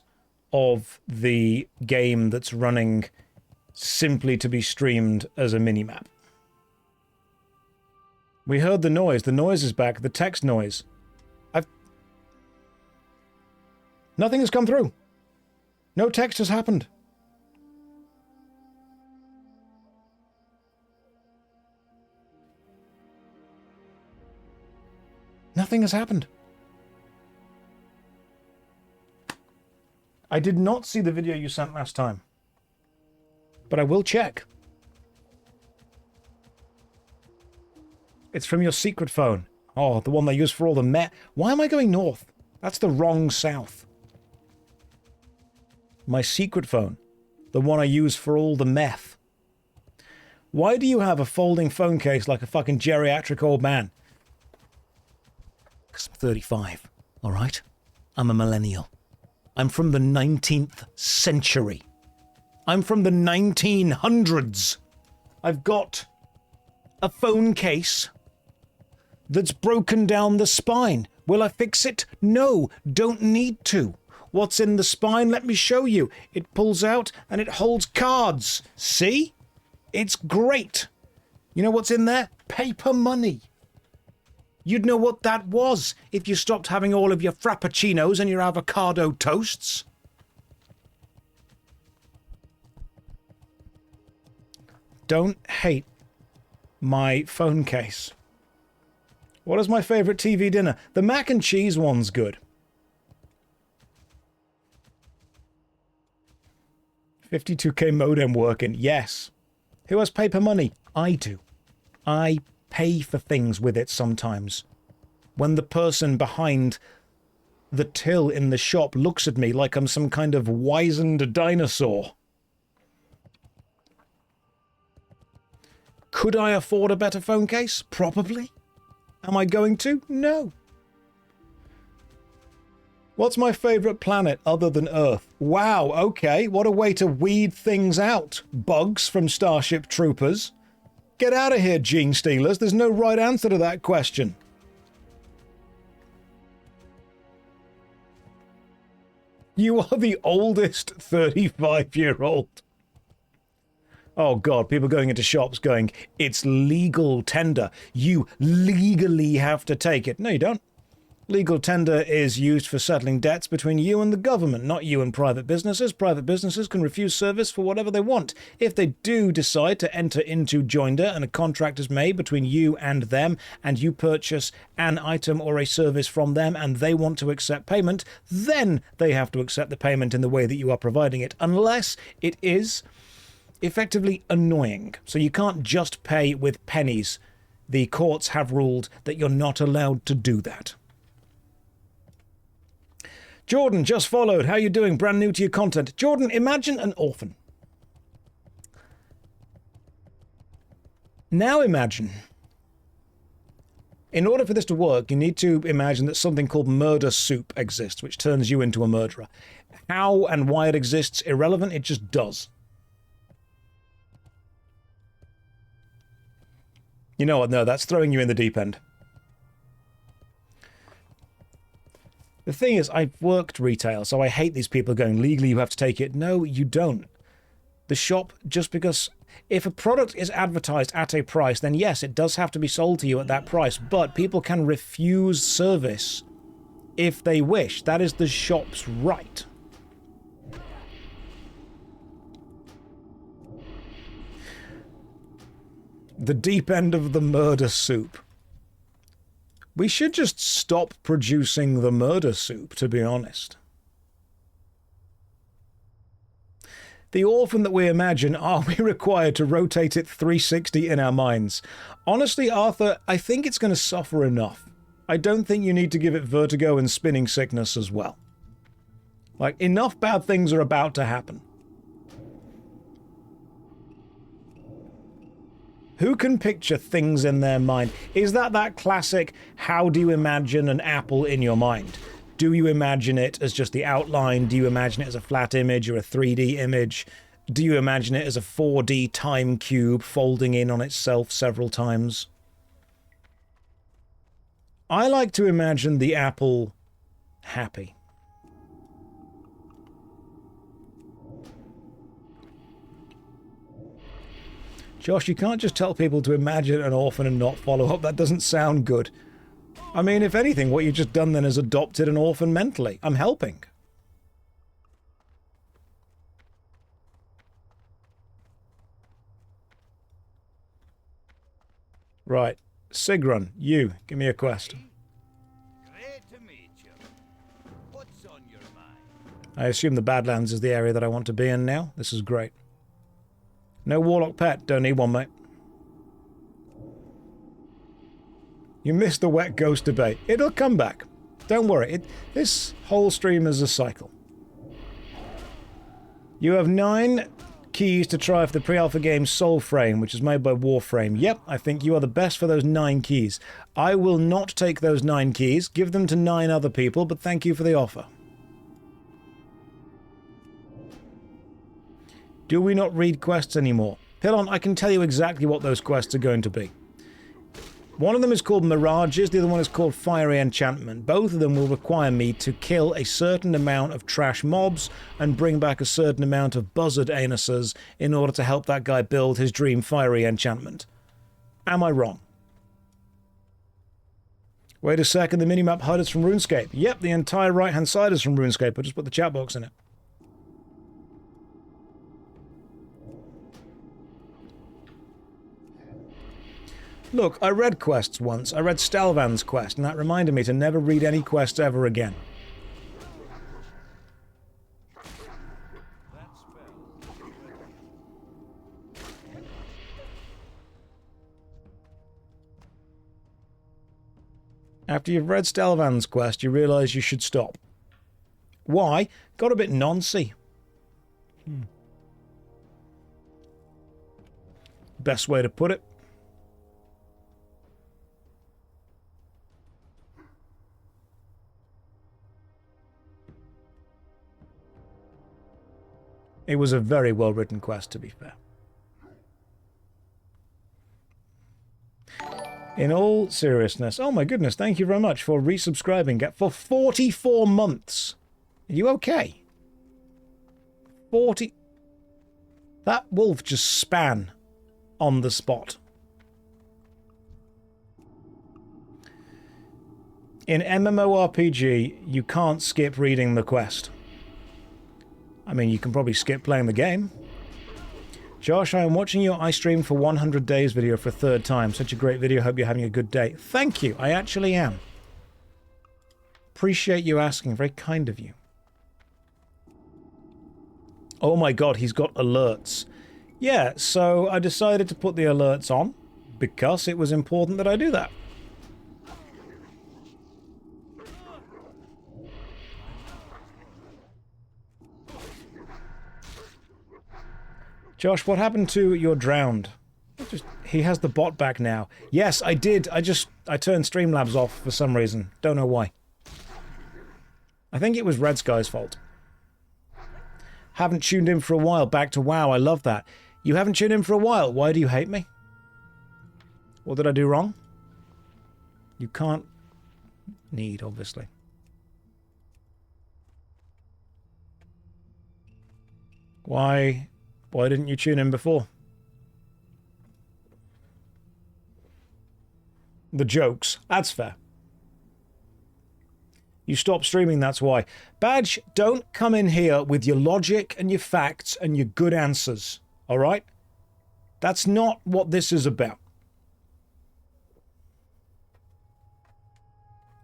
of the game that's running simply to be streamed as a minimap. We heard the noise. The noise is back. The text noise. Nothing has come through. No text has happened. Nothing has happened. I did not see the video you sent last time. But I will check. It's from your secret phone. Oh, the one they use for all the meth. Why am I going north? That's the wrong south. My secret phone. The one I use for all the meth. Why do you have a folding phone case like a fucking geriatric old man? Because I'm 35, alright? I'm a millennial. I'm from the 19th century. I'm from the 1900s. I've got a phone case that's broken down the spine. Will I fix it? No, don't need to. What's in the spine? Let me show you. It pulls out and it holds cards. See? It's great. You know what's in there? Paper money. You'd know what that was if you stopped having all of your frappuccinos and your avocado toasts. Don't hate my phone case. What is my favourite TV dinner? The mac and cheese one's good. 52k modem working. Yes. Who has paper money? I do. I pay for things with it sometimes. When the person behind the till in the shop looks at me like I'm some kind of wizened dinosaur. Could I afford a better phone case? Probably. Am I going to? No. What's my favourite planet other than Earth? Wow, okay, what a way to weed things out. Bugs from Starship Troopers. Get out of here, gene stealers. There's no right answer to that question. You are the oldest 35-year-old. Oh God, people going into shops going, it's legal tender. You legally have to take it. No, you don't. Legal tender is used for settling debts between you and the government, not you and private businesses. Private businesses can refuse service for whatever they want. If they do decide to enter into joinder and a contract is made between you and them, and you purchase an item or a service from them and they want to accept payment, then they have to accept the payment in the way that you are providing it, unless it is effectively annoying. So you can't just pay with pennies. The courts have ruled that you're not allowed to do that. Jordan just followed. How you doing? Brand new to your content. Jordan, imagine an orphan. Now imagine. In order for this to work, you need to imagine that something called murder soup exists, which turns you into a murderer. How and why it exists, irrelevant. It just does. You know what? No, that's throwing you in the deep end. The thing is, I've worked retail, so I hate these people going, legally you have to take it. No, you don't. The shop, just because... If a product is advertised at a price, then yes, it does have to be sold to you at that price, but people can refuse service if they wish. That is the shop's right. The deep end of the murder soup. We should just stop producing the murder soup, to be honest. The orphan that we imagine, are we required to rotate it 360 in our minds? Honestly, Arthur, I think it's going to suffer enough. I don't think you need to give it vertigo and spinning sickness as well. Like, enough bad things are about to happen. Who can picture things in their mind? Is that classic, how do you imagine an apple in your mind? Do you imagine it as just the outline? Do you imagine it as a flat image or a 3D image? Do you imagine it as a 4D time cube folding in on itself several times? I like to imagine the apple happy. Josh, you can't just tell people to imagine an orphan and not follow up. That doesn't sound good. I mean, if anything, what you've just done then is adopted an orphan mentally. I'm helping. Right. Sigrun, you, give me a quest. Great to meet you. What's on your mind? I assume the Badlands is the area that I want to be in now. This is great. No Warlock pet. Don't need one, mate. You missed the wet ghost debate. It'll come back. Don't worry. This whole stream is a cycle. You have 9 keys to try for the pre-alpha game Soul Frame, which is made by Warframe. Yep, I think you are the best for those 9 keys. I will not take those 9 keys. Give them to 9 other people, but thank you for the offer. Do we not read quests anymore? Pillon, I can tell you exactly what those quests are going to be. One of them is called Mirages, the other one is called Fiery Enchantment. Both of them will require me to kill a certain amount of trash mobs and bring back a certain amount of buzzard anuses in order to help that guy build his dream Fiery Enchantment. Am I wrong? Wait a second, the minimap HUD is from RuneScape. Yep, the entire right-hand side is from RuneScape. I just put the chat box in it. Look, I read quests once. I read Stelvan's quest, and that reminded me to never read any quests ever again. That spell. After you've read Stelvan's quest, you realise you should stop. Why? Got a bit noncy. Best way to put it. It was a very well-written quest, to be fair. In all seriousness, oh my goodness, thank you very much for resubscribing for 44 months. Are you okay? 40... That wolf just span on the spot. In MMORPG, you can't skip reading the quest. I mean, you can probably skip playing the game. Josh, I am watching your iStream for 100 days video for a 3rd time. Such a great video. Hope you're having a good day. Thank you. I actually am. Appreciate you asking. Very kind of you. Oh my god, he's got alerts. Yeah, so I decided to put the alerts on because it was important that I do that. Josh, what happened to your drowned? He has the bot back now. Yes, I did. I turned Streamlabs off for some reason. Don't know why. I think it was Red Sky's fault. Haven't tuned in for a while. Back to WoW. I love that. You haven't tuned in for a while. Why do you hate me? What did I do wrong? You can't need, obviously. Why didn't you tune in before? The jokes. That's fair. You stopped streaming, that's why. Badge, don't come in here with your logic and your facts and your good answers. Alright? That's not what this is about.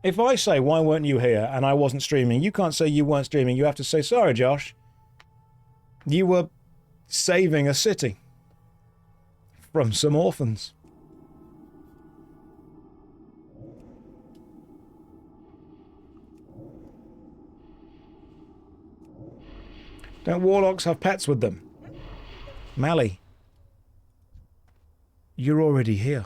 If I say, why weren't you here, and I wasn't streaming, you can't say you weren't streaming. You have to say, sorry, Josh. You were saving a city from some orphans. Don't warlocks have pets with them? Mally, you're already here.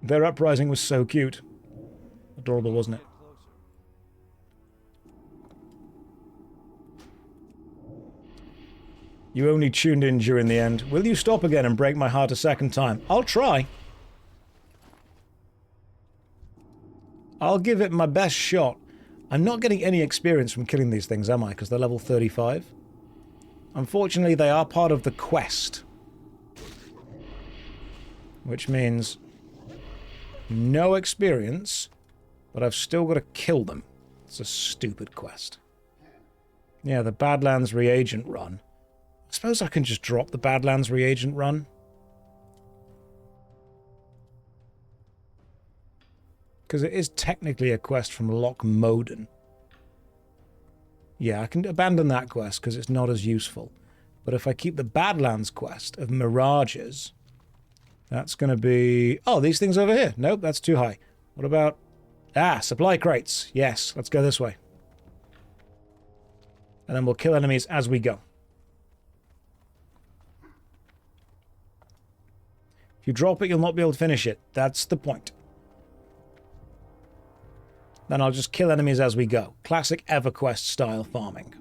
Their uprising was so cute. Adorable, wasn't it? You only tuned in during the end. Will you stop again and break my heart a second time? I'll try. I'll give it my best shot. I'm not getting any experience from killing these things, am I? Because they're level 35. Unfortunately, they are part of the quest. Which means no experience, but I've still got to kill them. It's a stupid quest. Yeah, the Badlands reagent run. I suppose I can just drop the Badlands reagent run. Because it is technically a quest from Loch Moden. Yeah, I can abandon that quest because it's not as useful. But if I keep the Badlands quest of Mirages, that's going to be... Oh, these things over here. Nope, that's too high. What about... Ah, supply crates. Yes, let's go this way. And then we'll kill enemies as we go. If you drop it, you'll not be able to finish it. That's the point. Then I'll just kill enemies as we go. Classic EverQuest style farming.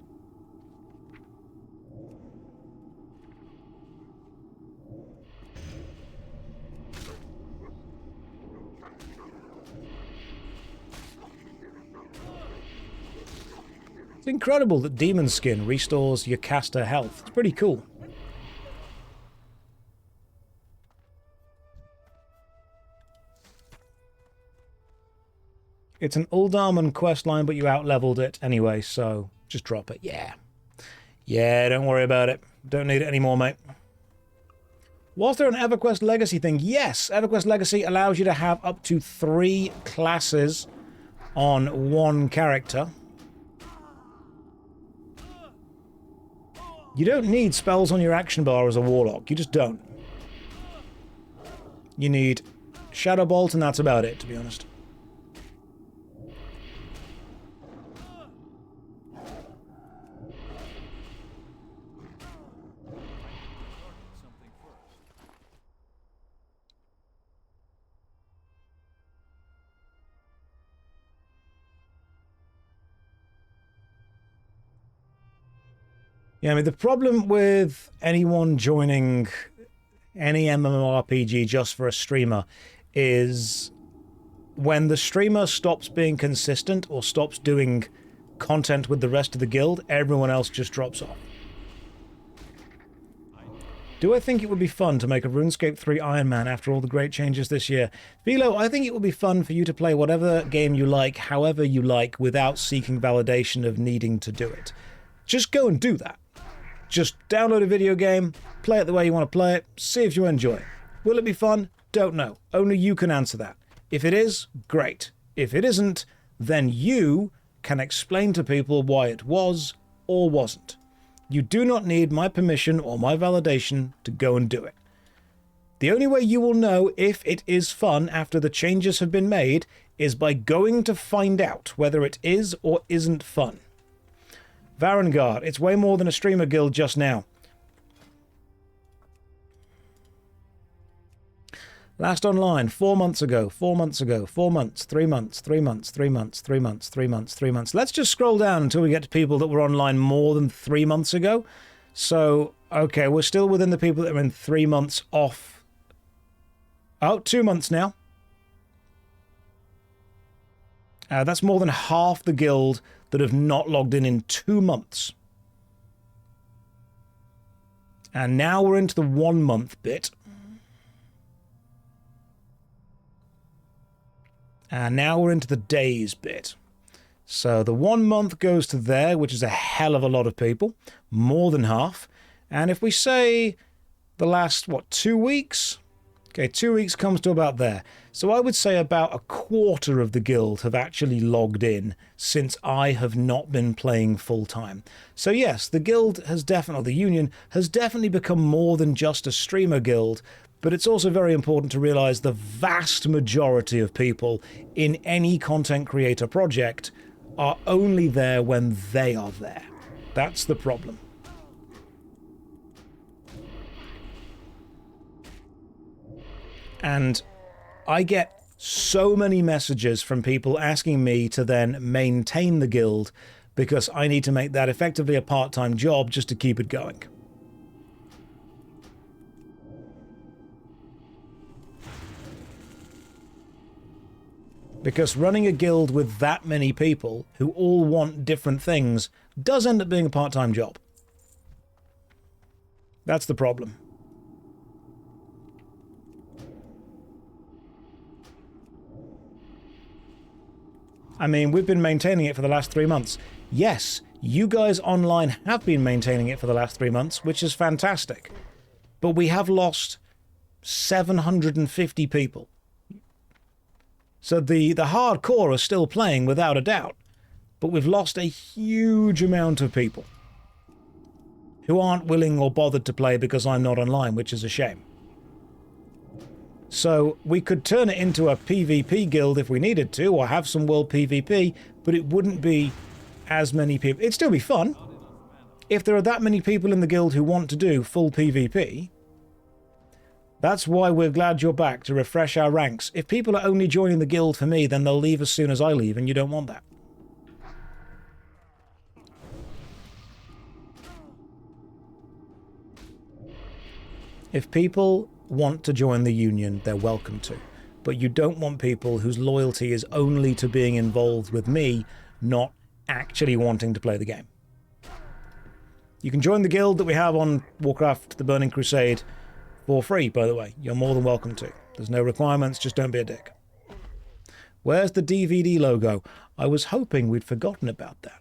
It's incredible that Demon Skin restores your caster health. It's pretty cool. It's an Uldaman questline, but you out-leveled it anyway, so just drop it. Yeah. Yeah, don't worry about it. Don't need it anymore, mate. Was there an EverQuest Legacy thing? Yes, EverQuest Legacy allows you to have up to 3 classes on one character. You don't need spells on your action bar as a warlock. You just don't. You need Shadow Bolt, and that's about it, to be honest. Yeah, I mean, the problem with anyone joining any MMORPG just for a streamer is when the streamer stops being consistent or stops doing content with the rest of the guild, everyone else just drops off. Do I think it would be fun to make a RuneScape 3 Iron Man after all the great changes this year? Philo, I think it would be fun for you to play whatever game you like, however you like, without seeking validation of needing to do it. Just go and do that. Just download a video game, play it the way you want to play it, see if you enjoy it. Will it be fun? Don't know. Only you can answer that. If it is, great. If it isn't, then you can explain to people why it was or wasn't. You do not need my permission or my validation to go and do it. The only way you will know if it is fun after the changes have been made is by going to find out whether it is or isn't fun. Varangard, it's way more than a streamer guild just now. Last online, 4 months ago, 4 months ago, 4 months, 3 months, 3 months, 3 months, 3 months, 3 months, 3 months. Let's just scroll down until we get to people that were online more than 3 months ago. So, okay, we're still within the people that are in 3 months off. Oh, 2 months now. That's more than half the guild that have not logged in 2 months. And now we're into the 1 month bit. And now we're into the days bit. So the 1 month goes to there, which is a hell of a lot of people. More than half. And if we say the last, 2 weeks? Okay, 2 weeks comes to about there. So I would say about a quarter of the guild have actually logged in since I have not been playing full-time. So yes, the guild has definitely, the union has definitely become more than just a streamer guild, but it's also very important to realize the vast majority of people in any content creator project are only there when they are there. That's the problem. And I get so many messages from people asking me to then maintain the guild because I need to make that effectively a part-time job just to keep it going. Because running a guild with that many people who all want different things does end up being a part-time job. That's the problem. I mean, we've been maintaining it for the last 3 months. Yes, you guys online have been maintaining it for the last 3 months, which is fantastic. But we have lost 750 people. So the hardcore are still playing without a doubt, but we've lost a huge amount of people who aren't willing or bothered to play because I'm not online, which is a shame. So we could turn it into a PvP guild if we needed to, or have some world PvP, but it wouldn't be as many people. It'd still be fun. If there are that many people in the guild who want to do full PvP, that's why we're glad you're back, to refresh our ranks. If people are only joining the guild for me, then they'll leave as soon as I leave, and you don't want that. If people want to join the union, they're welcome to. But you don't want people whose loyalty is only to being involved with me, not actually wanting to play the game. You can join the guild that we have on Warcraft, the Burning Crusade, for free, by the way. You're more than welcome to. There's no requirements, just don't be a dick. Where's the DVD logo? I was hoping we'd forgotten about that.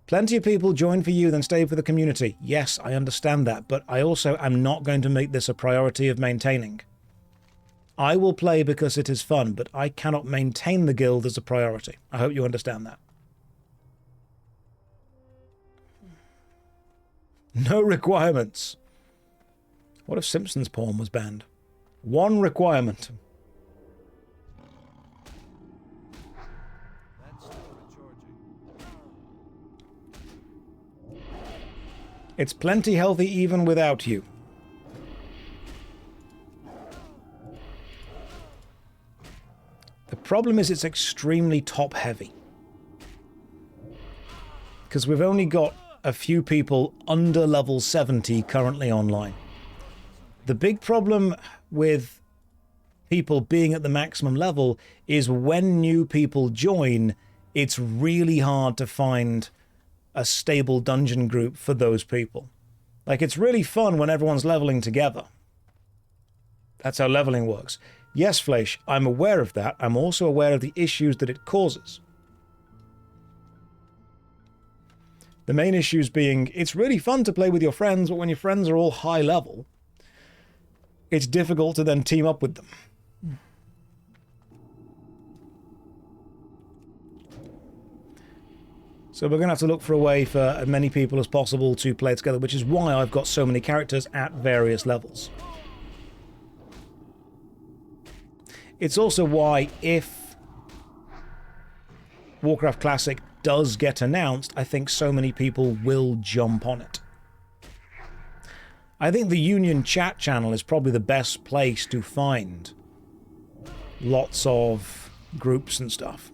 Plenty of people join for you, then stay for the community. Yes, I understand that, but I also am not going to make this a priority of maintaining. I will play because it is fun, but I cannot maintain the guild as a priority. I hope you understand that. No requirements. What if Simpsons porn was banned? One requirement. That's still recharging. It's plenty healthy even without you. The problem is it's extremely top heavy. Because we've only got a few people under level 70 currently online. The big problem with people being at the maximum level is when new people join, it's really hard to find a stable dungeon group for those people. Like, it's really fun when everyone's leveling together. That's how leveling works. Yes, Fleisch, I'm aware of that. I'm also aware of the issues that it causes. The main issues being, it's really fun to play with your friends, but when your friends are all high level, it's difficult to then team up with them. So we're going to have to look for a way for as many people as possible to play together, which is why I've got so many characters at various levels. It's also why, if Warcraft Classic does get announced, I think so many people will jump on it. I think the Union chat channel is probably the best place to find lots of groups and stuff.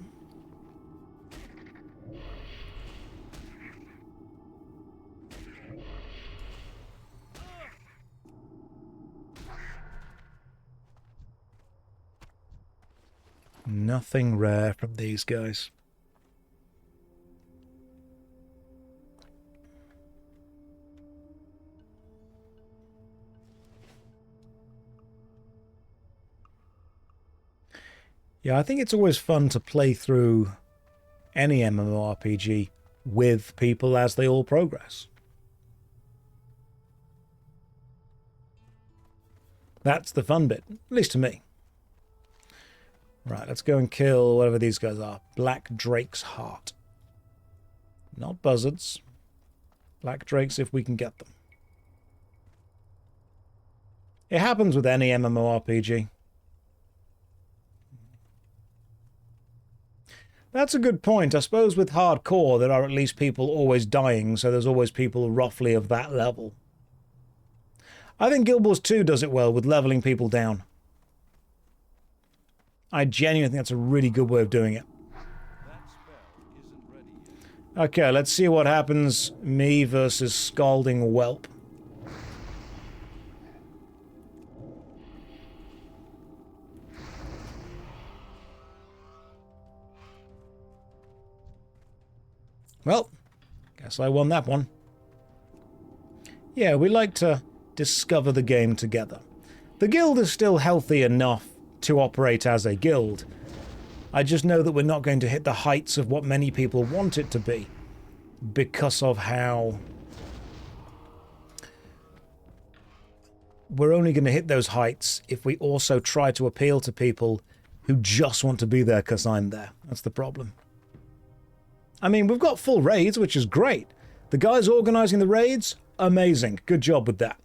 Nothing rare from these guys. Yeah, I think it's always fun to play through any MMORPG with people as they all progress. That's the fun bit, at least to me. Right, let's go and kill whatever these guys are. Black Drake's Heart. Not buzzards. Black Drakes if we can get them. It happens with any MMORPG. That's a good point. I suppose with hardcore there are at least people always dying, so there's always people roughly of that level. I think Guild Wars 2 does it well with leveling people down. I genuinely think that's a really good way of doing it. That spell isn't ready yet. Okay, let's see what happens. Me versus Scalding Whelp. Well, guess I won that one. Yeah, we like to discover the game together. The guild is still healthy enough to operate as a guild. I just know that we're not going to hit the heights of what many people want it to be because of how we're only going to hit those heights if we also try to appeal to people who just want to be there because I'm there. That's the problem. I mean, we've got full raids, which is great. The guys organizing the raids, amazing. Good job with that.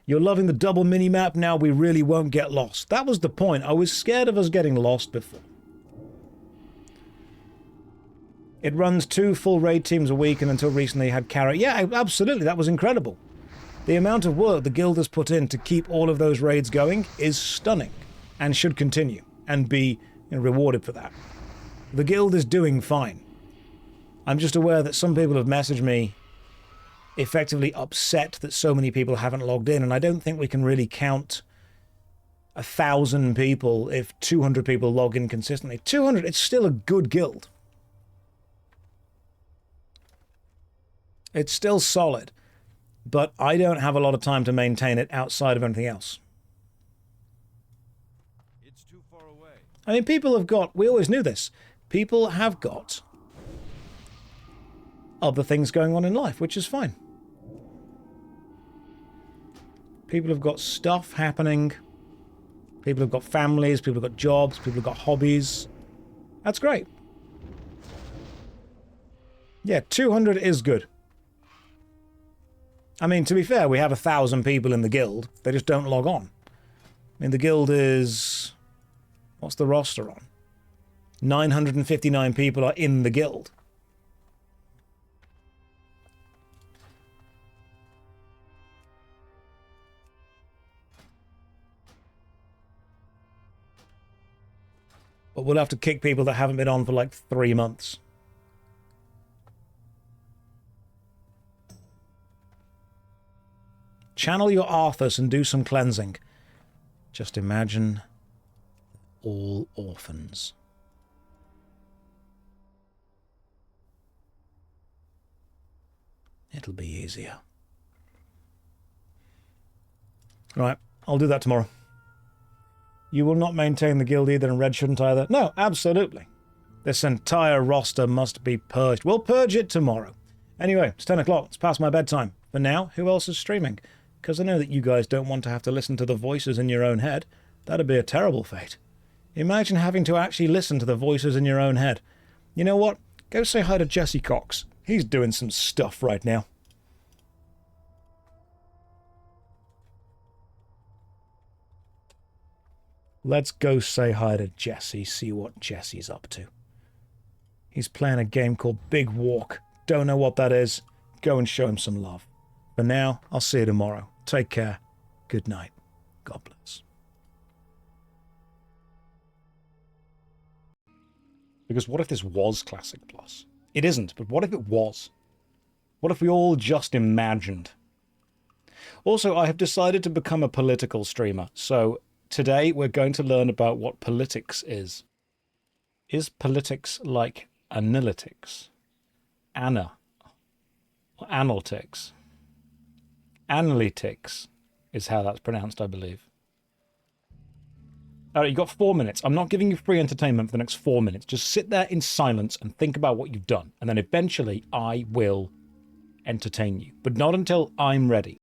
You're loving the double mini-map, now we really won't get lost. That was the point. I was scared of us getting lost before. It runs 2 full raid teams a week and until recently had carry. Yeah, absolutely, that was incredible. The amount of work the guild has put in to keep all of those raids going is stunning and should continue and be rewarded for that. The guild is doing fine. I'm just aware that some people have messaged me effectively upset that so many people haven't logged in, and I don't think we can really count 1,000 people if 200 people log in consistently. 200, it's still a good guild. It's still solid, but I don't have a lot of time to maintain it outside of anything else. It's too far away. I mean, people have got, we always knew this, people have got other things going on in life, which is fine. People have got stuff happening. People have got families, people have got jobs, people have got hobbies. That's great. Yeah, 200 is good. I mean, to be fair, we have 1,000 people in the guild. They just don't log on. I mean, the guild is... What's the roster on? 959 people are in the guild. But we'll have to kick people that haven't been on for like 3 months. Channel your Arthas and do some cleansing. Just imagine all orphans. It'll be easier. Right, I'll do that tomorrow. You will not maintain the guild either, and Red shouldn't either. No, absolutely. This entire roster must be purged. We'll purge it tomorrow. Anyway, it's 10 o'clock. It's past my bedtime. For now, who else is streaming? Because I know that you guys don't want to have to listen to the voices in your own head. That'd be a terrible fate. Imagine having to actually listen to the voices in your own head. You know what? Go say hi to Jesse Cox. He's doing some stuff right now. Let's go say hi to Jesse, see what Jesse's up to. He's playing a game called Big Walk. Don't know what that is. Go and show him some love. For now, I'll see you tomorrow. Take care. Good night. God bless. Because what if this was Classic Plus? It isn't, but what if it was? What if we all just imagined? Also, I have decided to become a political streamer, so today we're going to learn about what politics is. Is politics like analytics? Analytics. Analytics is how that's pronounced, I believe. Alright, you've got 4 minutes. I'm not giving you free entertainment for the next 4 minutes. Just sit there in silence and think about what you've done. And then eventually I will entertain you. But not until I'm ready.